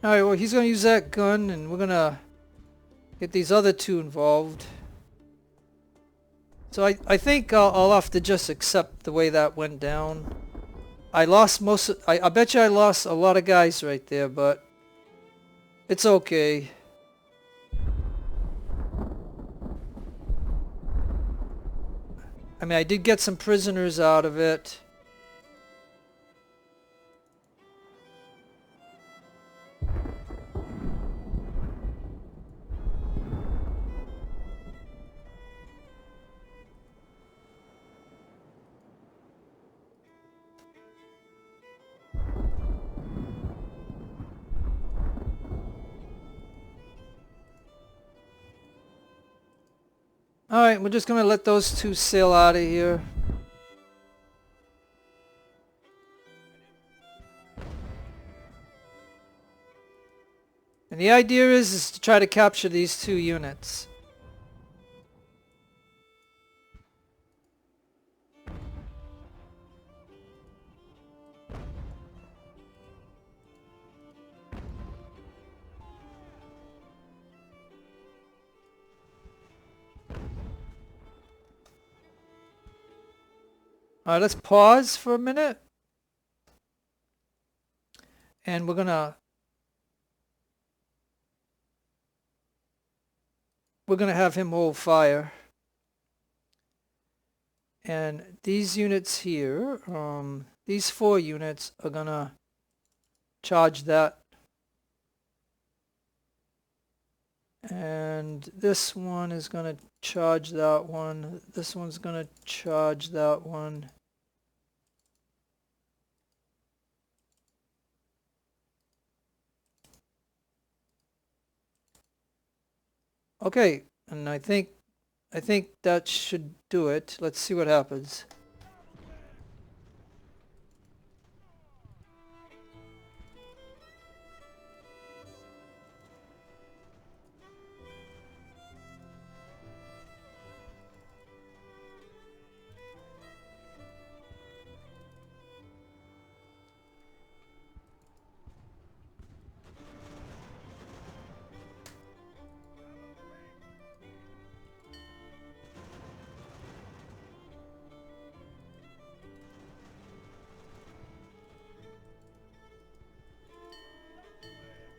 [SPEAKER 1] Alright, well, he's going to use that gun, and we're going to get these other 2 involved. So I think I'll have to just accept the way that went down. I lost I bet you I lost a lot of guys right there, but it's okay. I mean, I did get some prisoners out of it. Alright, we're just going to let those 2 sail out of here. And the idea is to try to capture these 2 units. Alright, let's pause for a minute. And we're gonna have him hold fire. And these units here, these 4 units are gonna charge that. And this one is gonna charge that one. This one's gonna charge that one. Okay, and I think that should do it. Let's see what happens.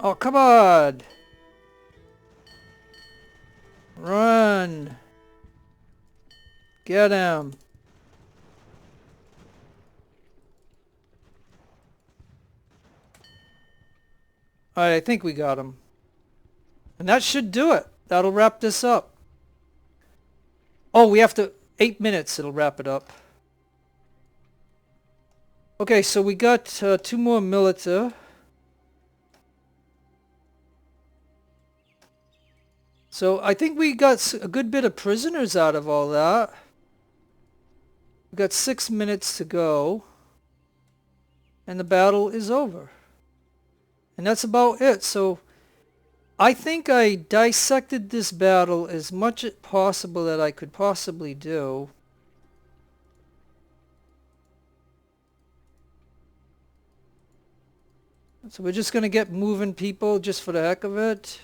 [SPEAKER 1] Oh, come on! Run! Get him! Alright, I think we got him. And that should do it. That'll wrap this up. Oh, we have to... 8 minutes it'll wrap it up. Okay, so we got 2 more milita. So I think we got a good bit of prisoners out of all that. We got 6 minutes to go. And the battle is over. And that's about it. So I think I dissected this battle as much as possible that I could possibly do. So we're just going to get moving, people, just for the heck of it.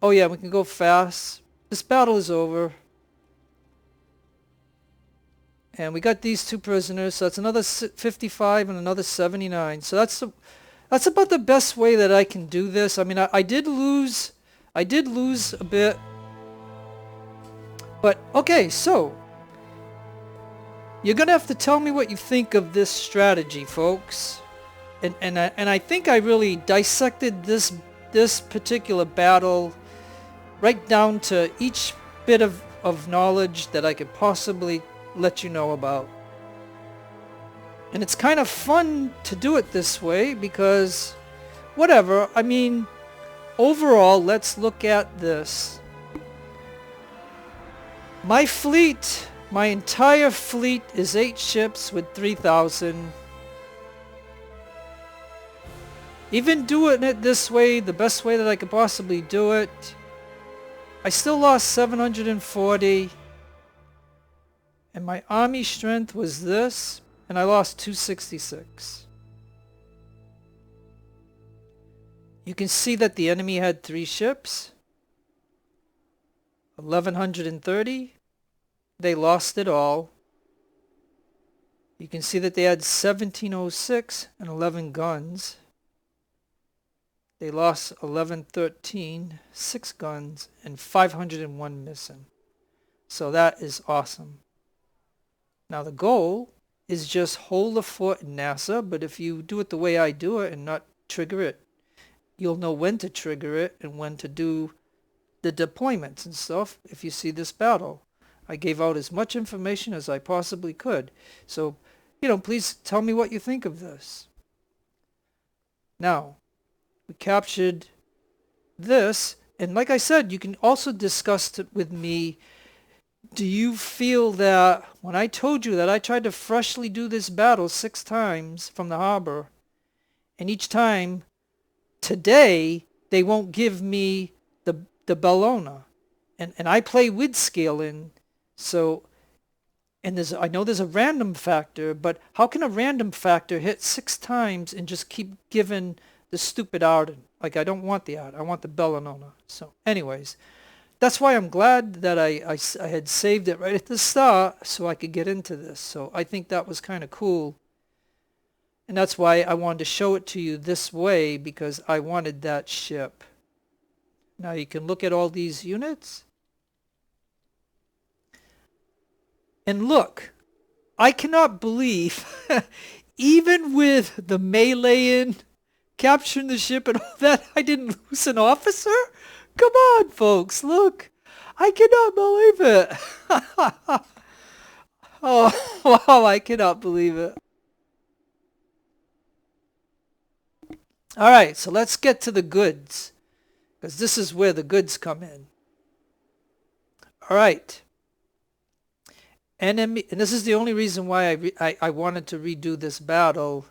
[SPEAKER 1] Oh yeah, we can go fast. This battle is over. And we got these 2 prisoners, so that's another 55 and another 79. So that's about the best way that I can do this. I mean, I did lose a bit. But okay, so you're gonna have to tell me what you think of this strategy, folks. And I think I really dissected this particular battle right down to each bit of knowledge that I could possibly let you know about. And it's kind of fun to do it this way because whatever, I mean, overall, let's look at this. My fleet, my entire fleet is 8 ships with 3,000. Even doing it this way, the best way that I could possibly do it, I still lost 740. And my army strength was this, and I lost 266. You can see that the enemy had 3 ships, 1130. They lost it all. You can see that they had 1706 and 11 guns. They lost 1113, 6 guns, and 501 missing. So that is awesome. Now the goal is just hold the fort in Nassau, but if you do it the way I do it and not trigger it, you'll know when to trigger it and when to do the deployments and stuff if you see this battle. I gave out as much information as I possibly could. So, please tell me what you think of this. Now, we captured this, and like I said, you can also discuss it with me. Do you feel that when I told you that I tried to freshly do this battle 6 times from the harbor, and each time today they won't give me the Bellona, and I play with scaling, so, and I know there's a random factor, but how can a random factor hit 6 times and just keep giving the stupid Arden? Like, I don't want the Arden, I want the Bellona. So anyways, that's why I'm glad that I had saved it right at the start so I could get into this. So I think that was kind of cool. And that's why I wanted to show it to you this way, because I wanted that ship. Now you can look at all these units. And look, I cannot believe, even with the meleeing, capturing the ship and all that, I didn't lose an officer? Come on, folks, look. I cannot believe it. Oh, wow, I cannot believe it. All right, so let's get to the goods, because this is where the goods come in. All right. Enemy, and this is the only reason why I wanted to redo this battle,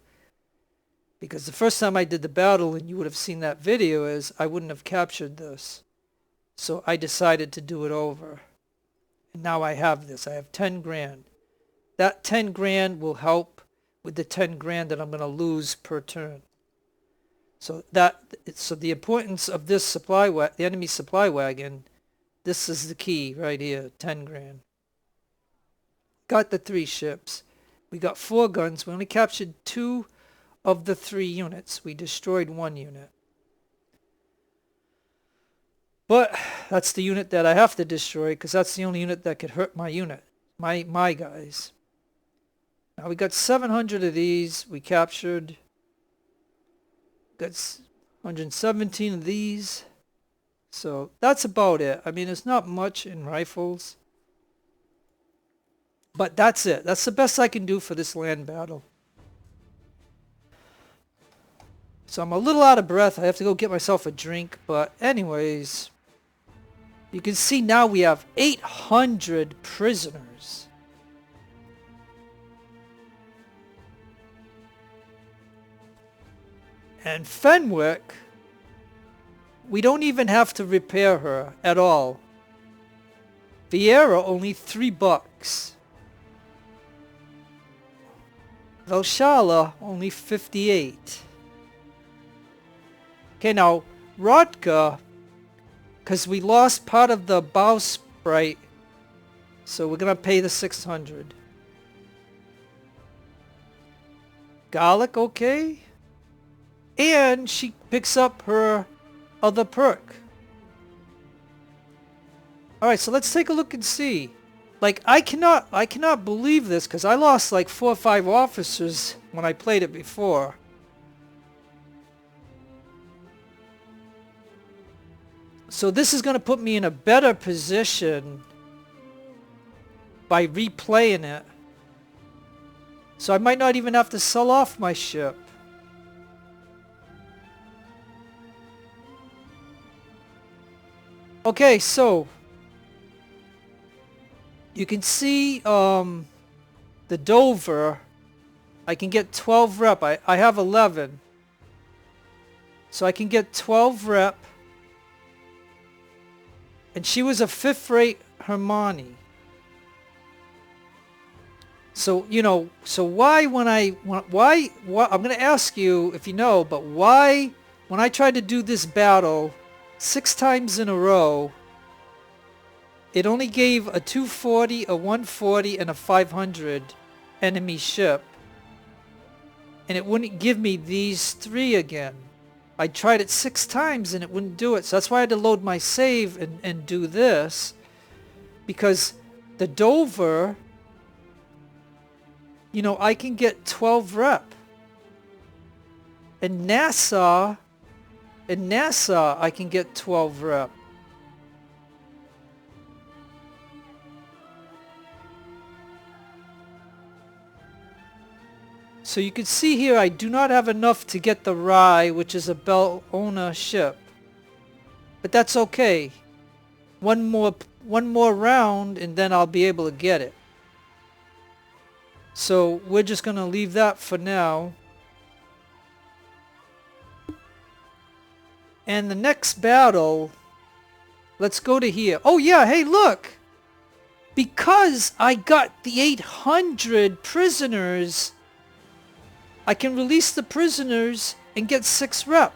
[SPEAKER 1] because the first time I did the battle, and you would have seen that video, is I wouldn't have captured this. So I decided to do it over. And now I have this. I have 10 grand. That 10 grand will help with the 10 grand that I'm going to lose per turn. So the importance of this the enemy supply wagon, this is the key right here, 10 grand. Got the 3 ships. We got 4 guns. We only captured 2 of the 3 units. We destroyed 1 unit. But that's the unit that I have to destroy because that's the only unit that could hurt my unit, my guys. Now we got 700 of these. We captured. Got 117 of these. So that's about it. I mean, it's not much in rifles. But that's it. That's the best I can do for this land battle. So I'm a little out of breath. I have to go get myself a drink. But anyways, you can see now we have 800 prisoners. And Fenwick, we don't even have to repair her at all. Vieira, only $3. Valshala, only 58. Okay, now, Rodka, because we lost part of the bowsprit, so we're going to pay the 600. Garlic, okay. And she picks up her other perk. Alright, so let's take a look and see. Like, I cannot believe this because I lost like 4 or 5 officers when I played it before. So this is going to put me in a better position by replaying it. So I might not even have to sell off my ship. Okay, so you can see the Dover. I can get 12 rep. I have 11. So I can get 12 rep. And she was a 5th rate Hermione. So, you know, so why I'm going to ask you if you know, but why when I tried to do this battle 6 times in a row, it only gave a 240, a 140, and a 500 enemy ship. And it wouldn't give me these 3 again. I tried it 6 times and it wouldn't do it. So that's why I had to load my save and do this. Because the Dover, you know, I can get 12 rep. And Nassau, I can get 12 rep. So you can see here I do not have enough to get the Rye, which is a Bellona ship. But that's okay. One more round and then I'll be able to get it. So we're just going to leave that for now. And the next battle, let's go to here. Oh yeah, hey look! Because I got the 800 prisoners, I can release the prisoners and get 6 rep.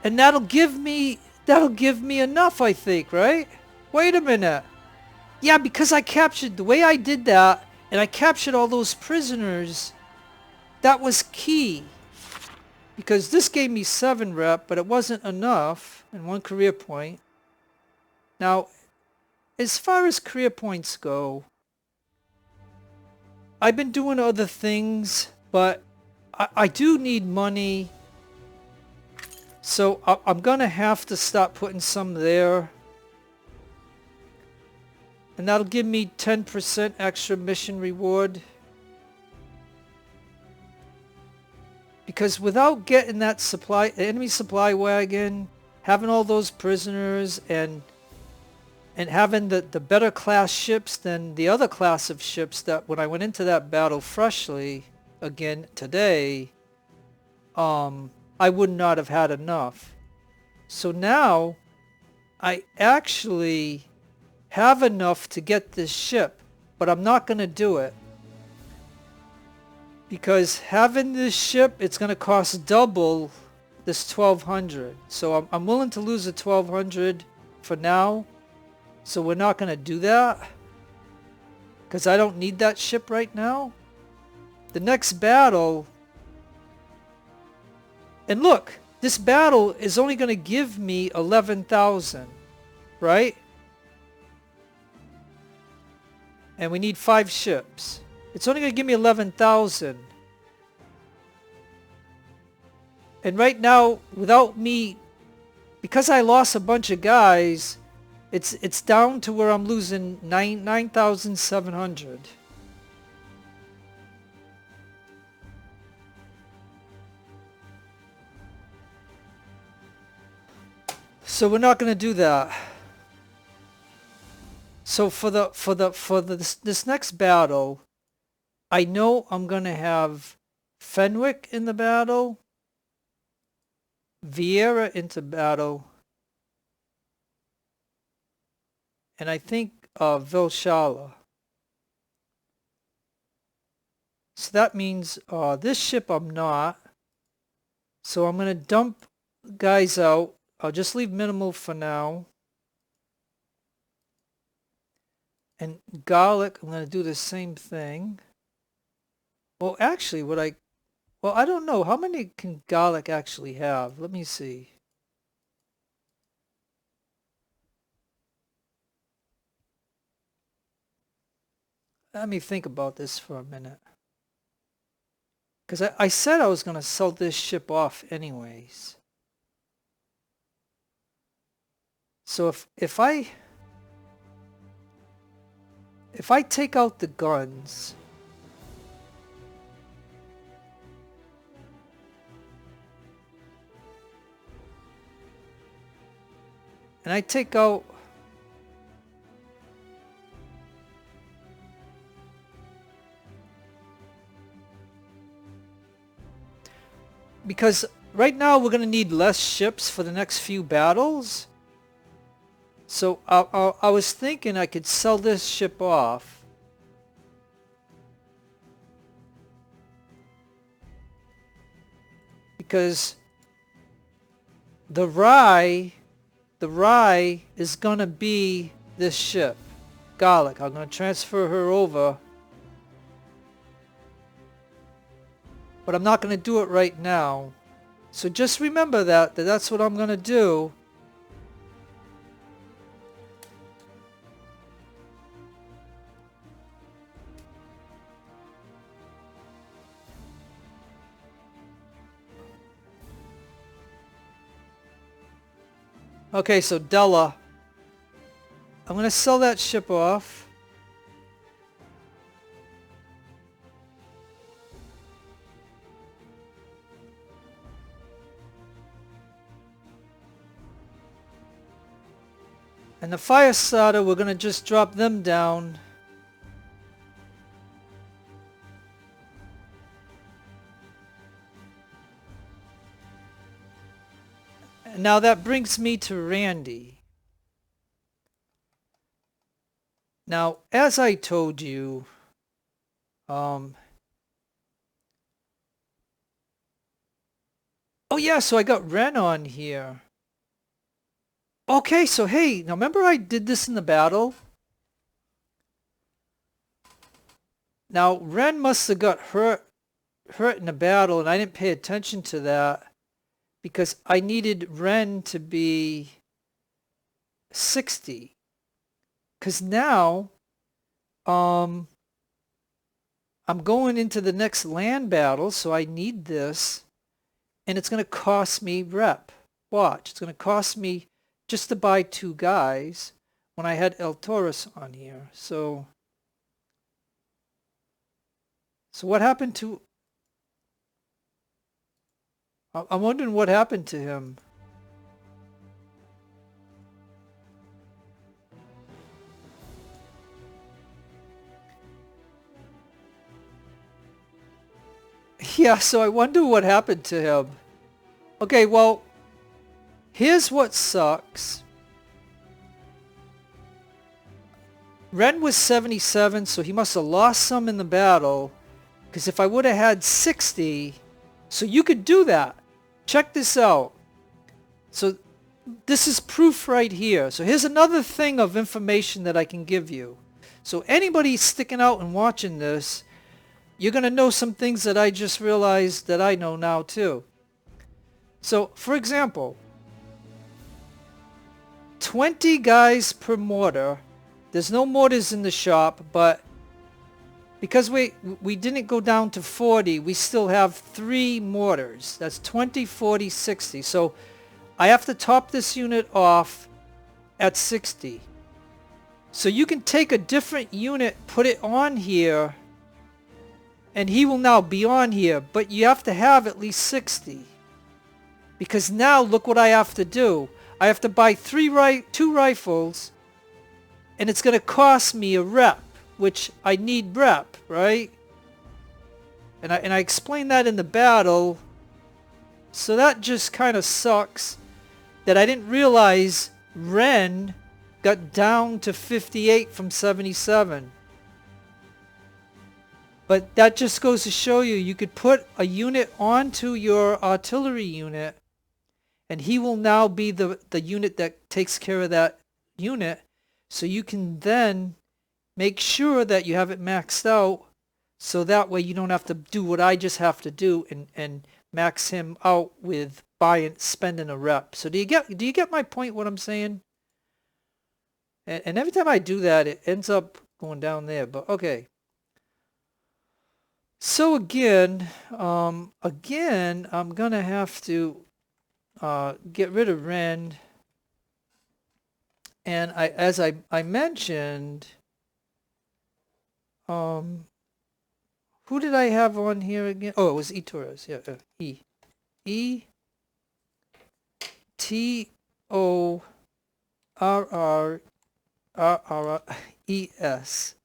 [SPEAKER 1] And that'll give me enough, I think, right? Wait a minute. Yeah, because I captured, the way I did that, and I captured all those prisoners, that was key. Because this gave me 7 rep, but it wasn't enough, and 1 career point. Now, as far as career points go, I've been doing other things, but I do need money. So I'm going to have to start putting some there. And that'll give me 10% extra mission reward. Because without getting that enemy supply wagon, having all those prisoners, and having the better class ships than the other class of ships that when I went into that battle freshly again today, I would not have had enough. So now I actually have enough to get this ship, but I'm not going to do it. Because having this ship, it's going to cost double this 1200. So I'm willing to lose the 1200 for now. So we're not going to do that. because I don't need that ship right now. The next battle, and look, this battle is only going to give me 11,000, right? And we need 5 ships. It's only going to give me 11,000. And right now, without me, because I lost a bunch of guys, it's down to where I'm losing 9,700. So we're not going to do that. So for this next battle, I know I'm going to have Fenwick in the battle, Vieira into battle, and I think Vilshala. So that means this ship I'm not. So I'm going to dump guys out. I'll just leave minimal for now. And Garlic, I'm going to do the same thing. Well, actually, well, I don't know. How many can Garlic actually have? Let me see. Let me think about this for a minute. Because I said I was going to sell this ship off anyways. So if I take out the guns, and I take out because right now we're going to need less ships for the next few battles. So I was thinking I could sell this ship off. Because the Rye is going to be this ship. Garlic. I'm going to transfer her over. But I'm not going to do it right now. So just remember that's what I'm going to do. Okay, so Della. I'm going to sell that ship off. And the fire starter, we're going to just drop them down. And now that brings me to Randy. Now, as I told you, oh yeah, so I got Ren on here. Okay, so hey, now remember I did this in the battle? Now, Ren must have got hurt in the battle, and I didn't pay attention to that because I needed Ren to be 60. Because now, I'm going into the next land battle, so I need this, and it's going to cost me rep. Watch, it's going to cost me just to buy 2 guys when I had El Taurus on here. So what happened to... I'm wondering what happened to him. Yeah, so I wonder what happened to him. Okay, well, here's what sucks. Ren was 77, so he must have lost some in the battle. Because if I would have had 60... So you could do that. Check this out. So this is proof right here. So here's another thing of information that I can give you. So anybody sticking out and watching this, you're going to know some things that I just realized that I know now too. So, for example, 20 guys per mortar. There's no mortars in the shop, but because we didn't go down to 40, we still have 3 mortars. That's 20, 40, 60. So I have to top this unit off at 60. So you can take a different unit, put it on here, and he will now be on here, but you have to have at least 60. Because now look what I have to do. I have to buy 2 rifles, and it's going to cost me a rep, which I need rep, right? And I explained that in the battle. So that just kind of sucks that I didn't realize Ren got down to 58 from 77. But that just goes to show you, you could put a unit onto your artillery unit, and he will now be the unit that takes care of that unit. So you can then make sure that you have it maxed out, so that way you don't have to do what I just have to do and max him out with spending a rep. So do you get my point, what I'm saying? And every time I do that, it ends up going down there. But okay. So again, I'm gonna have to get rid of Ren. And as I mentioned, who did I have on here again? Oh, it was Torres. Yeah, Torres.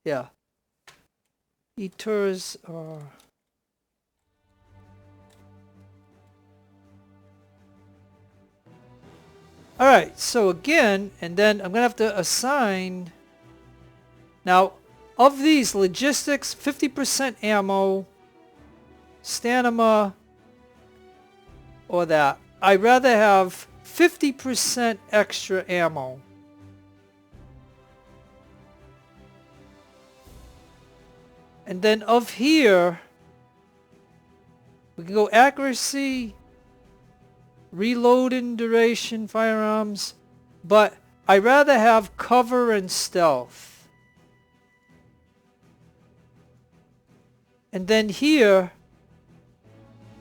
[SPEAKER 1] Yeah. Torres. Alright, so again, and then I'm going to have to assign. Now, of these, logistics, 50% ammo, stamina, or that. I'd rather have 50% extra ammo. And then of here, we can go accuracy, reloading duration, firearms, but I'd rather have cover and stealth. And then here,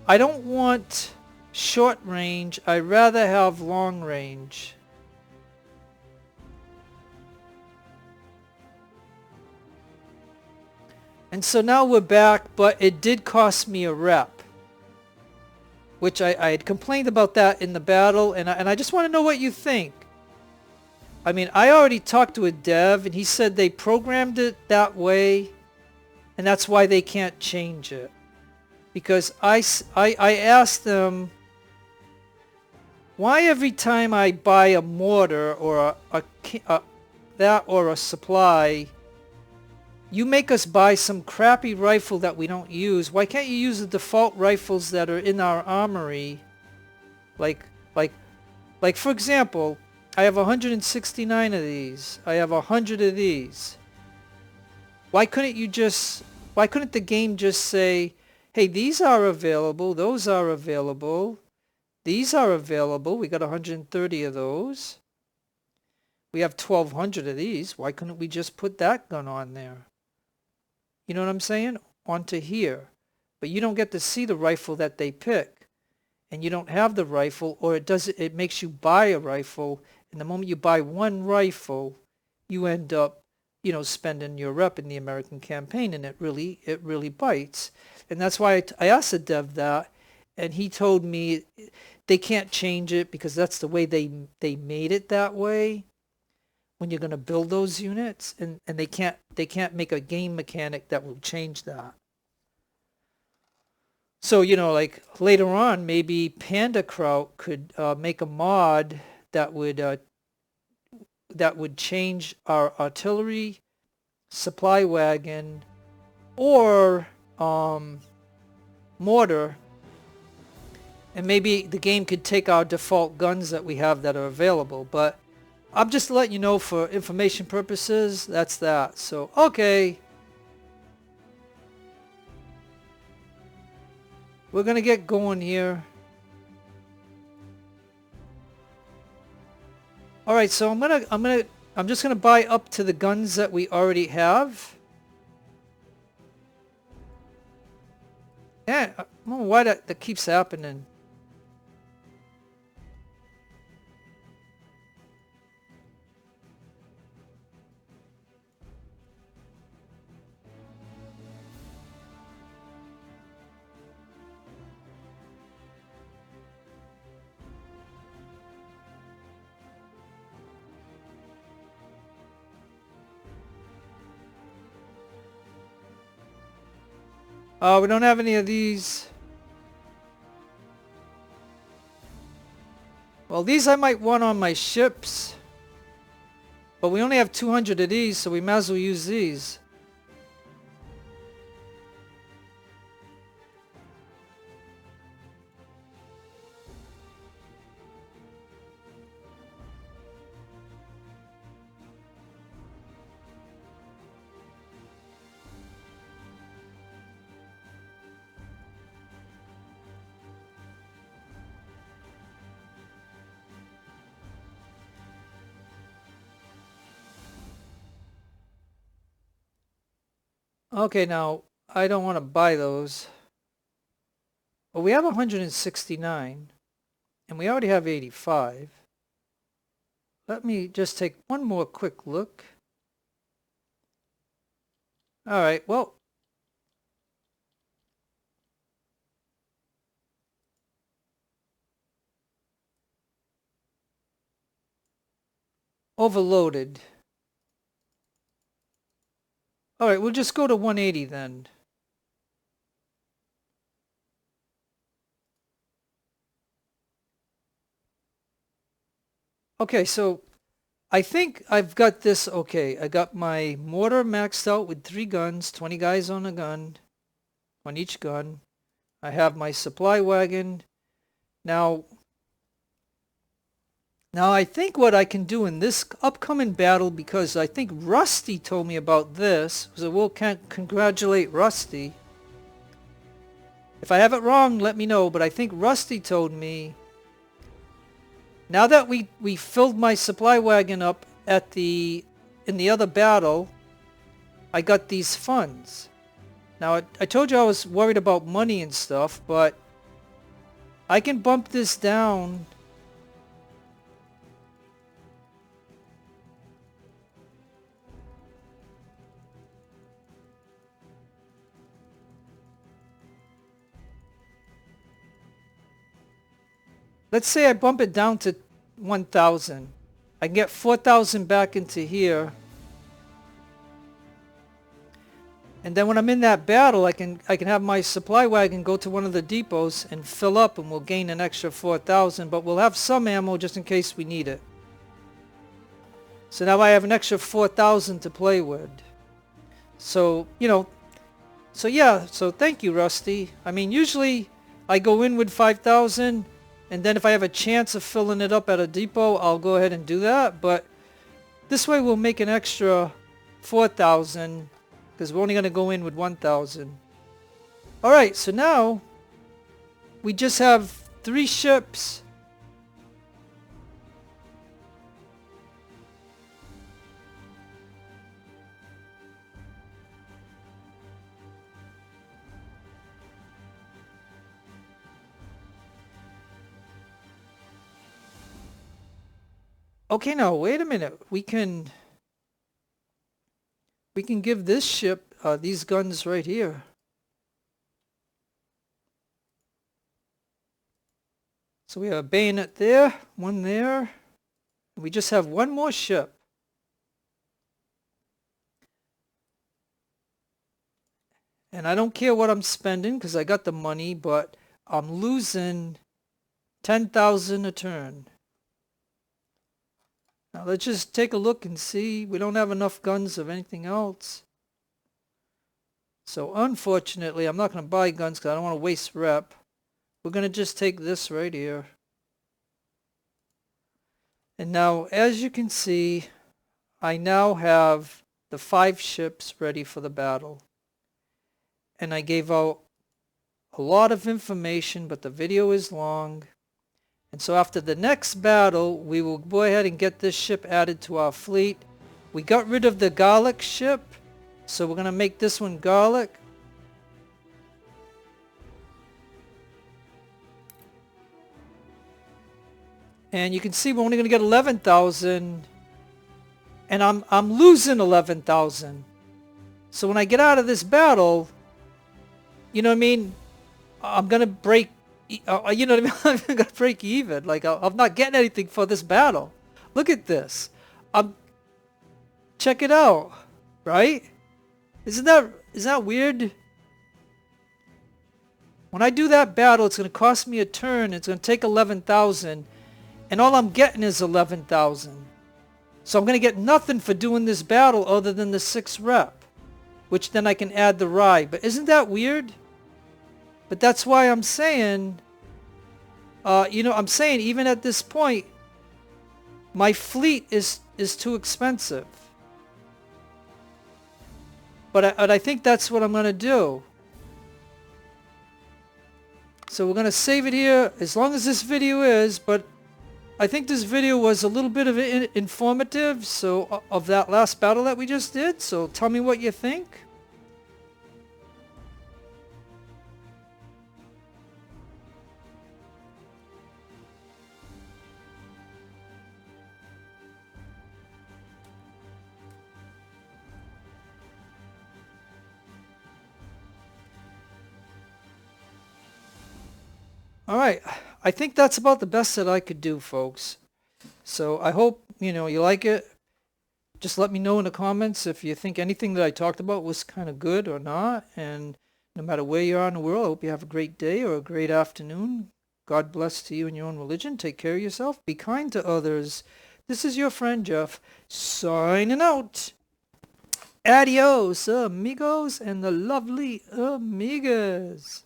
[SPEAKER 1] I don't want short range, I'd rather have long range. And so now we're back, but it did cost me a rep, which I had complained about that in the battle, and I just want to know what you think. I mean, I already talked to a dev, and he said they programmed it that way, and that's why they can't change it. Because I asked them, why every time I buy a mortar or a supply, you make us buy some crappy rifle that we don't use? Why can't you use the default rifles that are in our armory? Like for example, I have 169 of these. I have 100 of these. Why couldn't the game just say, hey, these are available, those are available, these are available, we got 130 of those. We have 1,200 of these. Why couldn't we just put that gun on there? You know what I'm saying? Onto here. But you don't get to see the rifle that they pick. And you don't have the rifle, or it makes you buy a rifle. And the moment you buy one rifle, you end up, spending your rep in the American campaign, and it really bites. And that's why I asked the dev that, and he told me they can't change it because that's the way they made it that way. When you're going to build those units, and they can't make a game mechanic that will change that. So like later on, maybe Panda Kraut could make a mod that would change our artillery, supply wagon, or mortar, and maybe the game could take our default guns that we have that are available. But I'm just letting you know for information purposes, that's that. So, okay. We're gonna get going here. Alright, so I'm just gonna buy up to the guns that we already have. Yeah, I don't know why that keeps happening. We don't have any of these. Well, these I might want on my ships. But we only have 200 of these, so we might as well use these. Okay, now, I don't want to buy those. Well, we have 169, and we already have 85. Let me just take one more quick look. Alright, well. Overloaded. Alright, we'll just go to 180 then. Okay, so I think I've got this okay. I got my mortar maxed out with 3 guns, 20 guys on a gun, on each gun. I have my supply wagon. Now I think what I can do in this upcoming battle, because I think Rusty told me about this, so we'll congratulate Rusty. If I have it wrong, let me know, but I think Rusty told me, now that we filled my supply wagon up in the other battle, I got these funds. Now, I told you I was worried about money and stuff, but I can bump this down. Let's say I bump it down to 1,000. I can get 4,000 back into here. And then when I'm in that battle, I can have my supply wagon go to one of the depots and fill up, and we'll gain an extra 4,000, but we'll have some ammo just in case we need it. So now I have an extra 4,000 to play with. So, you know, so yeah, so thank you, Rusty. I mean, usually I go in with 5,000, and then if I have a chance of filling it up at a depot, I'll go ahead and do that. But this way we'll make an extra 4,000, because we're only going to go in with 1,000. Alright, so now we just have 3 ships. Okay, now wait a minute. We can give this ship these guns right here. So we have a bayonet there, one there. And we just have one more ship. And I don't care what I'm spending because I got the money, but I'm losing 10,000 a turn. Now let's just take a look and see. We don't have enough guns of anything else. So unfortunately, I'm not going to buy guns because I don't want to waste rep. We're going to just take this right here. And now, as you can see, I now have the 5 ships ready for the battle. And I gave out a lot of information, but the video is long. And so after the next battle, we will go ahead and get this ship added to our fleet. We got rid of the Gallic ship, so we're going to make this one Gallic. And you can see we're only going to get 11,000. And I'm losing 11,000. So when I get out of this battle, you know what I mean? I'm going to break, you know what I mean? I'm going to break even. Like, I'm not getting anything for this battle. Look at this. Check it out, right? Isn't that weird? When I do that battle, it's going to cost me a turn. It's going to take 11,000. And all I'm getting is 11,000. So I'm going to get nothing for doing this battle other than the 6 rep. Which then I can add the rye. But isn't that weird? But that's why I'm saying, I'm saying even at this point, my fleet is too expensive. But I think that's what I'm going to do. So we're going to save it here as long as this video is, but I think this video was a little bit of informative, so of that last battle that we just did. So tell me what you think. All right, I think that's about the best that I could do, folks. So I hope, you like it. Just let me know in the comments if you think anything that I talked about was kind of good or not. And no matter where you are in the world, I hope you have a great day or a great afternoon. God bless to you and your own religion. Take care of yourself. Be kind to others. This is your friend Jeff, signing out. Adios, amigos and the lovely amigas.